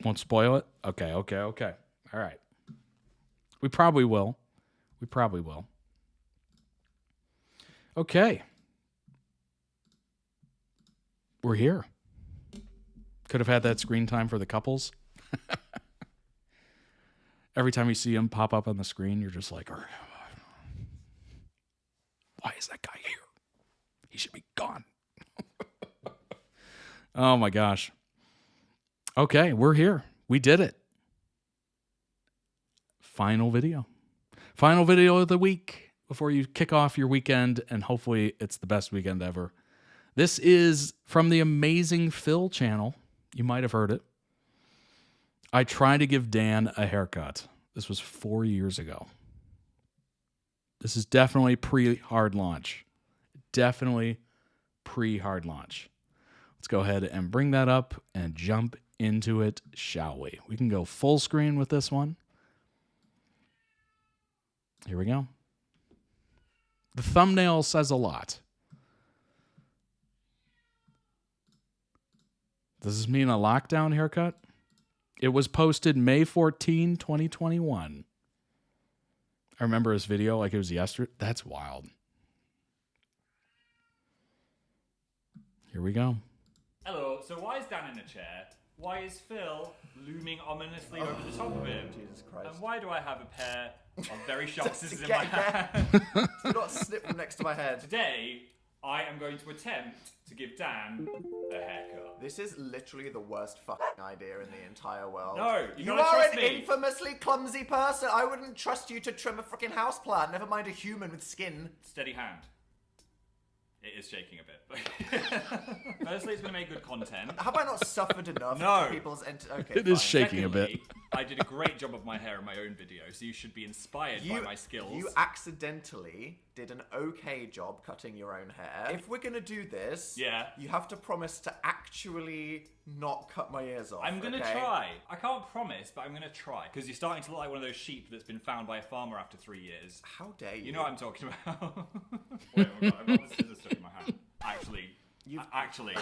Won't spoil it? Okay. All right. We probably will. Okay. We're here. Could have had that screen time for the couples. Every time you see him pop up on the screen, you're just like, why is that guy here? He should be gone. Oh my gosh. Okay, we're here. We did it. Final video of the week before you kick off your weekend, and hopefully it's the best weekend ever. This is from the Amazing Phil channel. You might have heard it. I tried to give Dan a haircut. This was 4 years ago. This is definitely pre-hard launch. Definitely pre-hard launch. Let's go ahead and bring that up and jump into it, shall we? We can go full screen with this one. Here we go. The thumbnail says a lot. Does this mean a lockdown haircut? It was posted May 14, 2021. I remember this video like it was yesterday. That's wild. Here we go. Hello, so why is Dan in a chair? Why is Phil looming ominously over the top of him? Jesus Christ. And why do I have a pair of very sharp Just to scissors in get my hand? Do not snip them next to my head. Today, I am going to attempt to give Dan a haircut. This is literally the worst fucking idea in the entire world. No, you you gotta are trust an me. infamously clumsy person. I wouldn't trust you to trim a freaking houseplant, never mind a human with skin. Steady hand. It is shaking a bit. Firstly, it's going to make good content. Have I not suffered enough? No. People's okay, It is fine. shaking a bit. Secondly, I did a great job of my hair in my own video, so you should be inspired by my skills. You accidentally did an okay job cutting your own hair. If we're gonna do this, Yeah. you have to promise to actually not cut my ears off. I'm going to okay? try. I can't promise, but I'm going to try. Because you're starting to look like one of those sheep that's been found by a farmer after 3 years. How dare you? You know what I'm talking about. Wait, I've got the scissors stuck in my hand. Actually.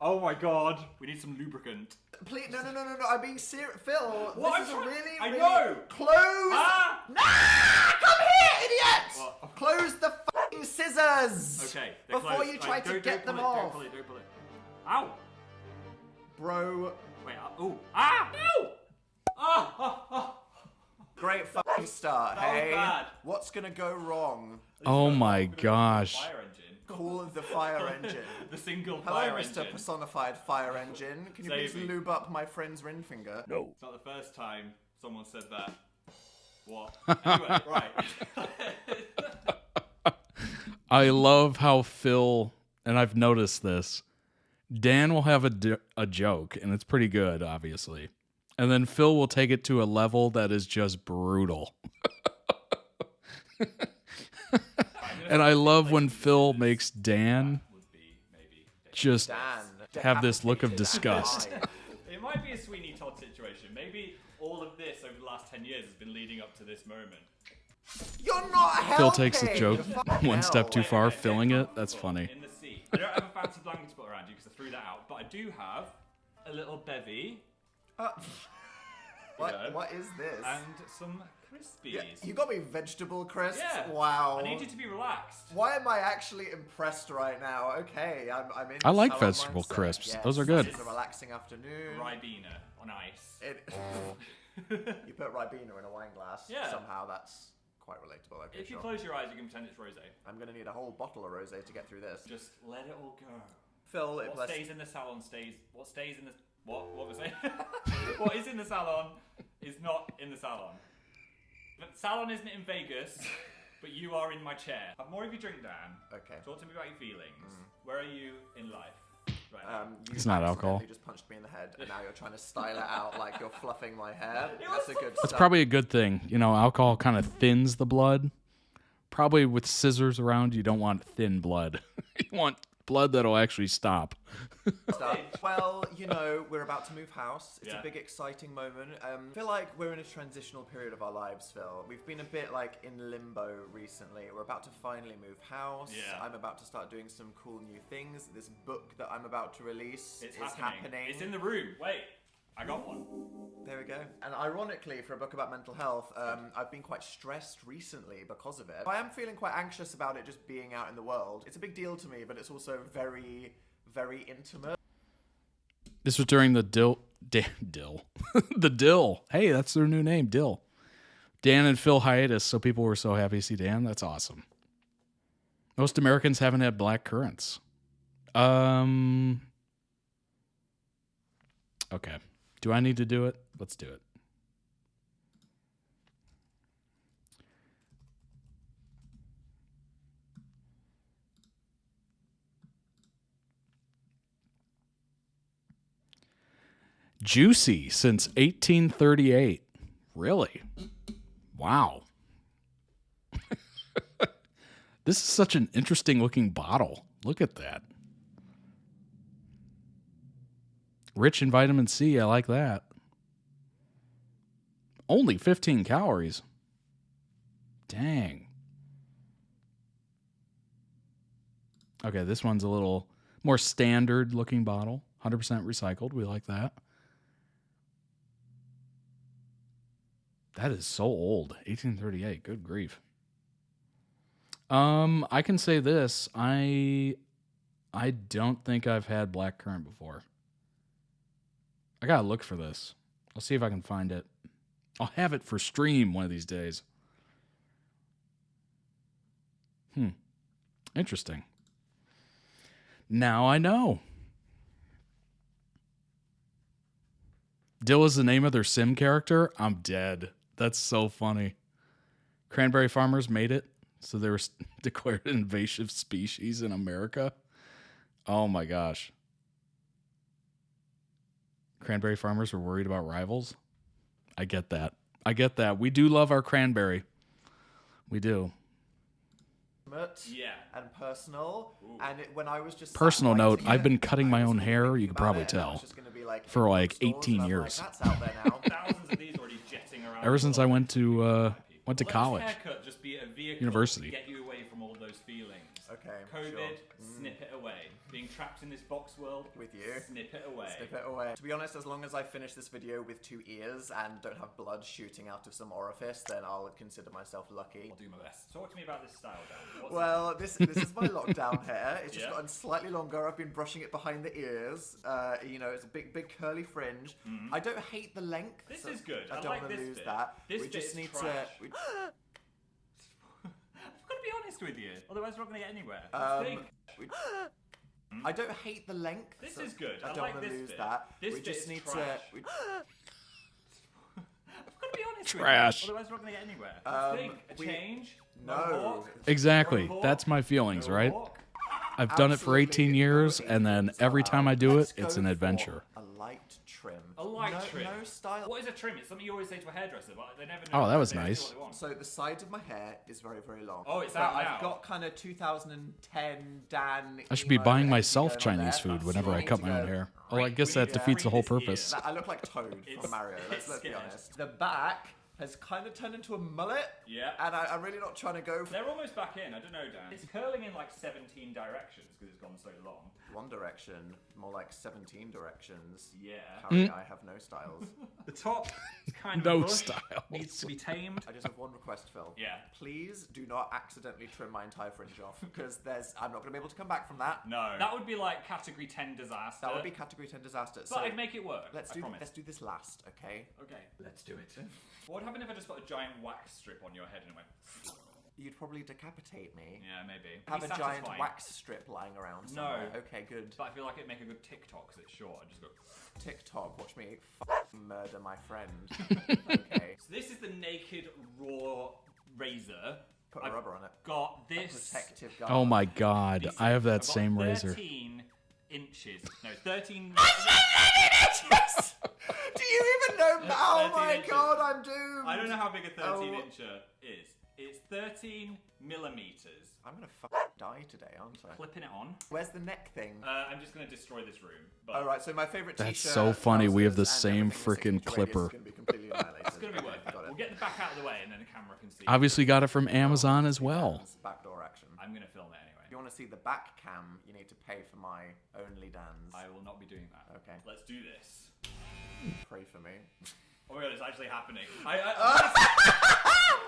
Oh my god. We need some lubricant. Please, no. I'm being serious, Phil. What? This is a really, I really know. close. Ah! Nah! Come here, idiot! What? Close the fucking scissors. Okay. they're Before closed. you try Right, to get them Don't off, pull it. Ow. bro. Wait. Ooh. Ah! Ow! Ah! Great fucking start. That was Hey, bad. what's gonna go wrong? Oh my gosh. Fire engine. Call the fire engine. The single Hello, fire Mr. engine. Personified Fire Engine. Can you Save please me. lube up my friend's ring finger? No. It's not the first time someone said that. What? Anyway, right. I love how Phil, and I've noticed this, Dan will have a joke, and it's pretty good, obviously. And then Phil will take it to a level that is just brutal. And I love when Phil makes Dan just have this look of disgust. It might be a Sweeney Todd situation. Maybe all of this over the last 10 years has been leading up to this moment. You're not helping. Phil takes the joke Fucking one step too hell. far, filling it. That's funny. In the sea. I don't have a fancy blanket to put around you because I threw that out, but I do have a little bevy. What is this? And some Crispies. Yeah, you got me vegetable crisps. Yeah. Wow. I need you to be relaxed. Why am I actually impressed right now? Okay, I'm in. I like salad vegetable mindset. crisps. Yes, Those are good. It's a relaxing afternoon. Ribena on ice. You put Ribena in a wine glass. Yeah. Somehow that's quite relatable. Okay, If you sure. close your eyes, you can pretend it's rosé. I'm gonna need a whole bottle of rosé to get through this. Just let it all go. Phil, What stays in the salon stays. What stays in the what was it? What is in the salon is not in the salon. The salon isn't in Vegas, but you are in my chair. Have more of your drink, Dan. Okay. Talk to me about your feelings. Where are you in life? Right. You It's not alcohol. accidentally just punched me in the head, and now you're trying to style it out like you're fluffing my hair. That's a good That's start. probably a good thing. You know, alcohol kind of thins the blood. Probably with scissors around, you don't want thin blood. You want blood that'll actually stop. Stuff. Well, you know, we're about to move house. It's Yeah. a big, exciting moment. I feel like we're in a transitional period of our lives, Phil. We've been a bit like in limbo recently. We're about to finally move house. Yeah. I'm about to start doing some cool new things. This book that I'm about to release It's is happening. It's in the room. Wait, I got one. There we go. And ironically, for a book about mental health, I've been quite stressed recently because of it. I am feeling quite anxious about it just being out in the world. It's a big deal to me, but it's also very, very intimate. This was during the Dill. The Dill. Hey, that's their new name, Dill. Dan and Phil hiatus, so people were so happy to see Dan. That's awesome. Most Americans haven't had black currants. Okay. Do I need to do it? Let's do it. Juicy since 1838. Really? Wow. This is such an interesting looking bottle. Look at that. Rich in vitamin C. I like that. Only 15 calories. Dang. Okay, this one's a little more standard looking bottle. 100% recycled. We like that. That is so old. 1838. Good grief. I can say this. I don't think I've had blackcurrant before. I gotta look for this. I'll see if I can find it. I'll have it for stream one of these days. Interesting. Now I know. Dill is the name of their sim character? I'm dead. That's so funny. Cranberry farmers made it, so they were declared an invasive species in America. Oh my gosh. Cranberry farmers were worried about rivals? I get that. I get that. We do love our cranberry. We do. Yeah. And personal. Ooh. And when I was just Personal note, writing I've it, been cutting my own hair, you could about probably it, and I was tell, just gonna be like, for in like bookstores, 18 and I'm years. Like, that's out there now. Thousands of these already jetting around. Ever since I went to Will this college. haircut just be a vehicle University. to get you away from all those feelings? Okay, COVID, sure. snip it away. Being trapped in this box world, with you. Snip it away. Snip it away. To be honest, as long as I finish this video with 2 ears and don't have blood shooting out of some orifice, then I'll consider myself lucky. I'll do my best. Talk to me about this style, Dan. What's Well, this is my lockdown hair. It's just Yeah. gotten slightly longer. I've been brushing it behind the ears. You know, it's a big curly fringe. I don't hate the length. This so is good. I I don't like want to this lose bit. that. This we bit just is need trash. to. I've got to be honest with you, otherwise we're not going to get anywhere. We, I don't hate the length. This so is good. I I don't like want to this lose bit. that. This we bit just is need trash. to. I've got to be honest Trash. with you, otherwise we're not going to get anywhere. A change? No. Hawk? Exactly. That's my feelings, right? I've done it for 18 years, and then every time I do it, it's an adventure. A light trim. A light no, trim. No style. What is a trim? It's something you always say to a hairdresser, but they never know. Oh, that was They nice. do what they want. So the side of my hair is very, very long. Oh, it's so out I've now. got kind of 2010 Dan. I should be emo buying energy myself going on Chinese there. food whenever I Need cut to my own go. hair. Well, I guess that defeats the whole purpose. I look like Toad It's- from Mario. Let's it's be scared. honest. The back has kind of turned into a mullet. Yeah. And I'm really not trying to go for They're almost back in. I don't know, Dan. It's curling in like 17 directions because it's gone so long. one direction, more like 17 directions. Yeah. Harry, I have no styles. The top is kind of No a bush, styles. needs to be tamed. I just have one request, Phil. Yeah. Please do not accidentally trim my entire fringe off, because I'm not going to be able to come back from that. No. That would be like category 10 disaster. That would be category 10 disaster. But I'd make it work. Let's I do promise. let's do this last, okay? Okay, let's do it. What would happen if I just got a giant wax strip on your head and it went... You'd probably decapitate me. Yeah, maybe. Have Be a giant satisfying. wax strip lying around No. somewhere. Okay, good. But I feel like it'd make a good TikTok because it's short. I just go... TikTok, watch me murder my friend. Okay. So this is the naked raw razor. Put a rubber on it. Got this... Protective guard. Oh my god, I have that I've got same razor. 13 inches. No, 13... Do you even know? Oh 13 my inches. god, I'm doomed. I don't know how big a 13 Oh. incher is. It's 13 millimeters. I'm gonna die today, aren't I? Clipping it on. Where's the neck thing? I'm just gonna destroy this room. But All right, so my favorite That's t-shirt. so funny. We have the trousers, same and everything freaking that's clipper. is gonna be completely annihilated. It's gonna be Okay, worth it. got We'll get the back out of the way and then the camera can see. Obviously got it from Amazon as well. Backdoor action. I'm gonna film it anyway. If you want to see the back cam, you need to pay for my only dance. I will not be doing that. Okay. Let's do this. Pray for me. Oh my god, it's actually happening.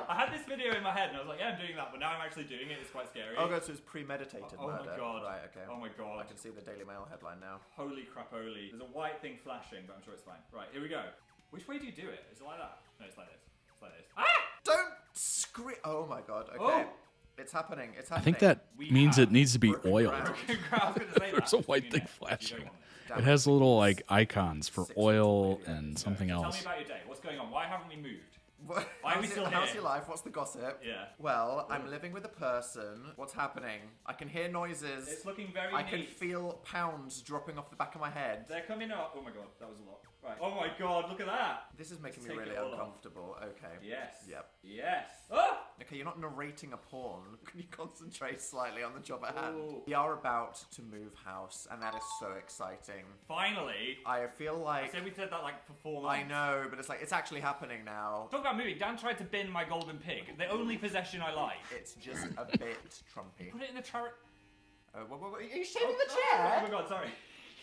I had this video in my head and I was like, yeah, I'm doing that, but now I'm actually doing it. It's quite scary. Oh god, so it's premeditated Oh my murder. god. Right, okay. Oh my god. I can see the Daily Mail headline now. Holy crapoli. There's a white thing flashing, but I'm sure it's fine. Right, here we go. Which way do you do it? Is it like that? No, it's like this. It's like this. Ah! Don't scream! Oh my god. Okay. Oh. It's happening. It's I happening. think that means it needs to be oiled. There's a that. white thing flashing. It has little like icons for oil and something Tell me else. about your day. What's going on? Why haven't we moved? What? Why are we still How's here? your life? What's the gossip? Yeah. Well, I'm living with a person. What's happening? I can hear noises. It's looking very I can neat. feel pounds dropping off the back of my head. They're coming up. Oh my god, that was a lot. Right. Oh my god, look at that. This is making Let's me take really it all off. uncomfortable. Okay. Yes. Yep. Yes. Oh! Okay, you're not narrating a porn. Can you concentrate slightly on the job at hand? Ooh. We are about to move house, and that is so exciting. Finally. I feel I like... said we said that like for 4 months. I know, but it's like, it's actually happening now. Talk about moving. Dan tried to bin my golden pig. The only possession I like. It's just a bit trumpy. Put it in the chariot. Are you shaving the chair? Oh my god, sorry.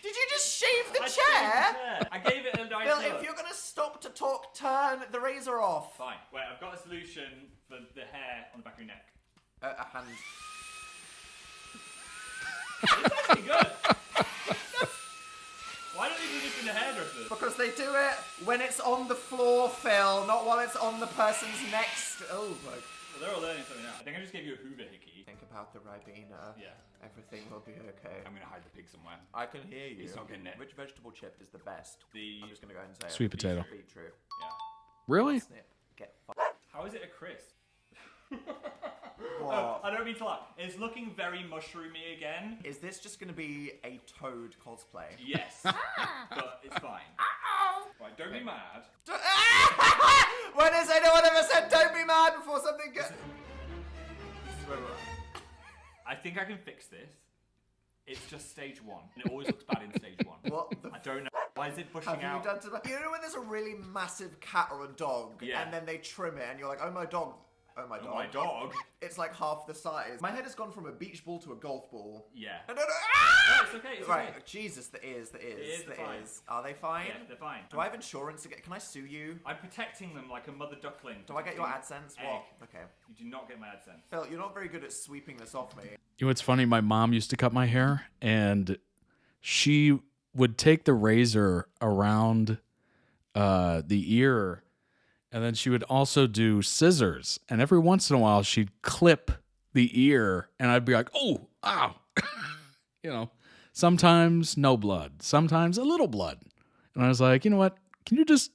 Did you just shave the I chair? shaved the chair. I gave it a nice Bill, look. if you're gonna stop to talk, turn the razor off. Fine. Wait, I've got a solution for the hair on the back of your neck. A hand. It's actually good. Why don't they do this in the hairdressers? Because they do it when it's on the floor, Phil, not while it's on the person's next. Oh my. Well, they're all learning something now. I think I just gave you a Hoover hickey. Think about the Ribena. Yeah. Everything will be okay. I'm gonna hide the pig somewhere. I can hear you. He's not getting it. Which vegetable chip is the best? I'm just gonna go ahead and say Sweet it. potato. Beetroot. Yeah. Really? Snip. Get How is it a crisp? What? Oh, I don't mean to laugh. It's looking very mushroomy again. Is this just gonna be a Toad cosplay? Yes. But it's fine. Right, don't be mad. When has anyone ever said don't be mad before something good? This is where we're at. I think I can fix this. It's just stage 1. And it always looks bad in stage 1. What the I don't know. Why is it bushing have out? you done to that? You know when there's a really massive cat or a dog, Yeah. and then they trim it, and you're like, oh my dog. Oh my dog. Oh my dog. It's like half the size. My head has gone from a beach ball to a golf ball. Yeah. No, No, it's okay. It's right, okay. Jesus, the ears, the ears, ears the are fine. ears. Are they fine? Yeah, they're fine. Do I have insurance to get? Can I sue you? I'm protecting them like a mother duckling. Do I get your AdSense? Egg. What? Okay. You do not get my AdSense. Phil, you're not very good at sweeping this off me. You know what's funny? My mom used to cut my hair, and she would take the razor around the ear, and then she would also do scissors. And every once in a while, she'd clip the ear, and I'd be like, "Oh, ow!" You know. Sometimes no blood, sometimes a little blood, and I was like, you know what? Can you just?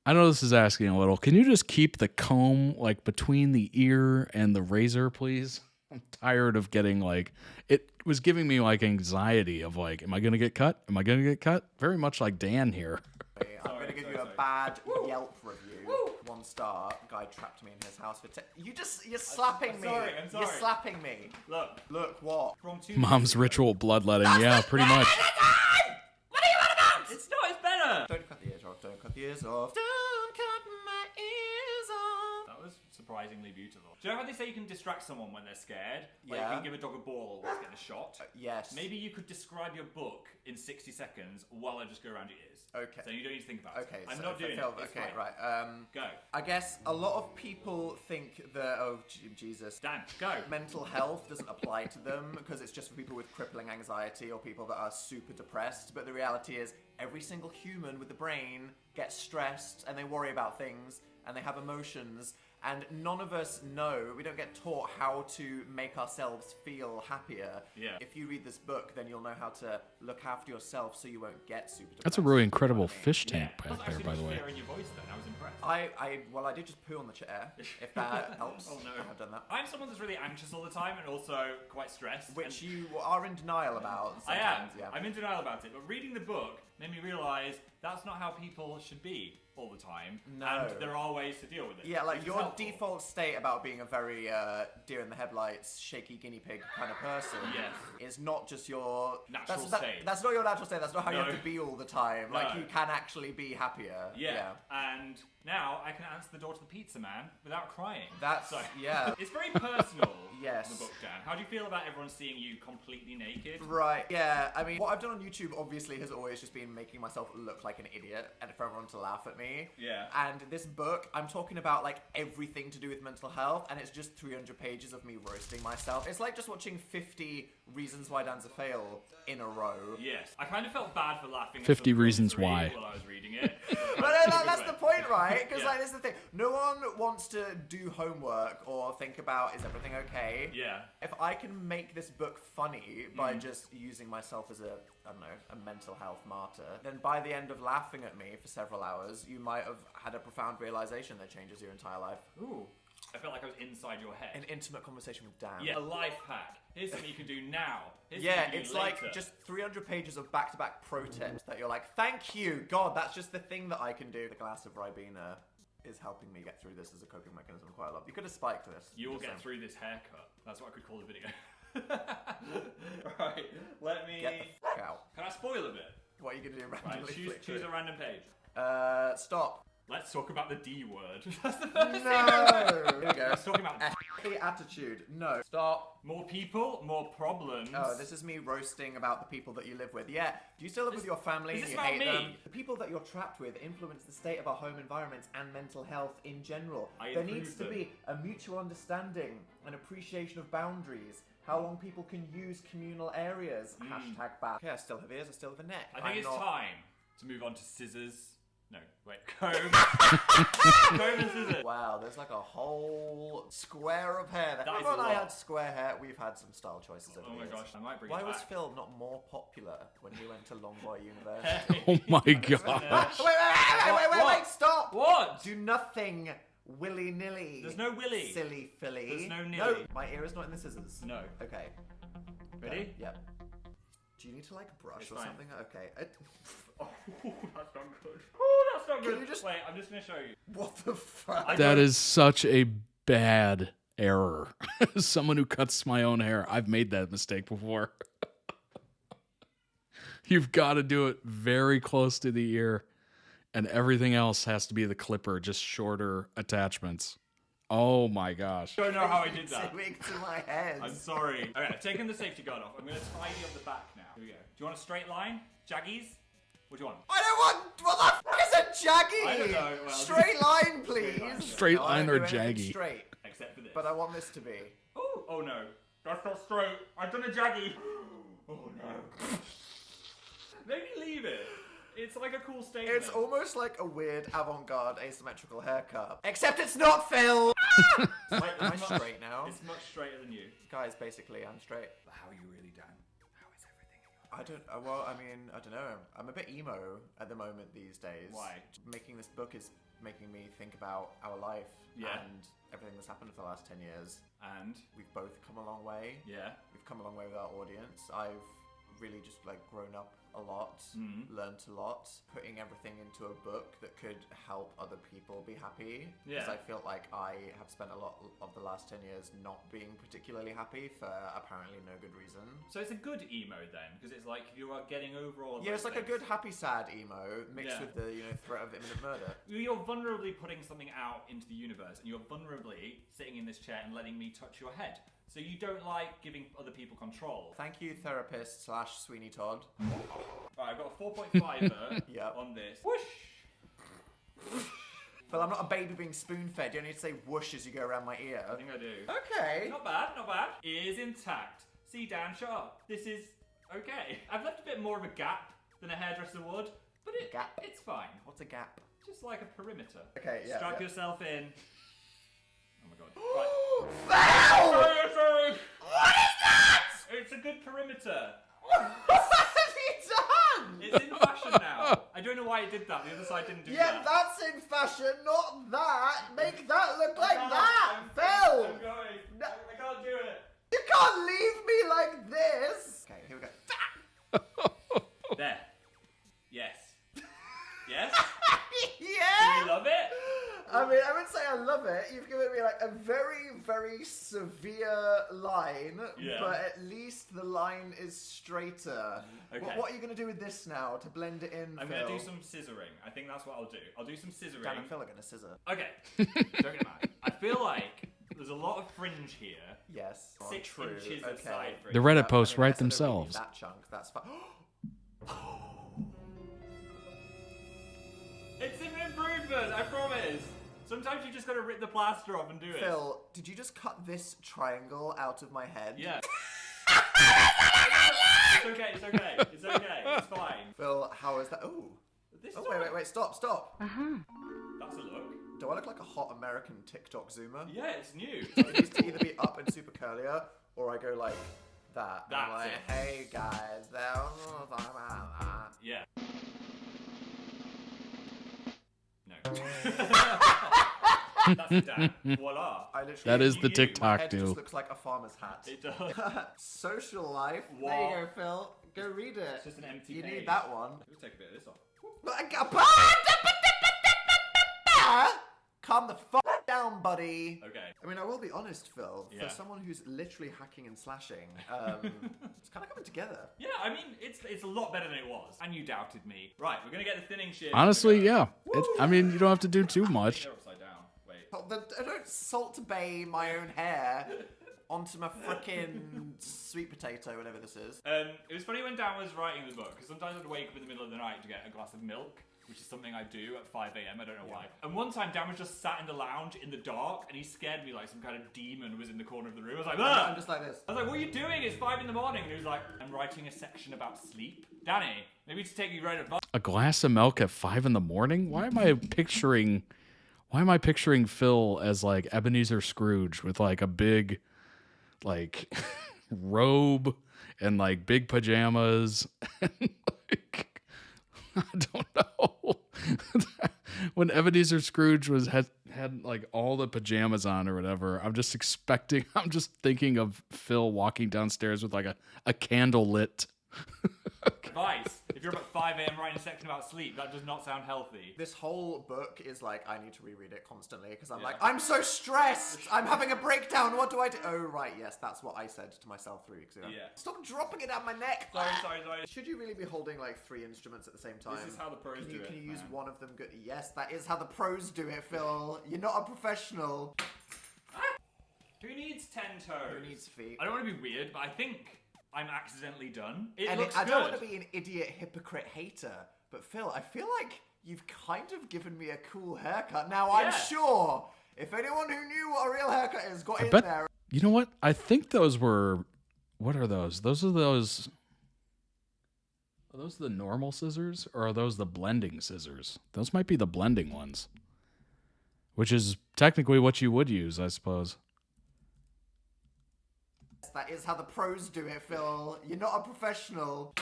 I know this is asking a little. Can you just keep the comb like between the ear and the razor, please? I'm tired of getting like, it was giving me like anxiety of like, am I going to get cut? Am I going to get cut? Very much like Dan here. I'm going to give you a bad Yelp review. 1 star. Guy trapped me in his house for you're slapping me. I'm sorry. You're slapping me. Look what? From 2 Mom's ritual bloodletting. Yeah, pretty much. What are you on about? It's not. It's better. Don't cut the ears off. Don't cut the ears off. Don't cut my ears off. That was surprisingly beautiful. Do you know how they say you can distract someone when they're scared? Like Yeah. you can give a dog a ball whilst getting a shot? Yes. Maybe you could describe your book in 60 seconds while I just go around your ears. Okay. So you don't need to think about it. Okay, I'm so not doing Phil, it. It's okay, fine. right. Go. I guess a lot of people think that, Jesus. Dan, go. Mental health doesn't apply to them because it's just for people with crippling anxiety or people that are super depressed. But the reality is, every single human with the brain gets stressed and they worry about things and they have emotions. And none of us know, we don't get taught how to make ourselves feel happier. Yeah. If you read this book, then you'll know how to look after yourself so you won't get super depressed. That's a really incredible fish tank back there, Actually, by the way. in your voice then. I was impressed. Well, I did just poo on the chair, if that helps. Oh no. I have done that. I'm someone that's really anxious all the time and also quite stressed. Which you are in denial about. I am. sometimes, Yeah. I'm in denial about it. But reading the book made me realise that's not how people should be all the time. No. And there are ways to deal with it. Yeah, like which is your helpful. default state about being a very deer in the headlights, shaky guinea pig kind of person Yes. is not just your Natural state. That's not your natural state. That's not how you No. have to be all the time. Like No. you can actually be happier. Yeah. And now I can answer the door to the pizza man without crying. That's yeah. It's very personal. Yes. The book, Dan. How do you feel about everyone seeing you completely naked? Right, yeah. I mean, what I've done on YouTube obviously has always just been making myself look like an idiot and for everyone to laugh at me. Yeah. And this book, I'm talking about like everything to do with mental health, and it's just 300 pages of me roasting myself. It's like just watching 50 Reasons Why Dan's a Fail in a row. Yes. I kind of felt bad for laughing at 50 some Reasons poetry Why. while I was reading it. But that's the point, right? Because Yeah. like, this is the thing. No one wants to do homework or think about, is everything okay? Yeah. If I can make this book funny by just using myself as a mental health martyr, then by the end of laughing at me for several hours, you might have had a profound realization that changes your entire life. Ooh. I felt like I was inside your head. An intimate conversation with Dan. Yeah, a life hack. Here's something you can do now. Here's Yeah, something you it's can do like later. just 300 pages of back-to-back pro tips that you're like, thank you, God, that's just the thing that I can do. The glass of Ribena is helping me get through this as a coping mechanism quite a lot. You could have spiked this. You will Just get saying. through this haircut. That's what I could call the video. Right, let me... Get the f*** out. Can I spoil a bit? What are you going to do Right, randomly? choose flick through a it? random page. Stop. Let's talk about the D word. That's the first thing. No! Here we go. Let's talk about The attitude. No. Stop. more people, more problems. Oh, this is me roasting about the people that you live with. Yeah. Do you still live with your family is and this you about hate me? them? The people that you're trapped with influence the state of our home environments and mental health in general. I There improve needs to them. be a mutual understanding, an appreciation of boundaries, how long people can use communal areas. Hashtag back. Okay, I still have ears, I still have a neck. I think I'm it's not- time to move on to scissors No, wait. Comb. Comb and scissors. Wow, there's like a whole square of hair there. That is Remember when a I lot. had square hair? We've had some style choices over Oh the my years. gosh, I might bring Why it was back. Phil not more popular when he went to Longboy University? Oh my gosh. Wait, stop! What? Do nothing willy-nilly. There's no willy. Silly filly. There's no nilly. No, my ear is not in the scissors. No. Okay. Ready? Yep. Do you need to like brush It's or fine. something? Okay. Oh, that's not good. Oh, that's not Can good. you just- Wait, I'm just gonna show you. What the fuck? That is such a bad error. As someone who cuts my own hair, I've made that mistake before. You've got to do it very close to the ear, and everything else has to be the clipper, just shorter attachments. Oh my gosh. Don't know how I did that. Doing to my head. I'm sorry. Okay, I've taken the safety guard off. I'm gonna tidy up the back now. Here we go. Do you want a straight line? Jaggies? What do you want? I don't want. What the fuck is a jaggy? I don't know. Well, Straight line, please. Straight No, I line don't or do anything jaggy? Straight. Except for this. But I want this to be. Oh no. That's not straight. I've done a jaggy. Oh no. Maybe leave it. It's like a cool statement. It's almost like a weird avant-garde asymmetrical haircut. Except it's not Phil! Am I straight now? It's much straighter than you. Guys, basically, I'm straight. How are you really, Dan? How is everything? I don't, well, I mean, I don't know. I'm a bit emo at the moment these days. Why? Making this book is making me think about our life Yeah. and everything that's happened for the last 10 years. And? We've both come a long way. Yeah. We've come a long way with our audience. I've really just like grown up a lot, learned a lot, putting everything into a book that could help other people be happy. Because Yeah. I feel like I have spent a lot of the last 10 years not being particularly happy for apparently no good reason. So it's a good emo then, because it's like you are getting over all of Yeah, those it's like a things. good happy sad emo mixed Yeah. with the threat of imminent murder. You're vulnerably putting something out into the universe, and you're vulnerably sitting in this chair and letting me touch your head. So you don't like giving other people control. Thank you, therapist / Sweeney Todd. Right, I've got a 4.5 Yep. on this. Whoosh! But I'm not a baby being spoon-fed. You don't need to say whoosh as you go around my ear. I think I do. Okay. Not bad, not bad. Ears intact. See, Dan, shut up. This is okay. I've left a bit more of a gap than a hairdresser would, but it's fine. What's a gap? Just like a perimeter. Okay, yeah. Strap yeah. yourself in. Oh my god. Wow! Sorry. What is that? It's a good perimeter. What have you done? It's in fashion now. I don't know why it did that. The other side didn't do Yeah, that. that's in fashion, not that. Make that look like can't. that, I'm Phil. going. No. I can't do it. You can't leave me like this. Okay, here we go. There. Yes. Yes? Yeah. Do you love it? I mean, I would say I love it. You've given me like a very, very severe line, Yeah. but at least the line is straighter. Okay. What are you going to do with this now to blend it in, I'm Phil? going to do some scissoring. I think that's what I'll do. I'll do some scissoring. Dan and Phil are going to scissor. Okay. Don't get mad. I feel like there's a lot of fringe here. Yes. 6 true. inches of Okay. side fringe. The Reddit I posts mean, I write said I don't need themselves. That chunk, that's fine. It's an improvement, I promise. Sometimes you just gotta rip the plaster off and do it. Phil, did you just cut this triangle out of my head? Yeah. It's okay, it's okay, it's okay, it's fine. Phil, how is that? Oh. This is Oh, wait, stop. That's a look. Do I look like a hot American TikTok zoomer? Yeah, it's new. It needs to either be up and super curlier, or I go like that. And I'm That's like, it. hey guys, Yeah. No. That's Dan. Voila. I literally, That is the my TikTok head do. just looks like a farmer's hat. It does. Social life. What? There you go, Phil. Go read it. It's just an empty You page. need that one. We'll take a bit of this off. Calm the fuck down, buddy. Okay. I mean, I will be honest, Phil. Yeah. For someone who's literally hacking and slashing, it's kind of coming together. Yeah, I mean, it's a lot better than it was. And you doubted me. Right, we're gonna get the thinning shit. Honestly, yeah. I mean, you don't have to do too much. They're upside down. Wait. I don't salt bay my own hair onto my frickin' sweet potato, whatever this is. It was funny when Dan was writing the book, because sometimes I'd wake up in the middle of the night to get a glass of milk. which is something I do at 5 a.m. I don't know why. And one time, Dan was just sat in the lounge in the dark, and he scared me like some kind of demon was in the corner of the room. I was like, "Ugh!" I'm just like this. I was like, "What are you doing? It's 5 in the morning." And he was like, "I'm writing a section about sleep." Danny, maybe to take you right advice. A glass of milk at 5 in the morning? Why am I picturing Phil as like Ebenezer Scrooge with like a big like robe and like big pajamas and like, I don't know. When Ebenezer Scrooge had like all the pajamas on or whatever, I'm just thinking of Phil walking downstairs with like a candle lit. Advice. If you're up at 5 a.m. writing a section about sleep, that does not sound healthy. This whole book is like, I need to reread it constantly because I'm like, I'm so stressed. I'm having a breakdown. What do I do? Oh, right. Yes, that's what I said to myself 3 weeks ago. Yeah. Stop dropping it down my neck. Sorry. Should you really be holding like 3 instruments at the same time? This is how the pros do it. Can you use one of them good? Yes, that is how the pros do it, Phil. You're not a professional. Who needs 10 toes? Who needs feet? I don't want to be weird, but I think I'm accidentally done. It And looks I good. don't want to be an idiot hypocrite hater, but Phil, I feel like you've kind of given me a cool haircut. Now, I'm sure if anyone who knew what a real haircut is got in there. You know what? I think those were. What are those? Are those the normal scissors or are those the blending scissors? Those might be the blending ones, which is technically what you would use, I suppose. That is how the pros do it, Phil. You're not a professional.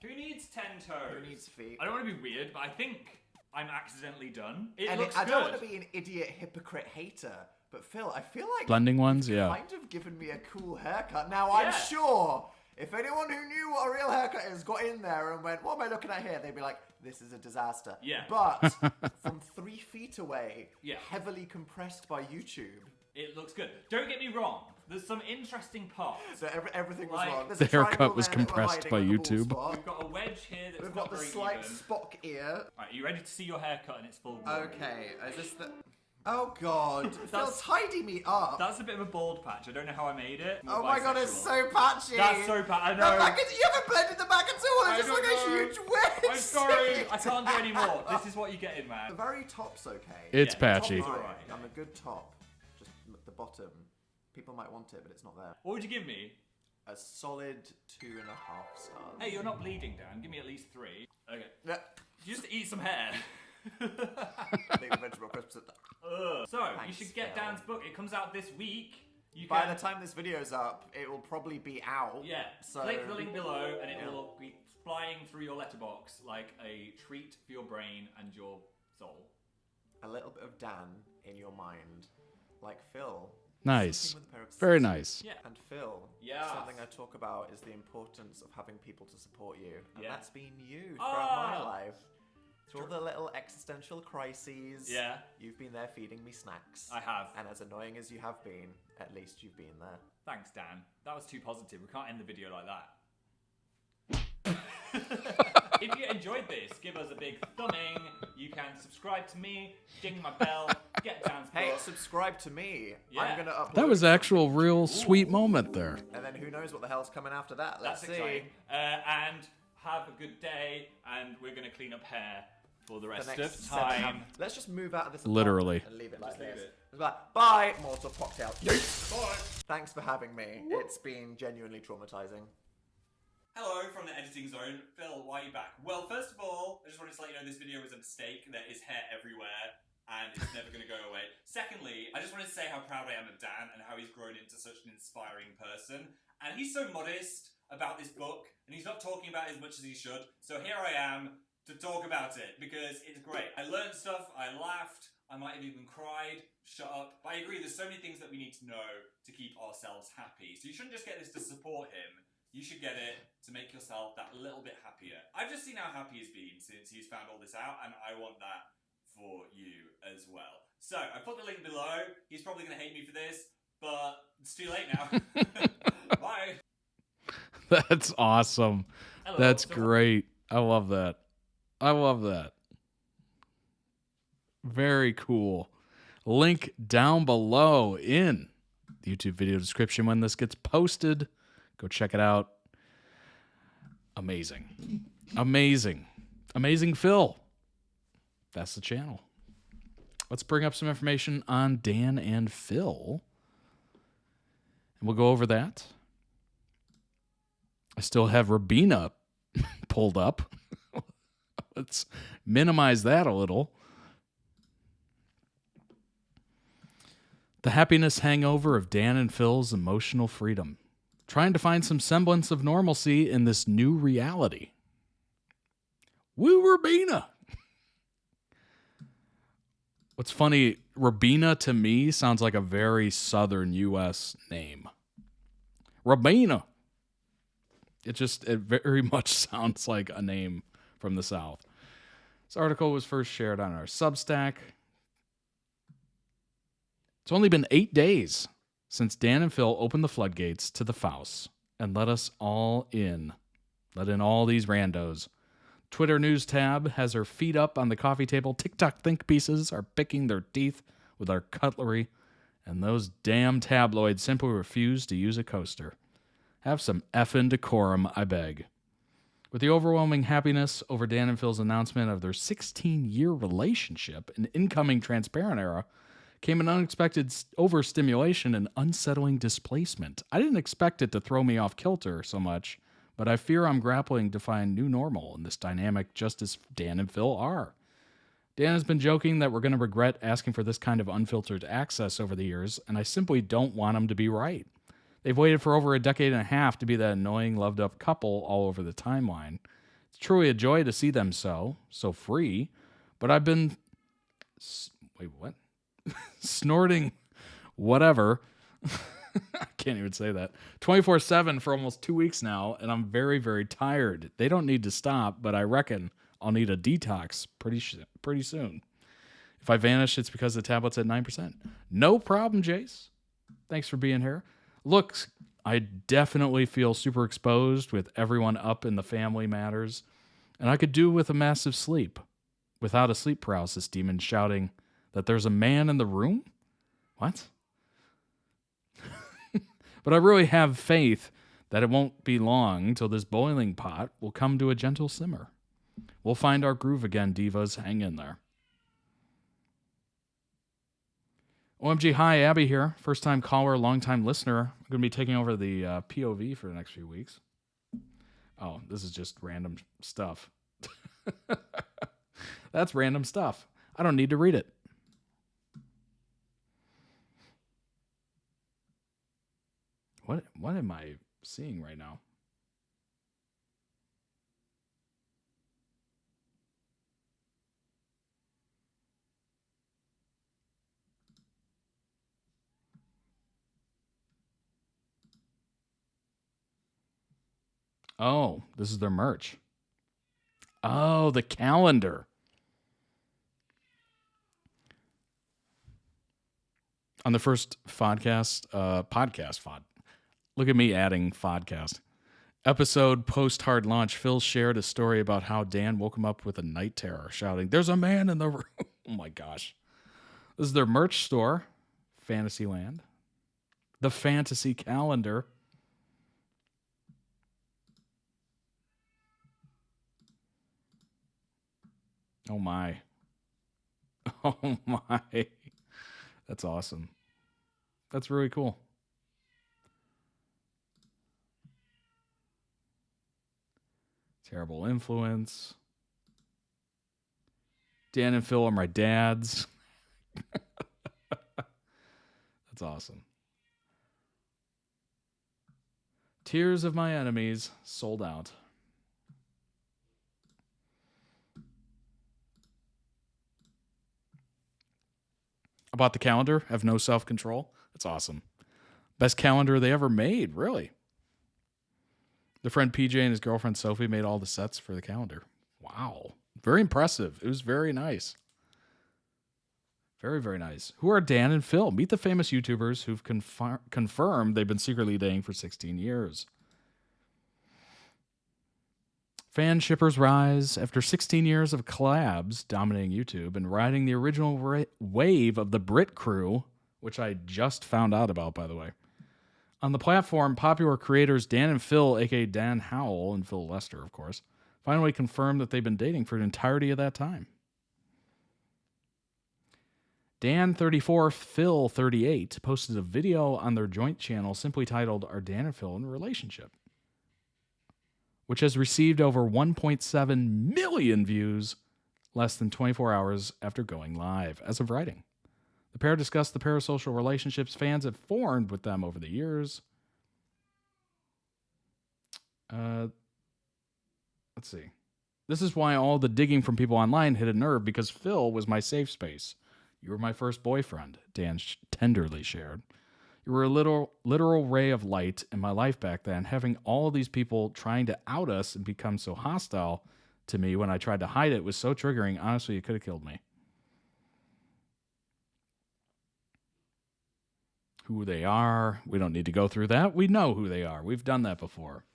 Who needs 10 toes? Who needs feet? I don't want to be weird, but I think I'm accidentally done. It And looks I good. don't want to be an idiot hypocrite hater, but Phil, I feel like Blending ones, you've yeah. kind of given me a cool haircut. Now, I'm sure if anyone who knew what a real haircut is got in there and went, what am I looking at here? They'd be like, this is a disaster. Yeah. But from 3 feet away, Yeah. heavily compressed by YouTube. It looks good. Don't get me wrong. There's some interesting parts. So everything was Like- wrong. There's The a triangle haircut was there that we're compressed hiding by on the bald YouTube. spot. We've got a wedge here that's We've not got the very slight even. Spock ear. Right, are you ready to see your haircut in its full glory? Okay, is this the... Oh god, Phil, That's- tidy me up. That's a bit of a bald patch. I don't know how I made it. Oh my god, it's so patchy. That's so patchy. I The know. back is, you haven't blended the back at all. I It's just don't like know. a huge wedge. I'm sorry. I can't do any more. This is what you're getting, man. The very top's okay. It's Yeah, the top patchy. is alright. I'm a good top. Just the bottom. People might want it, but it's not there. What would you give me? A solid 2.5 stars. Hey, you're not bleeding, Dan. Give me at least 3. Okay. Yeah. Just eat some hair. Leave the vegetable crisps at that. So, you Thanks, should get Phil. Dan's book. It comes out this week. You By can... the time this video's up, it will probably be out. Yeah. So Click the link below and it will be flying through your letterbox like a treat for your brain and your soul. A little bit of Dan in your mind, like Phil. Nice. sitting with a pair of Very scissors. nice. Yeah. And Phil, Yes. something I talk about is the importance of having people to support you. And Yeah. that's been you throughout my Ah. life. Through all the little existential crises, Yeah. you've been there feeding me snacks. I have. And as annoying as you have been, at least you've been there. Thanks, Dan. That was too positive. We can't end the video like that. If you enjoyed this, give us a big thumbing. You can subscribe to me, ding my bell, get Dan's Hey, book. subscribe to me. Yeah. I'm gonna upload. That was actual real sweet moment there. And then who knows what the hell's coming after that? Let's That's see. exciting. And have a good day. And we're going to clean up hair for the rest The of next 7 time. Let's just move out of this Literally. apartment and leave it like Just leave this. it. It's like, bye, Molotov cocktail. Bye. Thanks for having me. It's been genuinely traumatizing. Hello from the editing zone. Phil, why are you back? Well, first of all, I just wanted to let you know this video was a mistake. There is hair everywhere, and it's never going to go away. Secondly, I just wanted to say how proud I am of Dan and how he's grown into such an inspiring person. And he's so modest about this book, and he's not talking about it as much as he should. So here I am to talk about it, because it's great. I learned stuff, I laughed, I might have even cried. Shut up. But I agree, there's so many things that we need to know to keep ourselves happy. So you shouldn't just get this to support him. You should get it to make yourself that little bit happier. I've just seen how happy he's been since he's found all this out, and I want that for you as well. So, I put the link below. He's probably going to hate me for this, but it's too late now. Bye. That's awesome. Hello, That's so- great. I love that. I love that. Very cool. Link down below in the YouTube video description when this gets posted. Go check it out. Amazing. Amazing. Amazing Phil. That's the channel. Let's bring up some information on Dan and Phil. And we'll go over that. I still have Rabina pulled up. Let's minimize that a little. The happiness hangover of Dan and Phil's emotional freedom. Trying to find some semblance of normalcy in this new reality. Woo, Rabina! What's funny, Rabina to me sounds like a very southern U.S. name. Rabina. It very much sounds like a name from the South. This article was first shared on our Substack. It's only been 8 days since Dan and Phil opened the floodgates to the Faust and let us all in. Let in all these randos. Twitter News tab has her feet up on the coffee table. TikTok think pieces are picking their teeth with our cutlery. And those damn tabloids simply refuse to use a coaster. Have some effing decorum, I beg. With the overwhelming happiness over Dan and Phil's announcement of their 16-year relationship and incoming transparent era came an unexpected overstimulation and unsettling displacement. I didn't expect it to throw me off kilter so much, but I fear I'm grappling to find new normal in this dynamic just as Dan and Phil are. Dan has been joking that we're going to regret asking for this kind of unfiltered access over the years, and I simply don't want him to be right. They've waited for over a decade and a half to be that annoying, loved-up couple all over the timeline. It's truly a joy to see them so free, but I've been... Wait, what? Snorting whatever... I can't even say that. 24/7 for almost 2 weeks now, and I'm very, very tired. They don't need to stop, but I reckon I'll need a detox pretty soon. If I vanish, it's because the tablet's at 9%. No problem, Jace. Thanks for being here. Look, I definitely feel super exposed with everyone up in the family matters, and I could do with a massive sleep without a sleep paralysis demon shouting that there's a man in the room? What? But I really have faith that it won't be long till this boiling pot will come to a gentle simmer. We'll find our groove again, divas. Hang in there. OMG, hi, Abby here. First-time caller, long-time listener. I'm going to be taking over the POV for the next few weeks. Oh, this is just random stuff. That's random stuff. I don't need to read it. What am I seeing right now? Oh, this is their merch. Oh, the calendar. On the first podcast. Look at me adding podcast. Episode post-hard launch, Phil shared a story about how Dan woke him up with a night terror, shouting, "There's a man in the room." Oh my gosh. This is their merch store, Fantasyland. The fantasy calendar. Oh my. Oh my. That's awesome. That's really cool. Terrible influence. Dan and Phil are my dads. That's awesome. Tears of My Enemies sold out. About the calendar, have no self-control. That's awesome. Best calendar they ever made, really. The friend PJ and his girlfriend Sophie made all the sets for the calendar. Wow. Very impressive. It was very nice. Very, very nice. Who are Dan and Phil? Meet the famous YouTubers who've confirmed they've been secretly dating for 16 years. Fan shippers rise after 16 years of collabs dominating YouTube and riding the original wave of the Brit crew, which I just found out about, by the way. On the platform, popular creators Dan and Phil, aka Dan Howell and Phil Lester, of course, finally confirmed that they've been dating for the entirety of that time. Dan34, Phil38 posted a video on their joint channel simply titled, "Are Dan and Phil in a relationship?" which has received over 1.7 million views less than 24 hours after going live as of writing. The pair discussed the parasocial relationships fans have formed with them over the years. Let's see. This is why all the digging from people online hit a nerve, because Phil was my safe space. You were my first boyfriend, Dan tenderly shared. You were a literal ray of light in my life back then. Having all these people trying to out us and become so hostile to me when I tried to hide it was so triggering. Honestly, it could have killed me. Who they are, we don't need to go through that. We know who they are. We've done that before.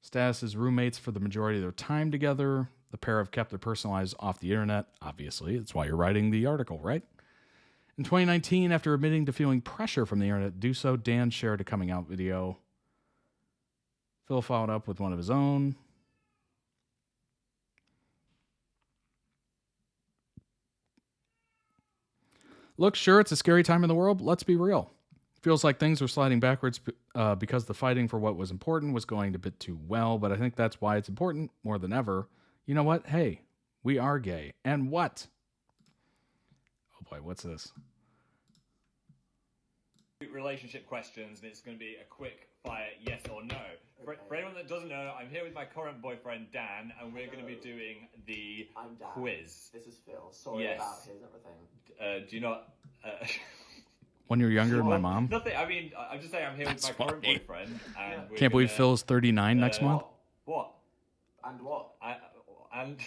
Status is roommates for the majority of their time together. The pair have kept their personal lives off the internet, obviously. That's why you're writing the article, right? In 2019, after admitting to feeling pressure from the internet to do so, Dan shared a coming out video. Phil followed up with one of his own. Look, sure, it's a scary time in the world. Let's be real. Feels like things were sliding backwards because the fighting for what was important was going a bit too well, but I think that's why it's important more than ever. You know what? Hey, we are gay. And what? Oh boy, what's this? Relationship questions, and it's going to be a quick fire yes or no. For anyone that doesn't know, I'm here with my current boyfriend Dan, and we're going to be doing the quiz. This is Phil. Sorry about his everything. Do you not? 1 year younger than my mom. Nothing. I mean, I'm just saying I'm here with my current boyfriend, and we're Can't believe Phil's 39 next month. What? And what? And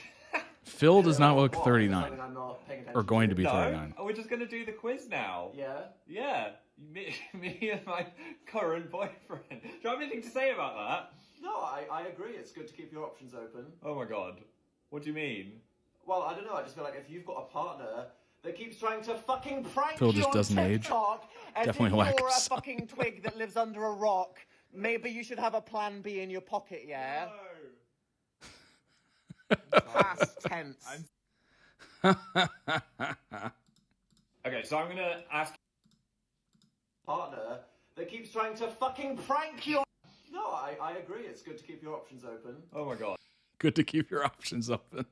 Phil does not look 39. I'm not paying attention Or going to to. be 39. We're just going to do the quiz now. Yeah? Yeah. Me and my current boyfriend. Do you have anything to say about that? No, I agree. It's good to keep your options open. Oh my god. What do you mean? Well, I don't know. I just feel like if you've got a partner that keeps trying to fucking prank Phil you just on doesn't age. TikTok, as Definitely if lacks you're a some. fucking twig that lives under a rock, maybe you should have a plan B in your pocket, yeah? No. Past tense. Okay, so I'm gonna ask Partner that keeps trying to fucking prank you. No, I agree. It's good to keep your options open. Oh my god. Good to keep your options open.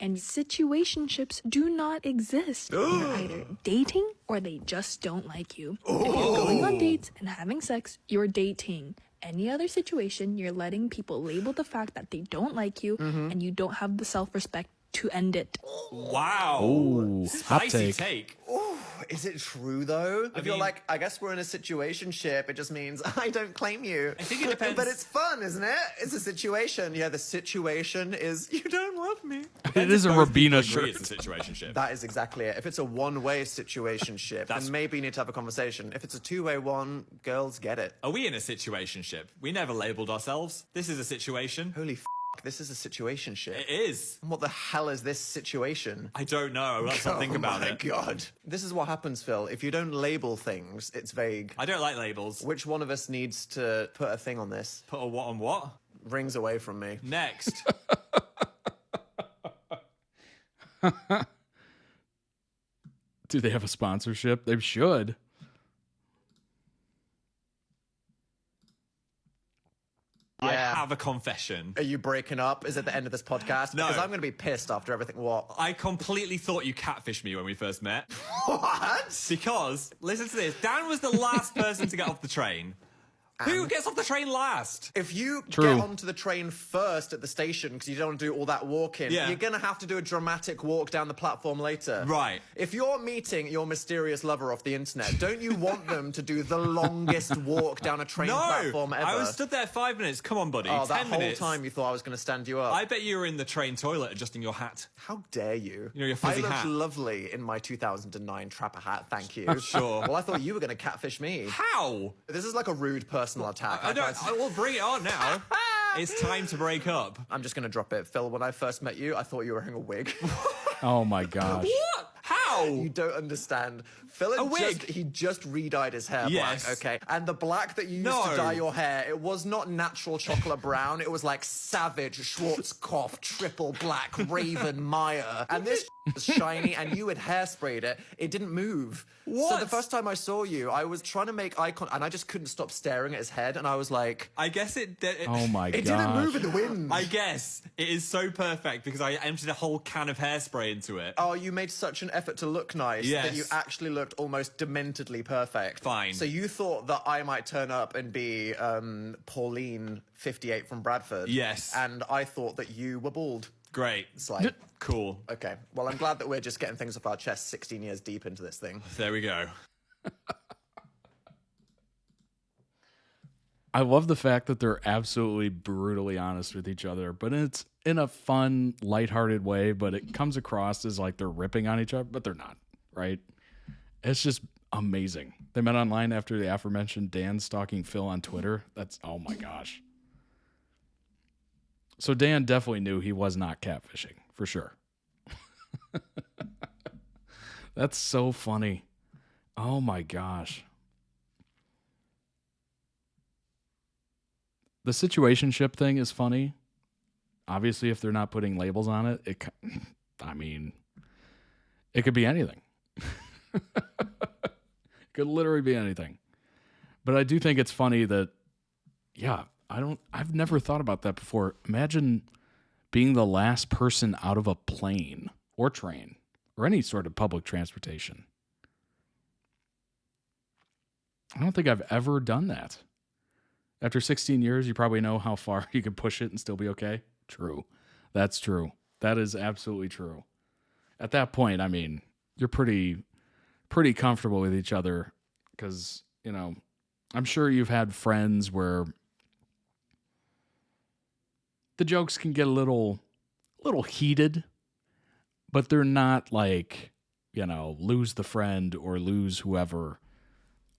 And situationships do not exist. They're either dating or they just don't like you. If you're going on dates and having sex, you're dating. Any other situation, you're letting people label the fact that they don't like you and you don't have the self-respect to end it. Wow. Ooh, hot Spicy take. Ooh, is it true though? I feel like, I guess we're in a situationship. It just means I don't claim you. I think it depends. But it's fun, isn't it? It's a situation. Yeah, the situation is you don't love me. It is a Rabina Agree shirt. it's a situationship. That is exactly it. If it's a one-way situationship, then maybe you need to have a conversation. If it's a two-way one, girls get it. Are we in a situationship? We never labelled ourselves. This is a situation. Holy f***, this is a situationship. It is. What the hell is this situation? I don't know. Let's not think about it. Oh my god. This is what happens, Phil. If you don't label things, it's vague. I don't like labels. Which one of us needs to put a thing on this? Put a what on what? Rings away from me. Next. Do they have a sponsorship? They should. I have a confession. Are you breaking up? Is it the end of this podcast? No. Because I'm going to be pissed after everything. What? I completely thought you catfished me when we first met. What? Because, listen to this, Dan was the last person to get off the train. Who gets off the train last? If you True. get onto the train first at the station because you don't want to do all that walking, you're going to have to do a dramatic walk down the platform later. Right. If you're meeting your mysterious lover off the internet, don't you want them to do the longest walk down a train platform ever? I was stood there 5 minutes. Come on, buddy. Oh, 10 that whole minutes. time you thought I was going to stand you up. I bet you were in the train toilet adjusting your hat. How dare you? You know, your fuzzy I looked hat. lovely in my 2009 trapper hat, thank you. Sure. Well, I thought you were going to catfish me. How? This is like a rude personal attack. I will bring it on now. It's time to break up. I'm just going to drop it. Phil, when I first met you, I thought you were wearing a wig. Oh my gosh. What? How? You don't understand. Philip A wig? he just re-dyed his hair Yes. black, okay? And the black that you used to No. dye your hair, it was not natural chocolate brown. It was like Savage, Schwarzkopf, Triple Black, Raven, Meyer. And this was shiny, and you had hairsprayed it. It didn't move. So What? the first time I saw you, I was trying to make eye contact, and I just couldn't stop staring at his head, and I was like... I guess it Oh my It didn't move in the wind. I guess it is so perfect because I emptied a whole can of hairspray into it. Oh, you made such an effort to look nice that you Yes. actually looked almost dementedly perfect. Fine. So you thought that I might turn up and be Pauline, 58 from Bradford. Yes. And I thought that you were bald. Great. It's like... Cool. Okay. Well, I'm glad that we're just getting things off our chests 16 years deep into this thing. There we go. I love the fact that they're absolutely brutally honest with each other, but it's in a fun, lighthearted way, but it comes across as like they're ripping on each other, but they're not, right? It's just amazing. They met online after the aforementioned Dan stalking Phil on Twitter. That's, oh my gosh. So Dan definitely knew he was not catfishing, for sure. That's so funny. Oh my gosh. The situationship thing is funny. Obviously, if they're not putting labels on it, I mean, it could be anything. It could literally be anything. But I do think it's funny that, yeah, I've never thought about that before. Imagine being the last person out of a plane or train or any sort of public transportation. I don't think I've ever done that. After 16 years, you probably know how far you can push it and still be okay. True. That's true. That is absolutely true. At that point, I mean, you're pretty comfortable with each other because, you know, I'm sure you've had friends where the jokes can get a little heated, but they're not like, you know, lose the friend or lose whoever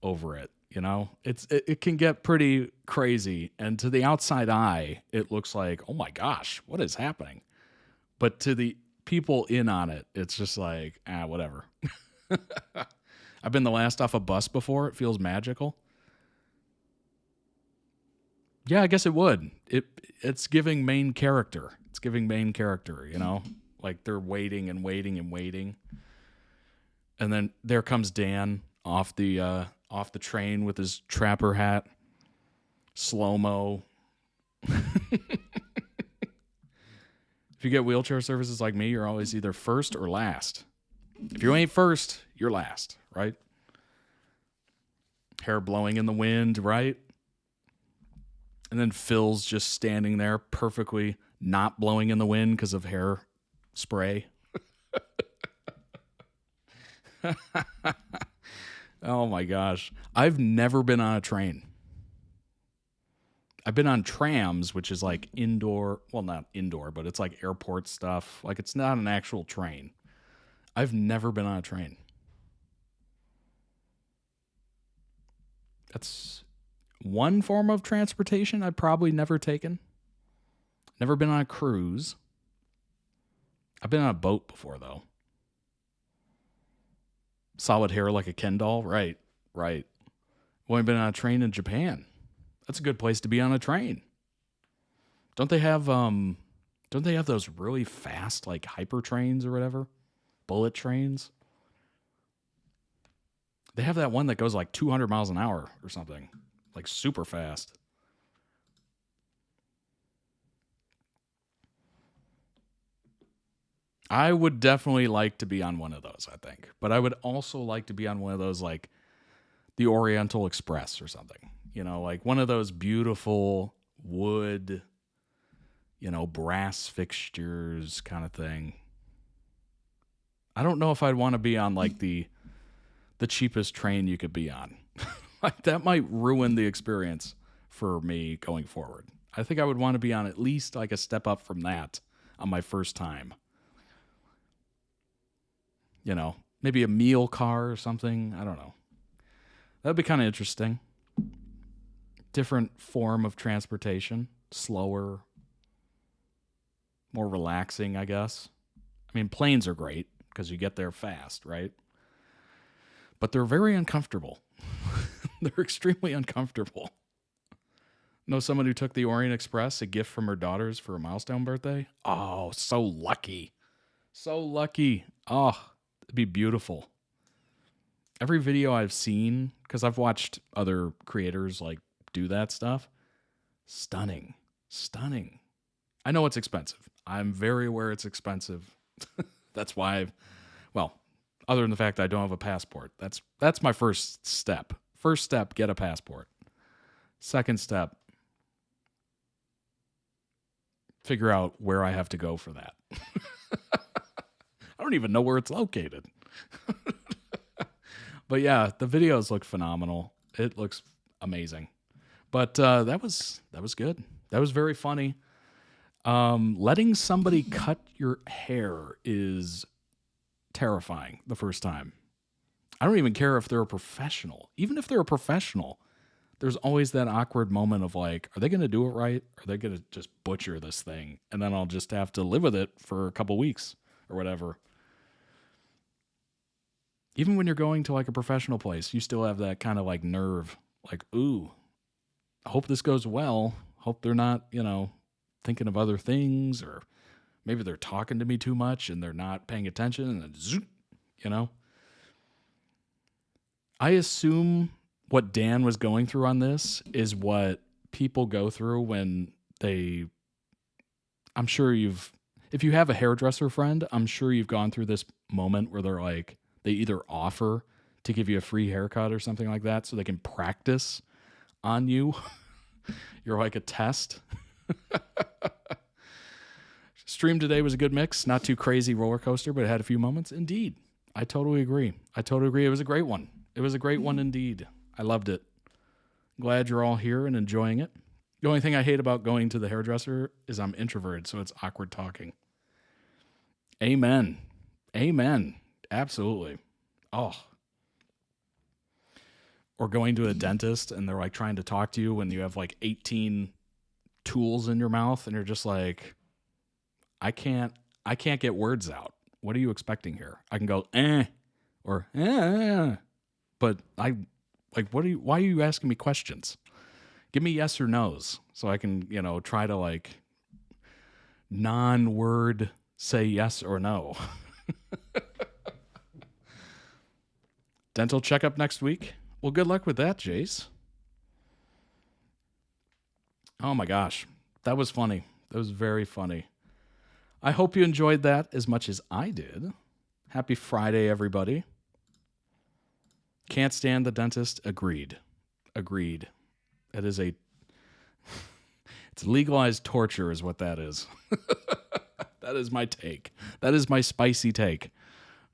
over it. You know, it can get pretty crazy. And to the outside eye, it looks like, oh my gosh, what is happening? But to the people in on it, it's just like, whatever. I've been the last off a bus before. It feels magical. Yeah, I guess it would. It's giving main character. It's giving main character, you know? Like they're waiting and waiting and waiting. And then there comes Dan off the train with his trapper hat, slow-mo. If you get wheelchair services like me, you're always either first or last. If you ain't first, you're last, right? Hair blowing in the wind, right? And then Phil's just standing there perfectly not blowing in the wind because of hair spray. Oh my gosh. I've never been on a train. I've been on trams, which is like indoor, well, not indoor, but it's like airport stuff. Like it's not an actual train. I've never been on a train. That's one form of transportation I've probably never taken. Never been on a cruise. I've been on a boat before, though. Solid hair like a Ken doll? Right. Well, I've been on a train in Japan. That's a good place to be on a train. Don't they have those really fast, like hyper trains or whatever? Bullet trains? They have that one that goes like 200 miles an hour or something. Like super fast. I would definitely like to be on one of those, I think. But I would also like to be on one of those like the Oriental Express or something. You know, like one of those beautiful wood, you know, brass fixtures kind of thing. I don't know if I'd want to be on like the cheapest train you could be on. Like that might ruin the experience for me going forward. I think I would want to be on at least like a step up from that on my first time. You know, maybe a meal car or something. I don't know. That'd be kind of interesting. Different form of transportation. Slower. More relaxing, I guess. I mean, planes are great because you get there fast, right? But they're very uncomfortable. They're extremely uncomfortable. Know someone who took the Orient Express, a gift from her daughters for a milestone birthday? Oh, so lucky. So lucky. Oh, it'd be beautiful. Every video I've seen, because I've watched other creators like do that stuff, stunning. Stunning. I know it's expensive. I'm very aware it's expensive. That's why other than the fact that I don't have a passport. That's my first step. First step, get a passport. Second step, figure out where I have to go for that. I don't even know where it's located. But yeah, the videos look phenomenal. It looks amazing. But that was good. That was very funny. Letting somebody cut your hair is terrifying the first time. I don't even care if they're a professional. Even if they're a professional, there's always that awkward moment of like, are they going to do it right? Are they going to just butcher this thing? And then I'll just have to live with it for a couple weeks or whatever. Even when you're going to like a professional place, you still have that kind of like nerve. Like, ooh, I hope this goes well. Hope they're not, thinking of other things, or maybe they're talking to me too much and they're not paying attention, and then zoop, I assume what Dan was going through on this is what people go through when I'm sure if you have a hairdresser friend, I'm sure you've gone through this moment where they're like, they either offer to give you a free haircut or something like that so they can practice on you. You're like a test. Stream today was a good mix. Not too crazy roller coaster, but it had a few moments. Indeed. I totally agree. It was a great one. It was a great one indeed. I loved it. Glad you're all here and enjoying it. The only thing I hate about going to the hairdresser is I'm introverted, so it's awkward talking. Amen. Amen. Absolutely. Oh. Or going to a dentist and they're like trying to talk to you when you have like 18 tools in your mouth and you're just like, I can't get words out. What are you expecting here? I can go, or, but why are you asking me questions? Give me yes or no's so I can, try to like non-word say yes or no. Dental checkup next week. Well, good luck with that, Jace. Oh my gosh. That was funny. That was very funny. I hope you enjoyed that as much as I did. Happy Friday, everybody. Can't stand the dentist. Agreed. It is it's legalized torture is what that is. That is my take. That is my spicy take.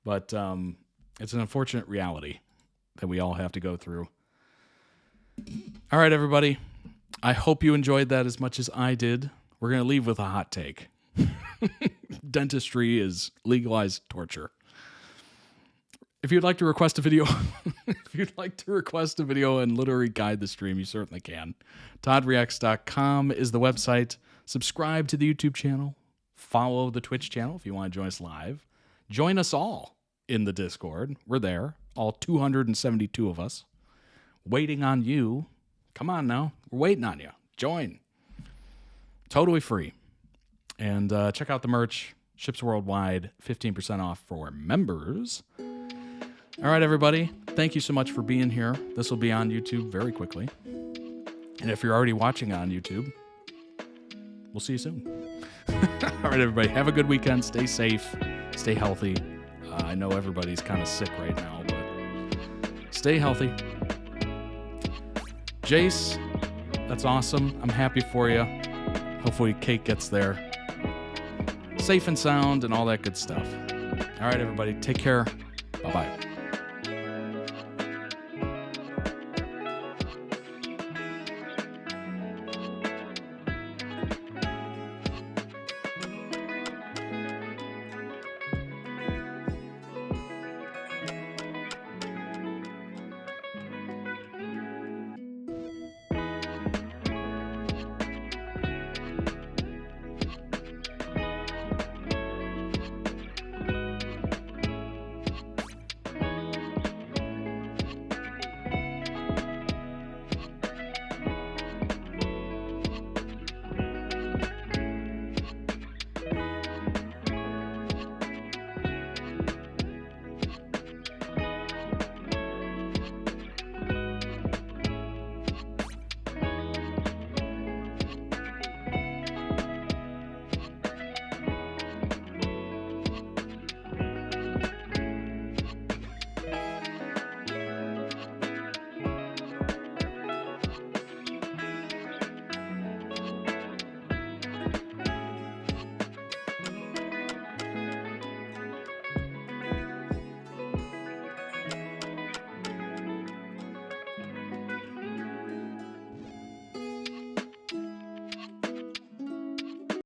But it's an unfortunate reality that we all have to go through. All right, everybody. I hope you enjoyed that as much as I did. We're going to leave with a hot take. Dentistry is legalized torture. If you'd like to request a video, and literally guide the stream, you certainly can. ToddReacts.com is the website. Subscribe to the YouTube channel. Follow the Twitch channel if you want to join us live. Join us all in the Discord. We're there, all 272 of us, waiting on you. Come on now. We're waiting on you. Join. Totally free. And check out the merch. Ships worldwide. 15% off for members. All right, everybody. Thank you so much for being here. This will be on YouTube very quickly. And if you're already watching on YouTube, we'll see you soon. All right, everybody. Have a good weekend. Stay safe. Stay healthy. I know everybody's kind of sick right now, but stay healthy. Jace, that's awesome. I'm happy for you. Hopefully Kate gets there safe and sound and all that good stuff. All right, everybody. Take care. Bye-bye.